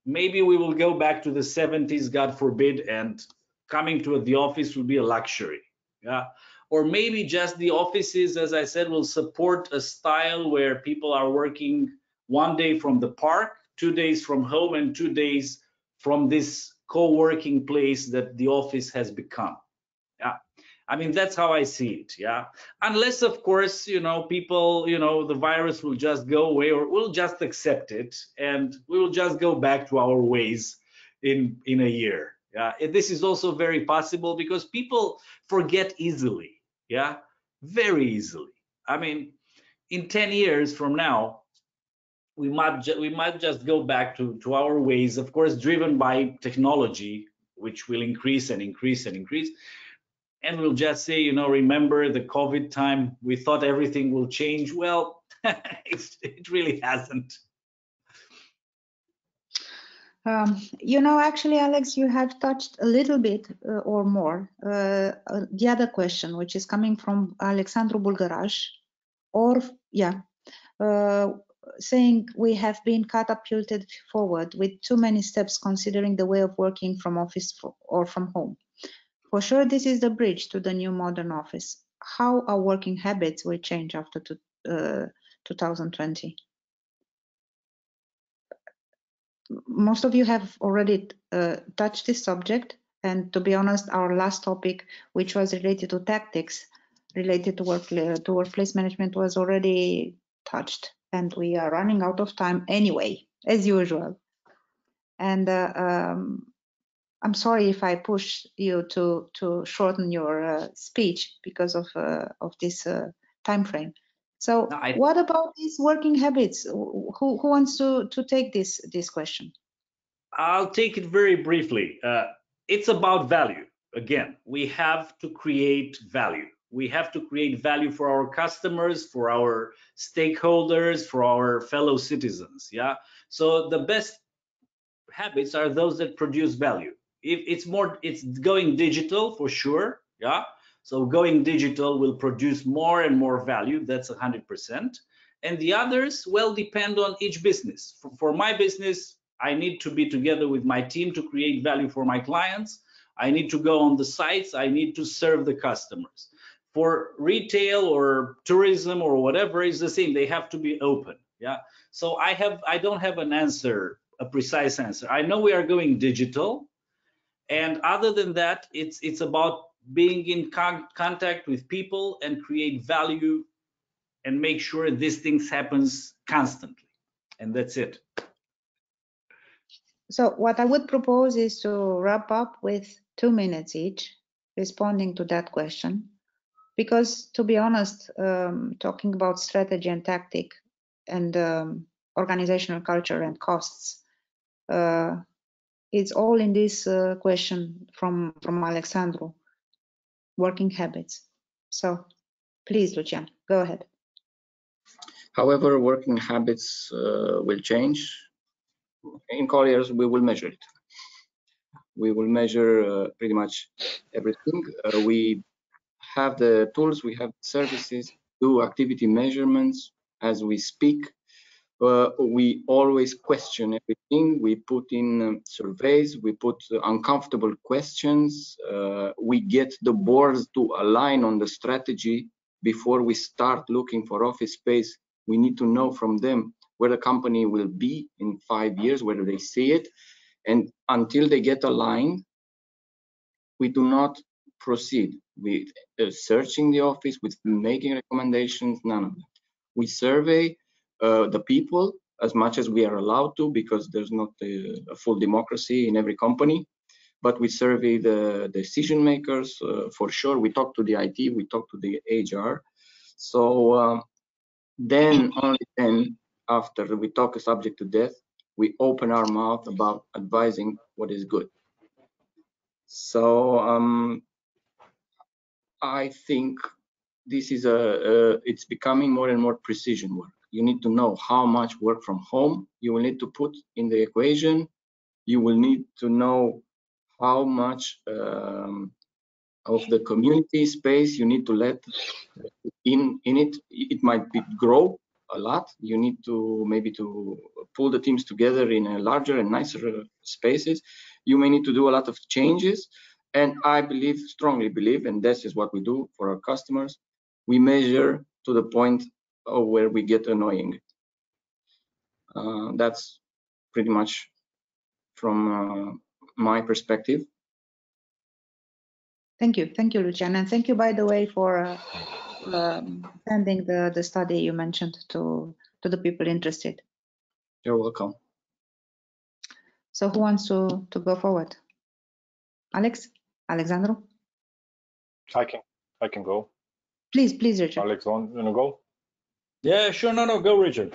maybe we will go back to the 70s, God forbid, and coming to the office will be a luxury. Yeah, or maybe just the offices, as I said, will support a style where people are working 1 day from the park, 2 days from home, and 2 days from this co-working place that the office has become. Yeah, I mean, that's how I see it. Yeah, unless of course, you know, people, you know, the virus will just go away, or we'll just accept it and we will just go back to our ways in a year. Yeah, this is also very possible because people forget easily. Yeah, very easily. I mean, in 10 years from now, we might just go back to our ways, of course, driven by technology, which will increase and increase and increase. And we'll just say, you know, remember the COVID time, we thought everything will change. Well, it really hasn't. You know, actually, Alex, you have touched a little bit or more the other question, which is coming from Alexandru Bulgaraș, or yeah, saying we have been catapulted forward with too many steps considering the way of working from office or from home. For sure, this is the bridge to the new modern office. How our working habits will change after 2020? Most of you have already touched this subject, and to be honest, our last topic, which was related to tactics, related to workplace management, was already touched, and we are running out of time anyway, as usual. And I'm sorry if I push you to shorten your speech because of this time frame. So No, what about these working habits? Who wants to take this question? I'll take it very briefly. It's about value. Again, we have to create value. We have to create value for our customers, for our stakeholders, for our fellow citizens. Yeah. So the best habits are those that produce value. If it's going digital for sure. Yeah. So going digital will produce more and more value. That's 100%. And the others, well, depend on each business. For my business, I need to be together with my team to create value for my clients. I need to go on the sites. I need to serve the customers. For retail or tourism or whatever, is the same. They have to be open. Yeah. So I don't have an answer, a precise answer. I know we are going digital, and other than that, it's about being in contact with people and create value and make sure these things happens constantly. And that's it. So what I would propose is to wrap up with 2 minutes each, responding to that question. Because to be honest, talking about strategy and tactic and organizational culture and costs, it's all in this question from Alexandru, working habits. So please, Lucien, go ahead. However, working habits will change. In Colliers, we will measure it. We will measure pretty much everything. We have the tools, we have services, do activity measurements as we speak. We always question everything. We put in surveys, we put uncomfortable questions. We get the boards to align on the strategy before we start looking for office space. We need to know from them where the company will be in 5 years, whether they see it. And until they get aligned, we do not proceed with searching the office, with making recommendations, none of that. We survey the people as much as we are allowed to, because there's not a full democracy in every company, but we survey the decision makers for sure. We talk to the IT, we talk to the HR. So then, only then, after we talk a subject to death, we open our mouth about advising what is good. So I think this is it's becoming more and more precision work. You need to know how much work from home you will need to put in the equation. You will need to know how much of the community space you need to let in it. It might grow a lot. You need to maybe to pull the teams together in a larger and nicer spaces. You may need to do a lot of changes. And I believe, strongly believe, and this is what we do for our customers, we measure to the point of where we get annoying. That's pretty much from my perspective. Thank you, Lucien, and thank you, by the way, for sending the study you mentioned to the people interested. You're welcome. So who wants to go forward? Alexandru? I can go. Please, Richard. Alex, you wanna go? Yeah, sure. No, go, Richard.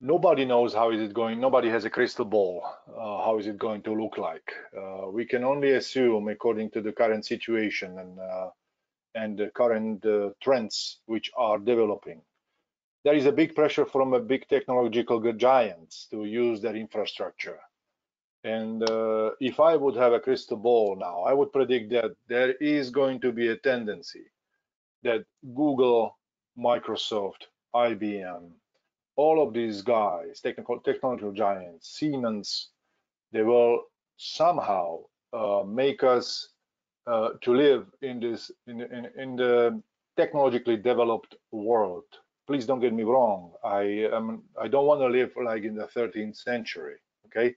Nobody knows how is it going. Nobody has a crystal ball. How is it going to look like? We can only assume, according to the current situation and the current trends which are developing. There is a big pressure from a big technological giants to use their infrastructure. And if I would have a crystal ball now, I would predict that there is going to be a tendency that Google, Microsoft, IBM, all of these guys, technological giants, Siemens, they will somehow make us to live in the technologically developed world. Please don't get me wrong. I don't want to live like in the 13th century. Okay,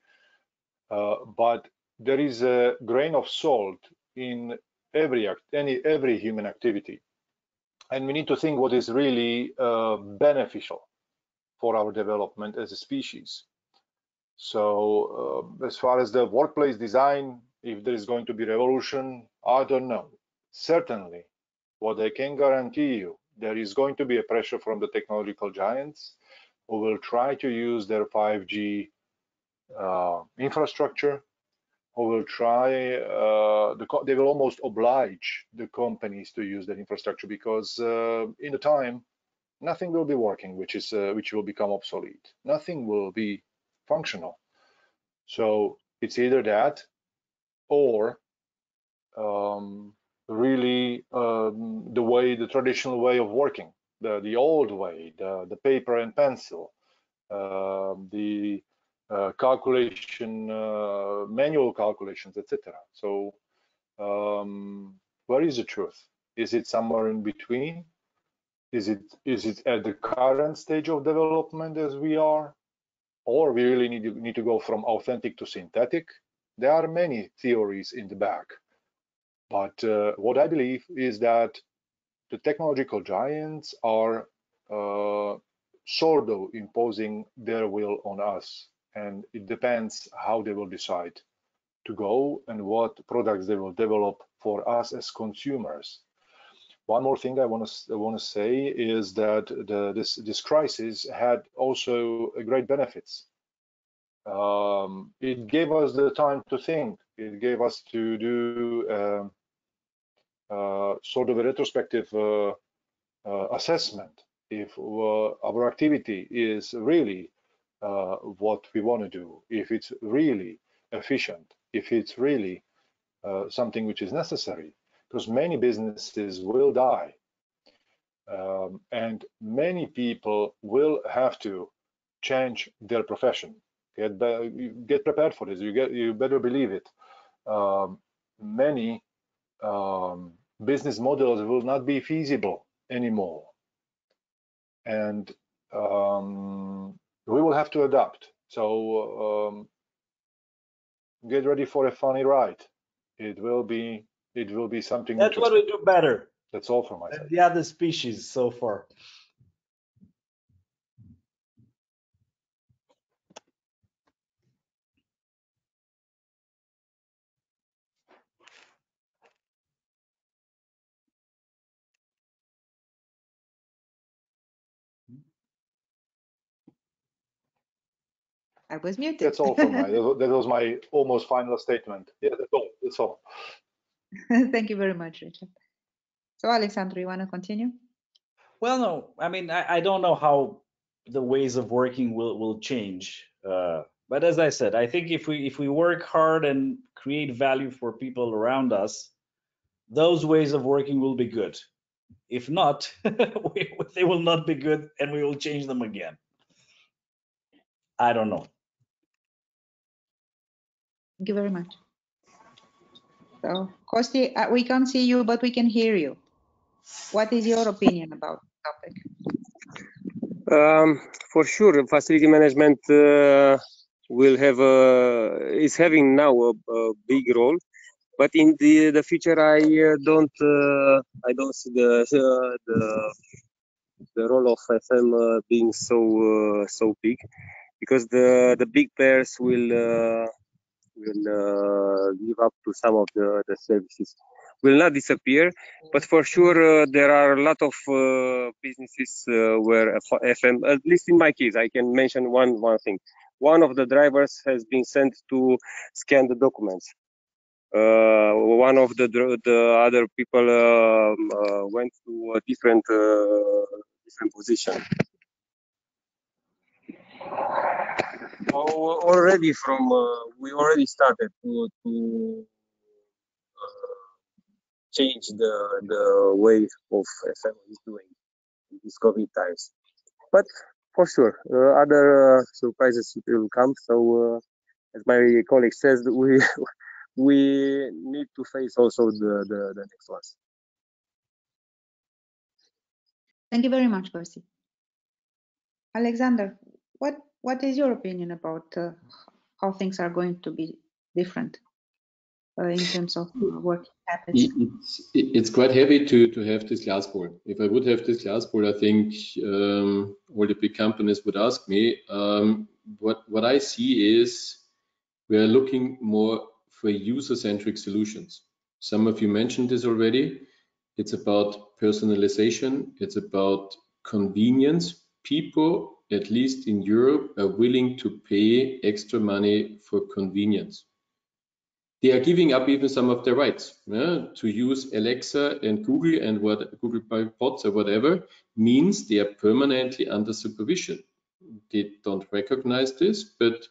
but there is a grain of salt in every human activity, and we need to think what is really beneficial. for our development as a species. So as far as the workplace design, if there is going to be revolution, I don't know. Certainly, what I can guarantee you, there is going to be a pressure from the technological giants who will try to use their 5G infrastructure, who will try, they will almost oblige the companies to use that infrastructure, because in the time, nothing will be working, which will become obsolete. Nothing will be functional. So it's either that, or really the traditional way of working, the old way, the paper and pencil, the calculation, manual calculations, etc. So where is the truth? Is it somewhere in between? Is it at the current stage of development as we are, or we really need to go from authentic to synthetic? There are many theories in the back, but what I believe is that the technological giants are sort of imposing their will on us, and it depends how they will decide to go and what products they will develop for us as consumers. One more thing I want to say is that this crisis had also great benefits. It gave us the time to think. It gave us to do sort of a retrospective assessment if our activity is really what we want to do, if it's really efficient, if it's really something which is necessary, because many businesses will die, and many people will have to change their profession. Get prepared for this. You better believe it. Many business models will not be feasible anymore, and we will have to adapt. So get ready for a funny ride. It will be something. That's what we do better. That's all from my side. The other species so far. I was muted. That's all from my. That was my almost final statement. Yeah, that's all. That's all. Thank you very much, Richard. So, Alexandru, you want to continue? Well, no, I mean, I don't know how the ways of working will change. But as I said, I think if we work hard and create value for people around us, those ways of working will be good. If not, they will not be good, and we will change them again. I don't know. Thank you very much. So, Kosti, we can't see you, but we can hear you. What is your opinion about the topic? For sure, facility management is having now a big role, but in the future, I don't see the role of FM being so big, because the big players will give up to some of the services. Will not disappear, but for sure there are a lot of businesses where FM, at least in my case, I can mention one thing. One of the drivers has been sent to scan the documents. One of the other people went to a different position. Already we already started to change the way of FM is doing in these COVID times. But for sure, other surprises will come. So as my colleague says, we need to face also the next ones. Thank you very much, Kosti. Alexander, what is your opinion about how things are going to be different? in terms of working habits. It's quite heavy to have this glass ball. If I would have this glass ball, I think all the big companies would ask me. What I see is we are looking more for user-centric solutions. Some of you mentioned this already. It's about personalization. It's about convenience. People, at least in Europe, are willing to pay extra money for convenience. They are giving up even some of their rights. To use Alexa and Google and what Google bots or whatever means they are permanently under supervision. They don't recognize this, but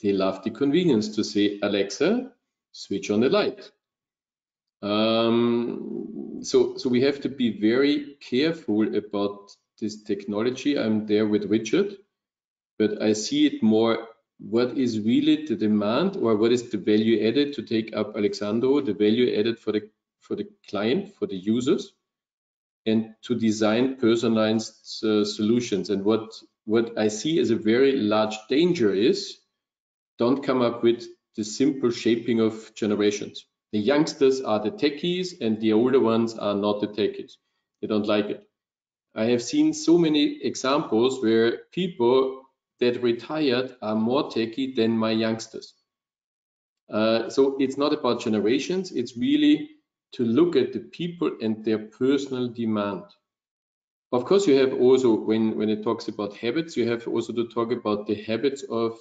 they love the convenience to say, Alexa, switch on the light. So we have to be very careful about this technology. I'm there with Richard, but I see it more what is really the demand or what is the value added, to take up Alexandro, the value added for the client, for the users, and to design personalized solutions. And what I see as a very large danger is, don't come up with the simple shaping of generations. The youngsters are the techies and the older ones are not the techies. They don't like it. I have seen so many examples where people that retired are more techy than my youngsters. So it's not about generations, it's really to look at the people and their personal demand. Of course, you have also, when it talks about habits, you have also to talk about the habits of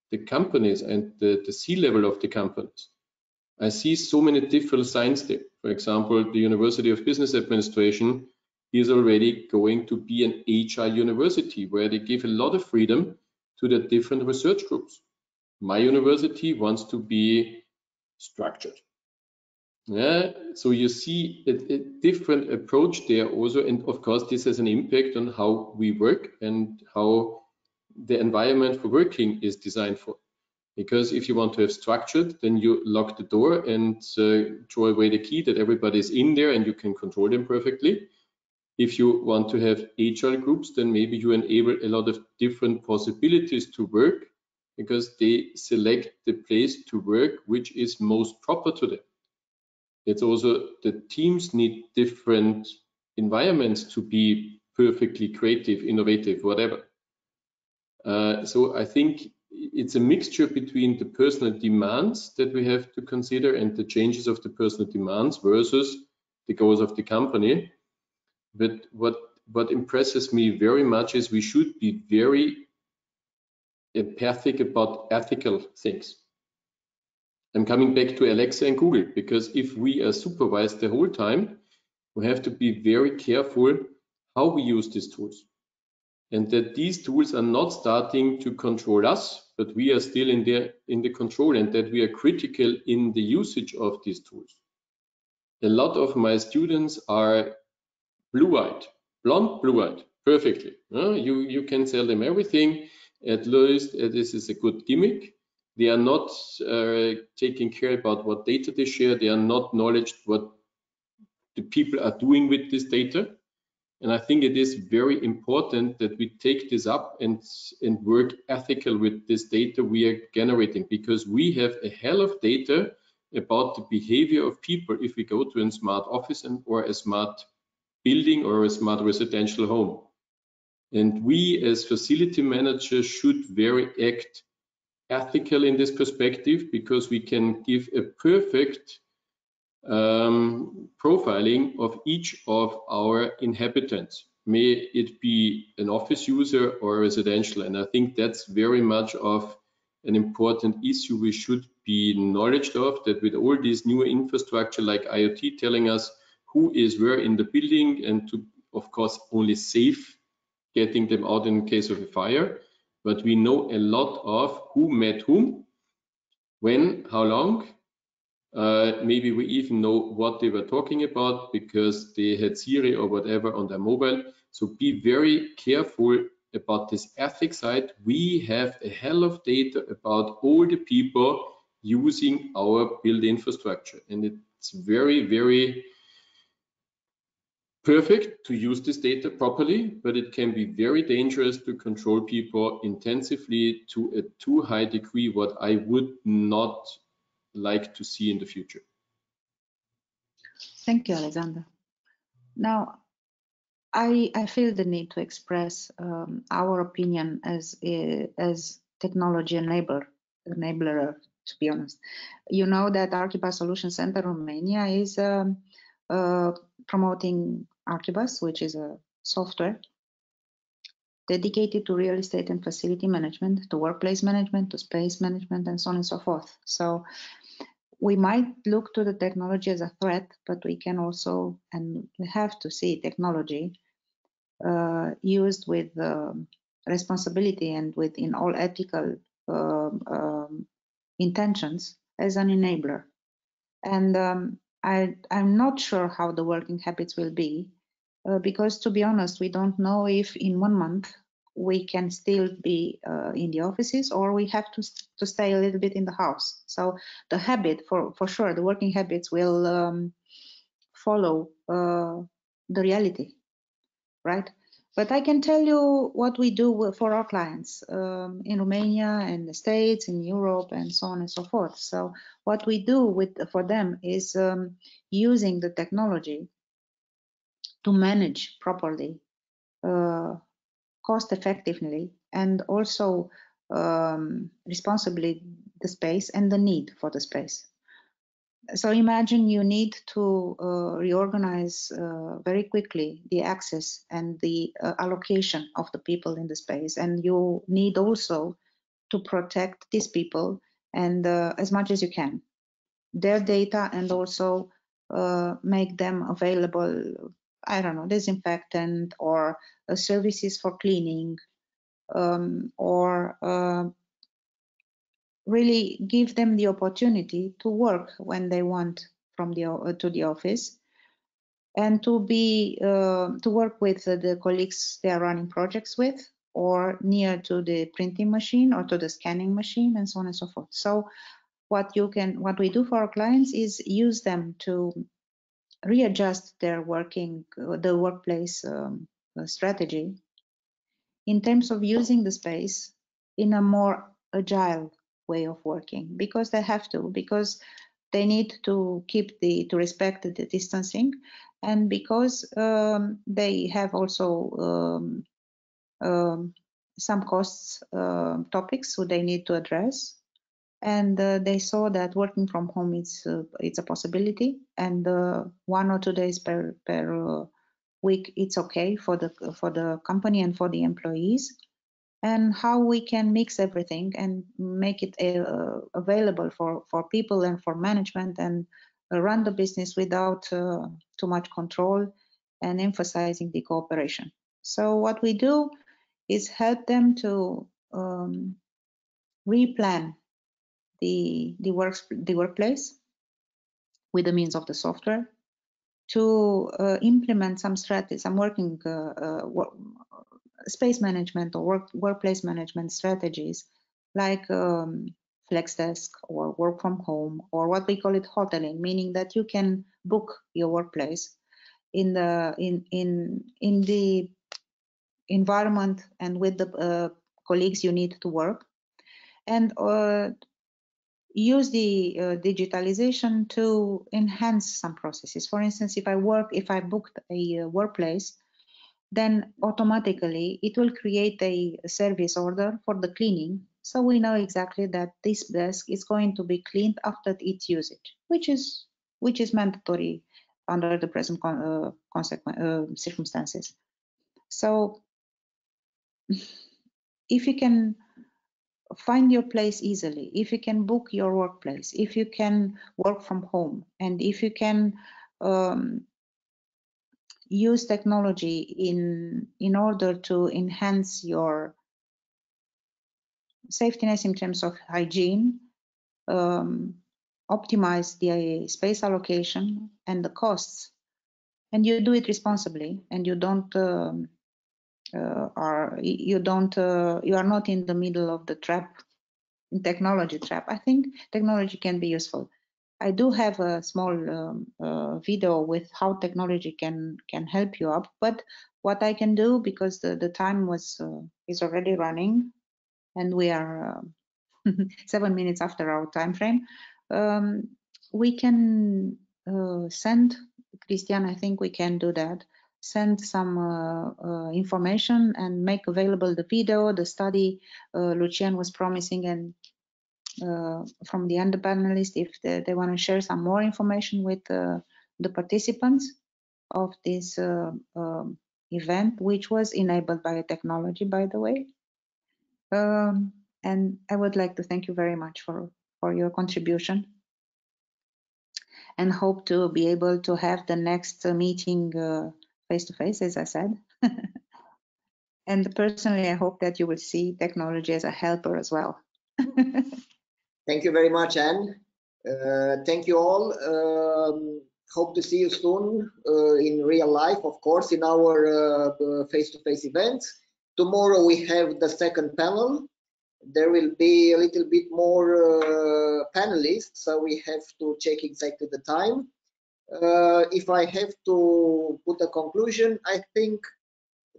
the companies and the C-level of the companies. I see so many different signs there. For example, the University of Business Administration is already going to be an agile university where they give a lot of freedom to the different research groups. My university wants to be structured. Yeah, so you see a different approach there also, and of course this has an impact on how we work and how the environment for working is designed for. Because if you want to have structured, then you lock the door and throw away the key that everybody's in there and you can control them perfectly. If you want to have agile groups, then maybe you enable a lot of different possibilities to work because they select the place to work which is most proper to them. It's also the teams need different environments to be perfectly creative, innovative, whatever. So I think it's a mixture between the personal demands that we have to consider and the changes of the personal demands versus the goals of the company. But what impresses me very much is we should be very empathic about ethical things. I'm coming back to Alexa and Google, because if we are supervised the whole time, we have to be very careful how we use these tools. And that these tools are not starting to control us, but we are still in the control, and that we are critical in the usage of these tools. A lot of my students are blue-eyed, blonde, blue-eyed, perfectly. You can sell them everything. At least this is a good gimmick. They are not taking care about what data they share. They are not knowledge what the people are doing with this data. And I think it is very important that we take this up and work ethical with this data we are generating, because we have a hell of data about the behavior of people if we go to a smart office or a smart building or a smart residential home. And we as facility managers should act ethical in this perspective, because we can give a perfect profiling of each of our inhabitants, may it be an office user or residential. And I think that's very much of an important issue we should be knowledge of, that with all these new infrastructure like IoT telling us who is where in the building, and to of course only safe getting them out in case of a fire, but we know a lot of who met whom, when, how long. Maybe we even know what they were talking about because they had Siri or whatever on their mobile. So be very careful about this ethics side. We have a hell of data about all the people using our build infrastructure, and it's very, very perfect to use this data properly, but it can be very dangerous to control people intensively to a too high degree, what I would not like to see in the future. Thank you, Alexander. Now, I feel the need to express our opinion as technology enabler, to be honest. You know that Archibus Solution Center Romania is promoting Archibus, which is a software dedicated to real estate and facility management, to workplace management, to space management, and so on and so forth. So we might look to the technology as a threat, but we can also, and we have to see technology used with responsibility and within all ethical intentions as an enabler. And I'm not sure how the working habits will be, because to be honest, we don't know if in 1 month we can still be in the offices or we have to stay a little bit in the house. So the habit, for sure, the working habits will follow the reality, right? But I can tell you what we do for our clients in Romania and the States, in Europe, and so on and so forth. So what we do for them is using the technology to manage properly, cost effectively, and also responsibly the space and the need for the space. So imagine you need to reorganize very quickly the access and the allocation of the people in the space, and you need also to protect these people and as much as you can, their data, and also make them available, I don't know, disinfectant or services for cleaning, or really give them the opportunity to work when they want from to the office, and to be to work with the colleagues they are running projects with, or near to the printing machine or to the scanning machine, and so on and so forth. So what we do for our clients is use them to readjust their the workplace strategy in terms of using the space in a more agile way of working, because they have to, because they need to respect the distancing, and because they have also some costs topics so they need to address, and they saw that working from home it's a possibility, and 1 or 2 days per week it's okay for the company and for the employees, and how we can mix everything and make it available for people and for management, and run the business without too much control, and emphasizing the cooperation. So what we do is help them to replan the workplace with the means of the software, to implement some strategy, some working space management or workplace management strategies, like flex desk or work from home, or what we call it hoteling, meaning that you can book your workplace in the environment and with the colleagues you need to work, and use the digitalization to enhance some processes. For instance, if I booked a workplace, then automatically it will create a service order for the cleaning. So we know exactly that this desk is going to be cleaned after its usage, which is mandatory under the present circumstances. So if you can find your place easily, if you can book your workplace, if you can work from home, and if you can use technology in order to enhance your safetiness in terms of hygiene, optimize the space allocation and the costs, and you do it responsibly, and you are not in the middle of the technology trap. I think technology can be useful. I do have a small video with how technology can help you up, but what I can do, because the time is already running, and we are 7 minutes after our time frame, We can send, Christian, I think we can do that, send some information and make available the video, the study Lucien was promising, and from the other panelists, if they want to share some more information with the participants of this event, which was enabled by technology, by the way. And I would like to thank you very much for your contribution, and hope to be able to have the next meeting face-to-face, as I said. And personally, I hope that you will see technology as a helper as well. Thank you very much, Anne. Thank you all. Hope to see you soon in real life, of course, in our face-to-face events. Tomorrow we have the second panel. There will be a little bit more panelists, so we have to check exactly the time. If I have to put a conclusion, I think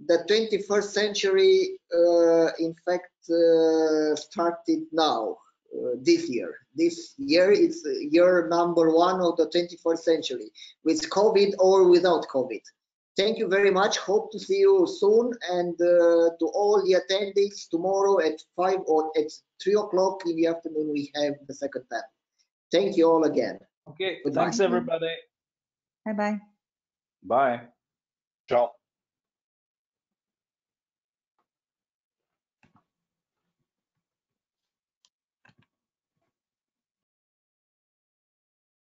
the 21st century, in fact, started now, this year. This year is year number 1 of the 21st century, with COVID or without COVID. Thank you very much. Hope to see you soon, and to all the attendees, tomorrow at 5 or at 3 o'clock in the afternoon we have the second panel. Thank you all again. Okay, Goodbye. thanks everybody. Bye-bye. Bye. Ciao.